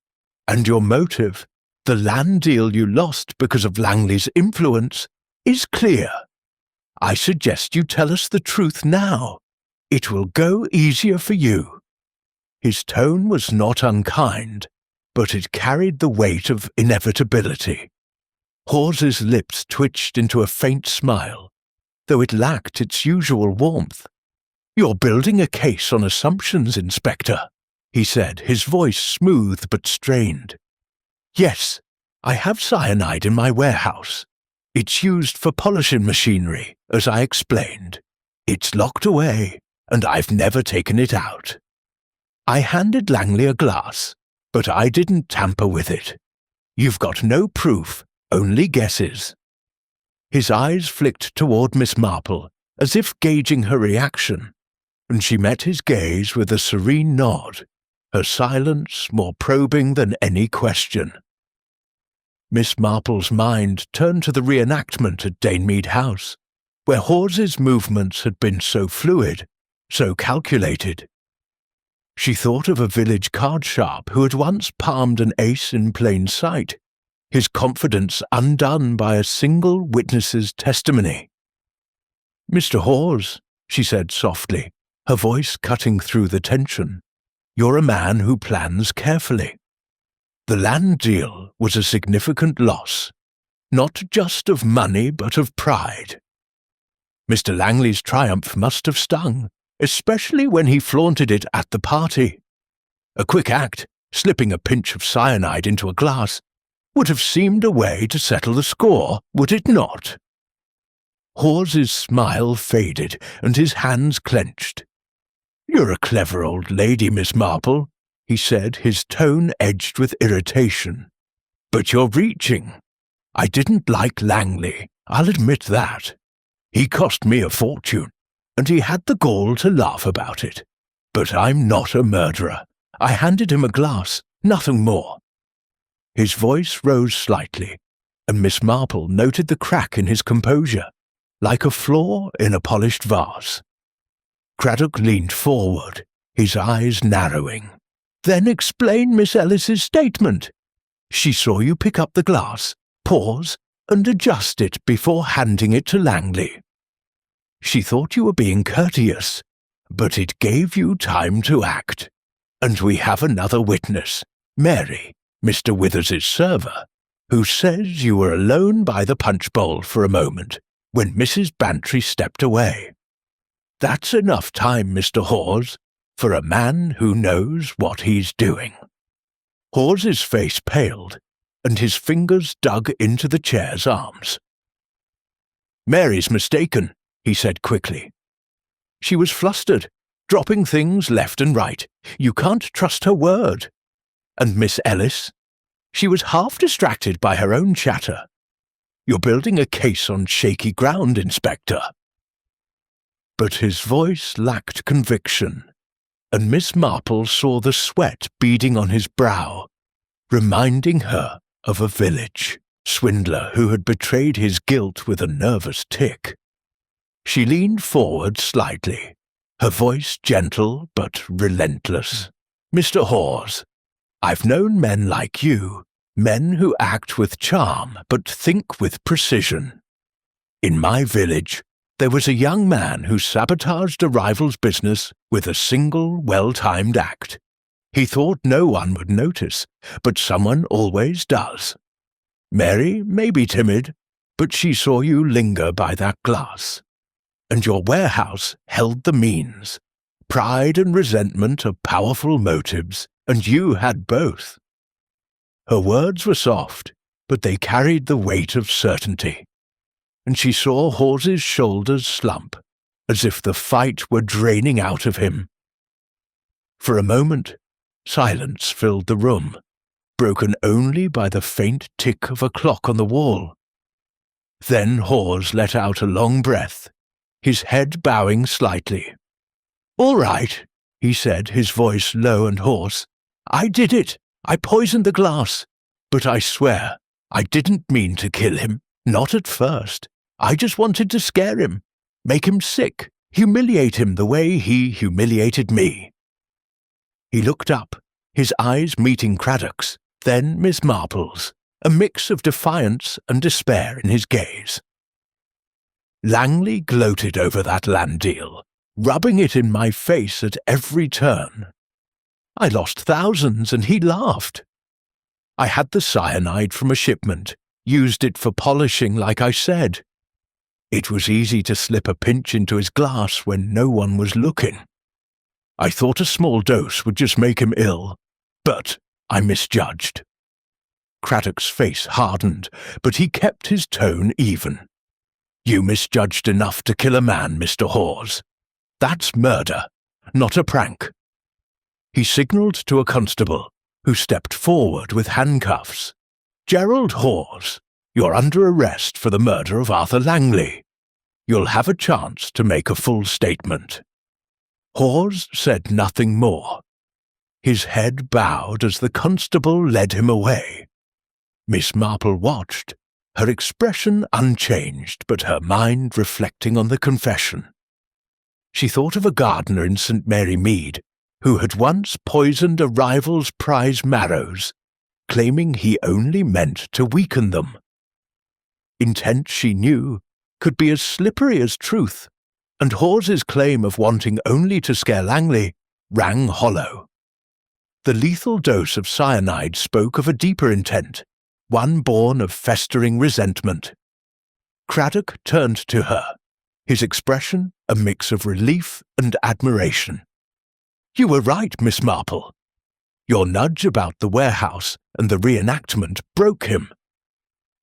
Speaker 1: And your motive, the land deal you lost because of Langley's influence, is clear. I suggest you tell us the truth now. It will go easier for you." His tone was not unkind, but it carried the weight of inevitability. Hawes's lips twitched into a faint smile, though it lacked its usual warmth. "You're building a case on assumptions, Inspector," he said, his voice smooth but strained. "Yes, I have cyanide in my warehouse. It's used for polishing machinery, as I explained. It's locked away, and I've never taken it out. I handed Langley a glass, but I didn't tamper with it. You've got no proof, only guesses." His eyes flicked toward Miss Marple, as if gauging her reaction, and she met his gaze with a serene nod, her silence more probing than any question. Miss Marple's mind turned to the reenactment at Danemead House, where Hawes's movements had been so fluid, so calculated. She thought of a village card sharp who had once palmed an ace in plain sight, his confidence undone by a single witness's testimony. "Mr. Hawes," she said softly, her voice cutting through the tension, "you're a man who plans carefully. The land deal was a significant loss, not just of money but of pride. Mr. Langley's triumph must have stung, especially when he flaunted it at the party. A quick act, slipping a pinch of cyanide into a glass, would have seemed a way to settle the score, would it not?" Hawes's smile faded, and his hands clenched. "You're a clever old lady, Miss Marple," he said, his tone edged with irritation. "But you're reaching. I didn't like Langley, I'll admit that. He cost me a fortune, and he had the gall to laugh about it. But I'm not a murderer. I handed him a glass, nothing more." His voice rose slightly, and Miss Marple noted the crack in his composure, like a flaw in a polished vase. Craddock leaned forward, his eyes narrowing. "Then explain Miss Ellis's statement. She saw you pick up the glass, pause, and adjust it before handing it to Langley. She thought you were being courteous, but it gave you time to act. And we have another witness, Mary, Mr. Withers's server, who says you were alone by the punch bowl for a moment when Mrs. Bantry stepped away. That's enough time, Mr. Hawes, for a man who knows what he's doing." Hawes's face paled, and his fingers dug into the chair's arms. "Mary's mistaken," he said quickly. "She was flustered, dropping things left and right. You can't trust her word. And Miss Ellis? She was half distracted by her own chatter. You're building a case on shaky ground, Inspector." But his voice lacked conviction, and Miss Marple saw the sweat beading on his brow, reminding her of a village swindler who had betrayed his guilt with a nervous tick. She leaned forward slightly, her voice gentle but relentless. "Mr. Hawes, I've known men like you, men who act with charm but think with precision. In my village, there was a young man who sabotaged a rival's business with a single well-timed act. He thought no one would notice, but someone always does. Mary may be timid, but she saw you linger by that glass. and your warehouse held the means. Pride and resentment are powerful motives, and you had both." Her words were soft, but they carried the weight of certainty, and she saw Hawes's shoulders slump, as if the fight were draining out of him. For a moment, silence filled the room, broken only by the faint tick of a clock on the wall. Then Hawes let out a long breath, his head bowing slightly. "All right," he said, his voice low and hoarse. "I did it. I poisoned the glass. But I swear, I didn't mean to kill him. Not at first. I just wanted to scare him, make him sick, humiliate him the way he humiliated me." He looked up, his eyes meeting Craddock's, then Miss Marple's, a mix of defiance and despair in his gaze. "Langley gloated over that land deal, rubbing it in my face at every turn. I lost thousands and he laughed. I had the cyanide from a shipment, used it for polishing like I said. It was easy to slip a pinch into his glass when no one was looking. I thought a small dose would just make him ill, but I misjudged." Craddock's face hardened, but he kept his tone even. "You misjudged enough to kill a man, Mr. Hawes. That's murder, not a prank." He signalled to a constable, who stepped forward with handcuffs. "Gerald Hawes, you're under arrest for the murder of Arthur Langley. You'll have a chance to make a full statement." Hawes said nothing more. His head bowed as the constable led him away. Miss Marple watched, her expression unchanged but her mind reflecting on the confession. She thought of a gardener in St. Mary Mead who had once poisoned a rival's prize marrows, claiming he only meant to weaken them. Intent, she knew, could be as slippery as truth, and Hawes's claim of wanting only to scare Langley rang hollow. The lethal dose of cyanide spoke of a deeper intent, one born of festering resentment. Craddock turned to her, his expression a mix of relief and admiration. "You were right, Miss Marple. Your nudge about the warehouse and the reenactment broke him.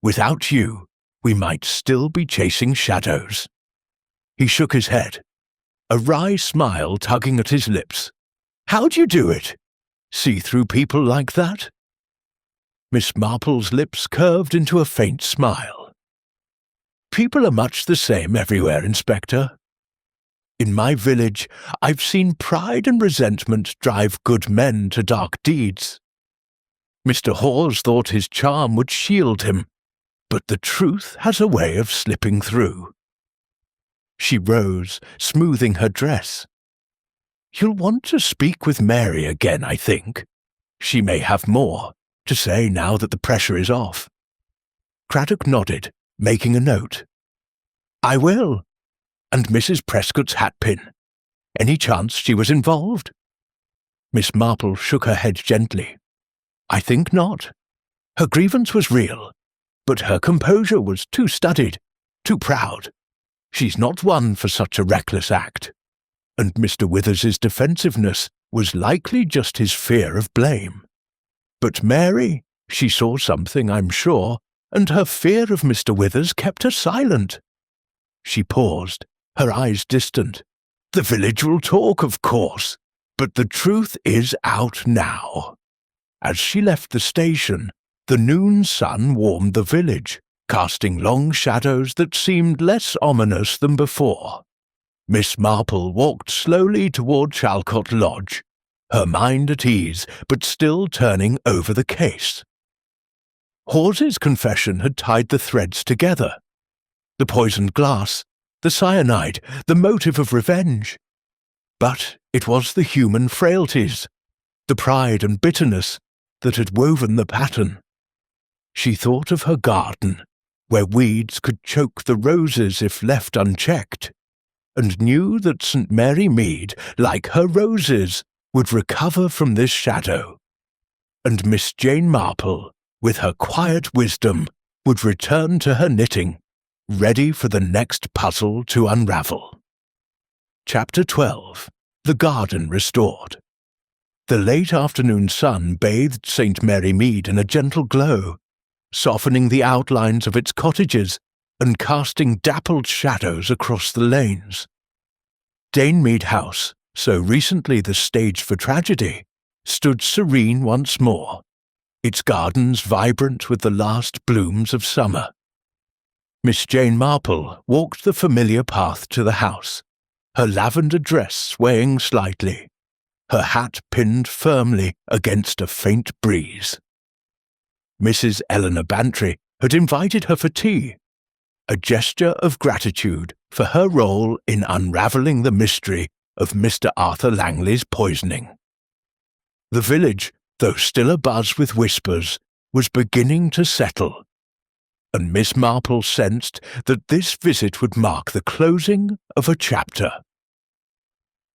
Speaker 1: Without you, we might still be chasing shadows." He shook his head, a wry smile tugging at his lips. "How'd you do it? See through people like that?" Miss Marple's lips curved into a faint smile. "People are much the same everywhere, Inspector. In my village, I've seen pride and resentment drive good men to dark deeds. Mr. Hawes thought his charm would shield him, but the truth has a way of slipping through." She rose, smoothing her dress. "You'll want to speak with Mary again, I think. She may have more to say now that the pressure is off." Craddock nodded, making a note. "I will. And Mrs. Prescott's hatpin. Any chance she was involved?" Miss Marple shook her head gently. "I think not. Her grievance was real, but her composure was too studied, too proud. She's not one for such a reckless act. And Mr. Withers's defensiveness was likely just his fear of blame. But Mary, she saw something, I'm sure, and her fear of Mr. Withers kept her silent." She paused, her eyes distant. "The village will talk, of course, but the truth is out now." As she left the station, the noon sun warmed the village, casting long shadows that seemed less ominous than before. Miss Marple walked slowly toward Chalcot Lodge, her mind at ease but still turning over the case. Hawes's confession had tied the threads together. The poisoned glass, the cyanide, the motive of revenge. But it was the human frailties, the pride and bitterness, that had woven the pattern. She thought of her garden, where weeds could choke the roses if left unchecked, and knew that St. Mary Mead, like her roses, would recover from this shadow. And Miss Jane Marple, with her quiet wisdom, would return to her knitting, ready for the next puzzle to unravel. Chapter 12. The Garden Restored. The late afternoon sun bathed St. Mary Mead in a gentle glow, softening the outlines of its cottages and casting dappled shadows across the lanes. Danemead House, so recently the stage for tragedy, stood serene once more, its gardens vibrant with the last blooms of summer. Miss Jane Marple walked the familiar path to the house, her lavender dress swaying slightly, her hat pinned firmly against a faint breeze. Mrs. Eleanor Bantry had invited her for tea, a gesture of gratitude for her role in unravelling the mystery of Mr. Arthur Langley's poisoning. The village, though still abuzz with whispers, was beginning to settle, and Miss Marple sensed that this visit would mark the closing of a chapter.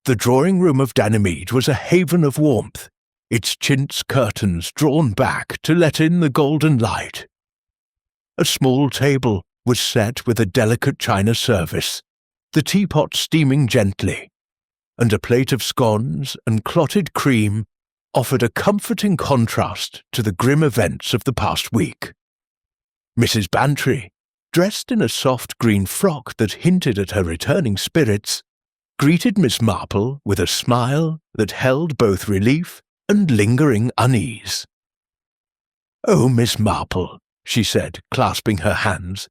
Speaker 1: The drawing-room of Danemead was a haven of warmth, its chintz curtains drawn back to let in the golden light. A small table was set with a delicate china service, the teapot steaming gently, and a plate of scones and clotted cream offered a comforting contrast to the grim events of the past week. Mrs. Bantry, dressed in a soft green frock that hinted at her returning spirits, greeted Miss Marple with a smile that held both relief and lingering unease. "Oh, Miss Marple," she said, clasping her hands,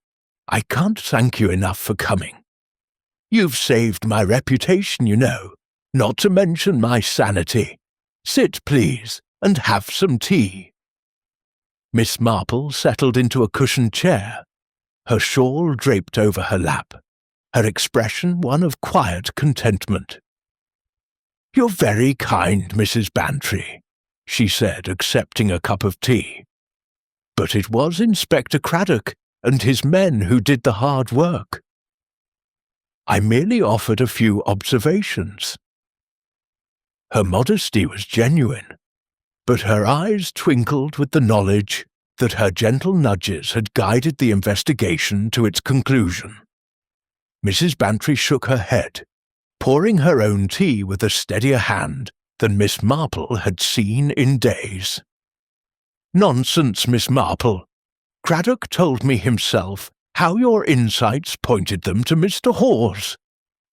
Speaker 1: "I can't thank you enough for coming. You've saved my reputation, you know, not to mention my sanity. Sit, please, and have some tea." Miss Marple settled into a cushioned chair, her shawl draped over her lap, her expression one of quiet contentment. "You're very kind, Mrs. Bantry," she said, accepting a cup of tea. "But it was Inspector Craddock and his men who did the hard work. I merely offered a few observations." Her modesty was genuine, but her eyes twinkled with the knowledge that her gentle nudges had guided the investigation to its conclusion. Mrs. Bantry shook her head, pouring her own tea with a steadier hand than Miss Marple had seen in days. "Nonsense, Miss Marple. Craddock told me himself how your insights pointed them to Mr. Hawes.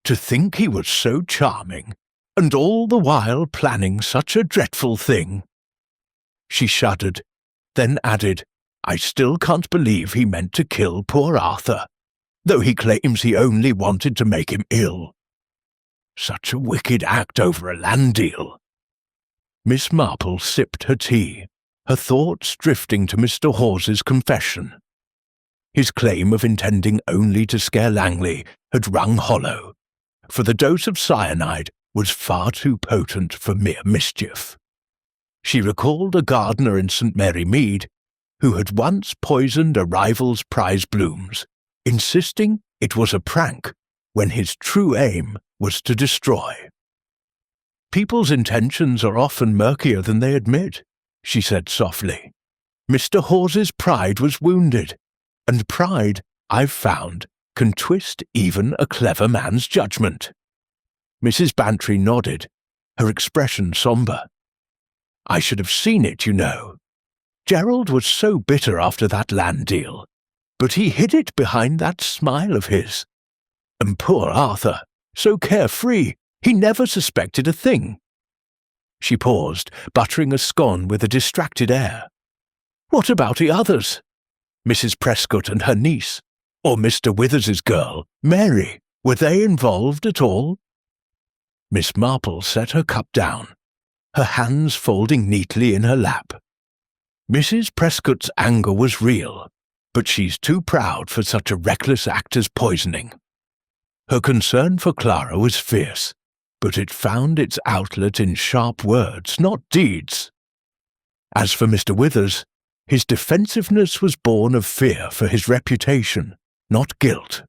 Speaker 1: To think he was so charming, and all the while planning such a dreadful thing." She shuddered, then added, "I still can't believe he meant to kill poor Arthur, though he claims he only wanted to make him ill. Such a wicked act over a land deal." Miss Marple sipped her tea, her thoughts drifting to Mr. Hawes's confession. His claim of intending only to scare Langley had rung hollow, for the dose of cyanide was far too potent for mere mischief. She recalled a gardener in St. Mary Mead who had once poisoned a rival's prize blooms, insisting it was a prank when his true aim was to destroy. "People's intentions are often murkier than they admit," she said softly. "Mr. Hawes's pride was wounded, and pride, I've found, can twist even a clever man's judgment." Mrs. Bantry nodded, her expression sombre. "I should have seen it, you know. Gerald was so bitter after that land deal, but he hid it behind that smile of his. And poor Arthur, so carefree, he never suspected a thing." She paused, buttering a scone with a distracted air. "What about the others? Mrs. Prescott and her niece, or Mr. Withers's girl, Mary, were they involved at all?" Miss Marple set her cup down, her hands folding neatly in her lap. "Mrs. Prescott's anger was real, but she's too proud for such a reckless act as poisoning. Her concern for Clara was fierce, but it found its outlet in sharp words, not deeds. As for Mr. Withers, his defensiveness was born of fear for his reputation, not guilt.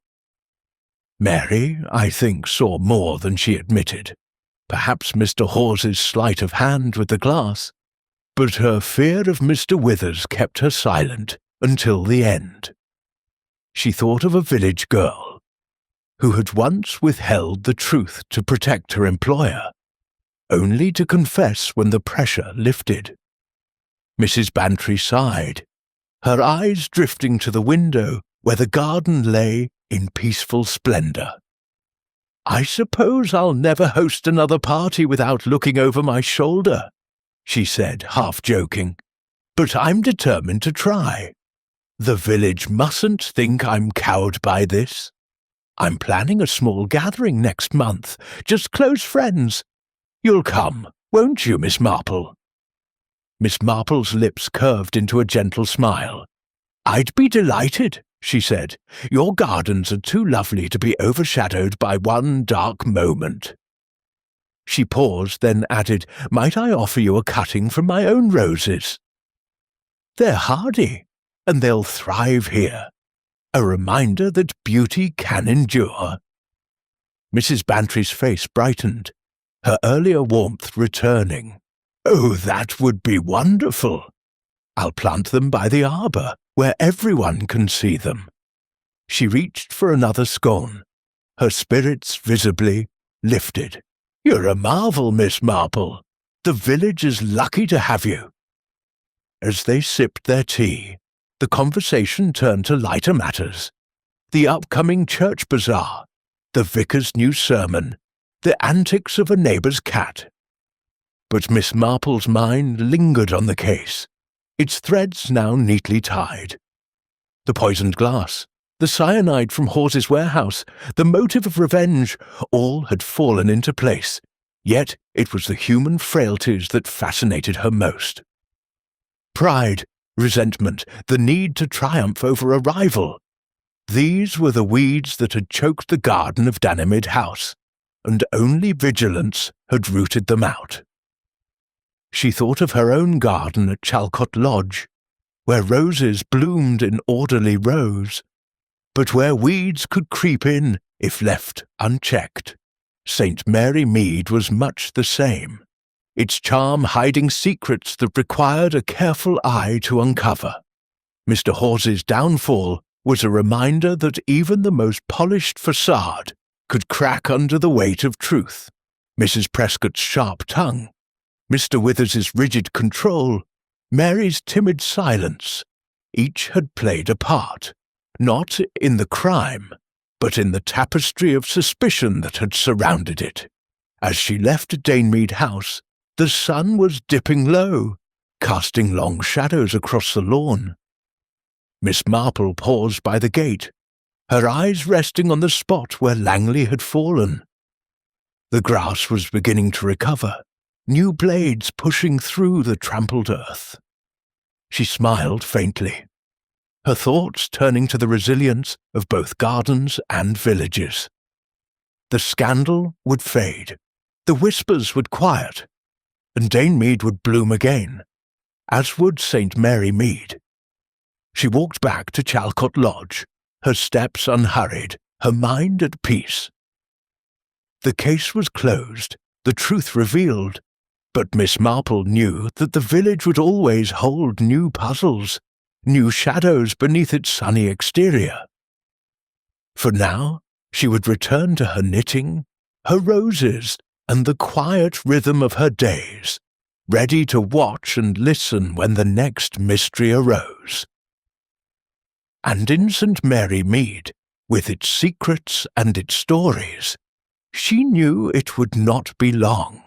Speaker 1: Mary, I think, saw more than she admitted, perhaps Mr. Hawes's sleight of hand with the glass, but her fear of Mr. Withers kept her silent until the end. She thought of a village girl. who had once withheld the truth to protect her employer, only to confess when the pressure lifted. Mrs. Bantry sighed, her eyes drifting to the window where the garden lay in peaceful splendour. "I suppose I'll never host another party without looking over my shoulder," she said, half joking, "but I'm determined to try. The village mustn't think I'm cowed by this. I'm planning a small gathering next month, just close friends. You'll come, won't you, Miss Marple?" Miss Marple's lips curved into a gentle smile. "I'd be delighted," she said. "Your gardens are too lovely to be overshadowed by one dark moment." She paused, then added, "Might I offer you a cutting from my own roses? They're hardy, and they'll thrive here. A reminder that beauty can endure." Mrs. Bantry's face brightened, her earlier warmth returning. "Oh, that would be wonderful. I'll plant them by the arbour, where everyone can see them." She reached for another scone, her spirits visibly lifted. "You're a marvel, Miss Marple. The village is lucky to have you." As they sipped their tea, the conversation turned to lighter matters. The upcoming church bazaar, the vicar's new sermon, the antics of a neighbour's cat. But Miss Marple's mind lingered on the case, its threads now neatly tied. The poisoned glass, the cyanide from Hawes's warehouse, the motive of revenge, all had fallen into place, yet it was the human frailties that fascinated her most. Pride, resentment, the need to triumph over a rival. These were the weeds that had choked the garden of Danimid House, and only vigilance had rooted them out. She thought of her own garden at Chalcot Lodge, where roses bloomed in orderly rows, but where weeds could creep in if left unchecked. St. Mary Mead was much the same, its charm hiding secrets that required a careful eye to uncover. Mr. Hawes's downfall was a reminder that even the most polished facade could crack under the weight of truth. Mrs. Prescott's sharp tongue, Mr. Withers's rigid control, Mary's timid silence, each had played a part, not in the crime, but in the tapestry of suspicion that had surrounded it. As she left Danemead House, the sun was dipping low, casting long shadows across the lawn. Miss Marple paused by the gate, her eyes resting on the spot where Langley had fallen. The grass was beginning to recover, new blades pushing through the trampled earth. She smiled faintly, her thoughts turning to the resilience of both gardens and villages. The scandal would fade, the whispers would quiet, and Danemead would bloom again, as would St. Mary Mead. She walked back to Chalcot Lodge, her steps unhurried, her mind at peace. The case was closed, the truth revealed, but Miss Marple knew that the village would always hold new puzzles, new shadows beneath its sunny exterior. For now, she would return to her knitting, her roses, and the quiet rhythm of her days, ready to watch and listen when the next mystery arose. And in St. Mary Mead, with its secrets and its stories, she knew it would not be long.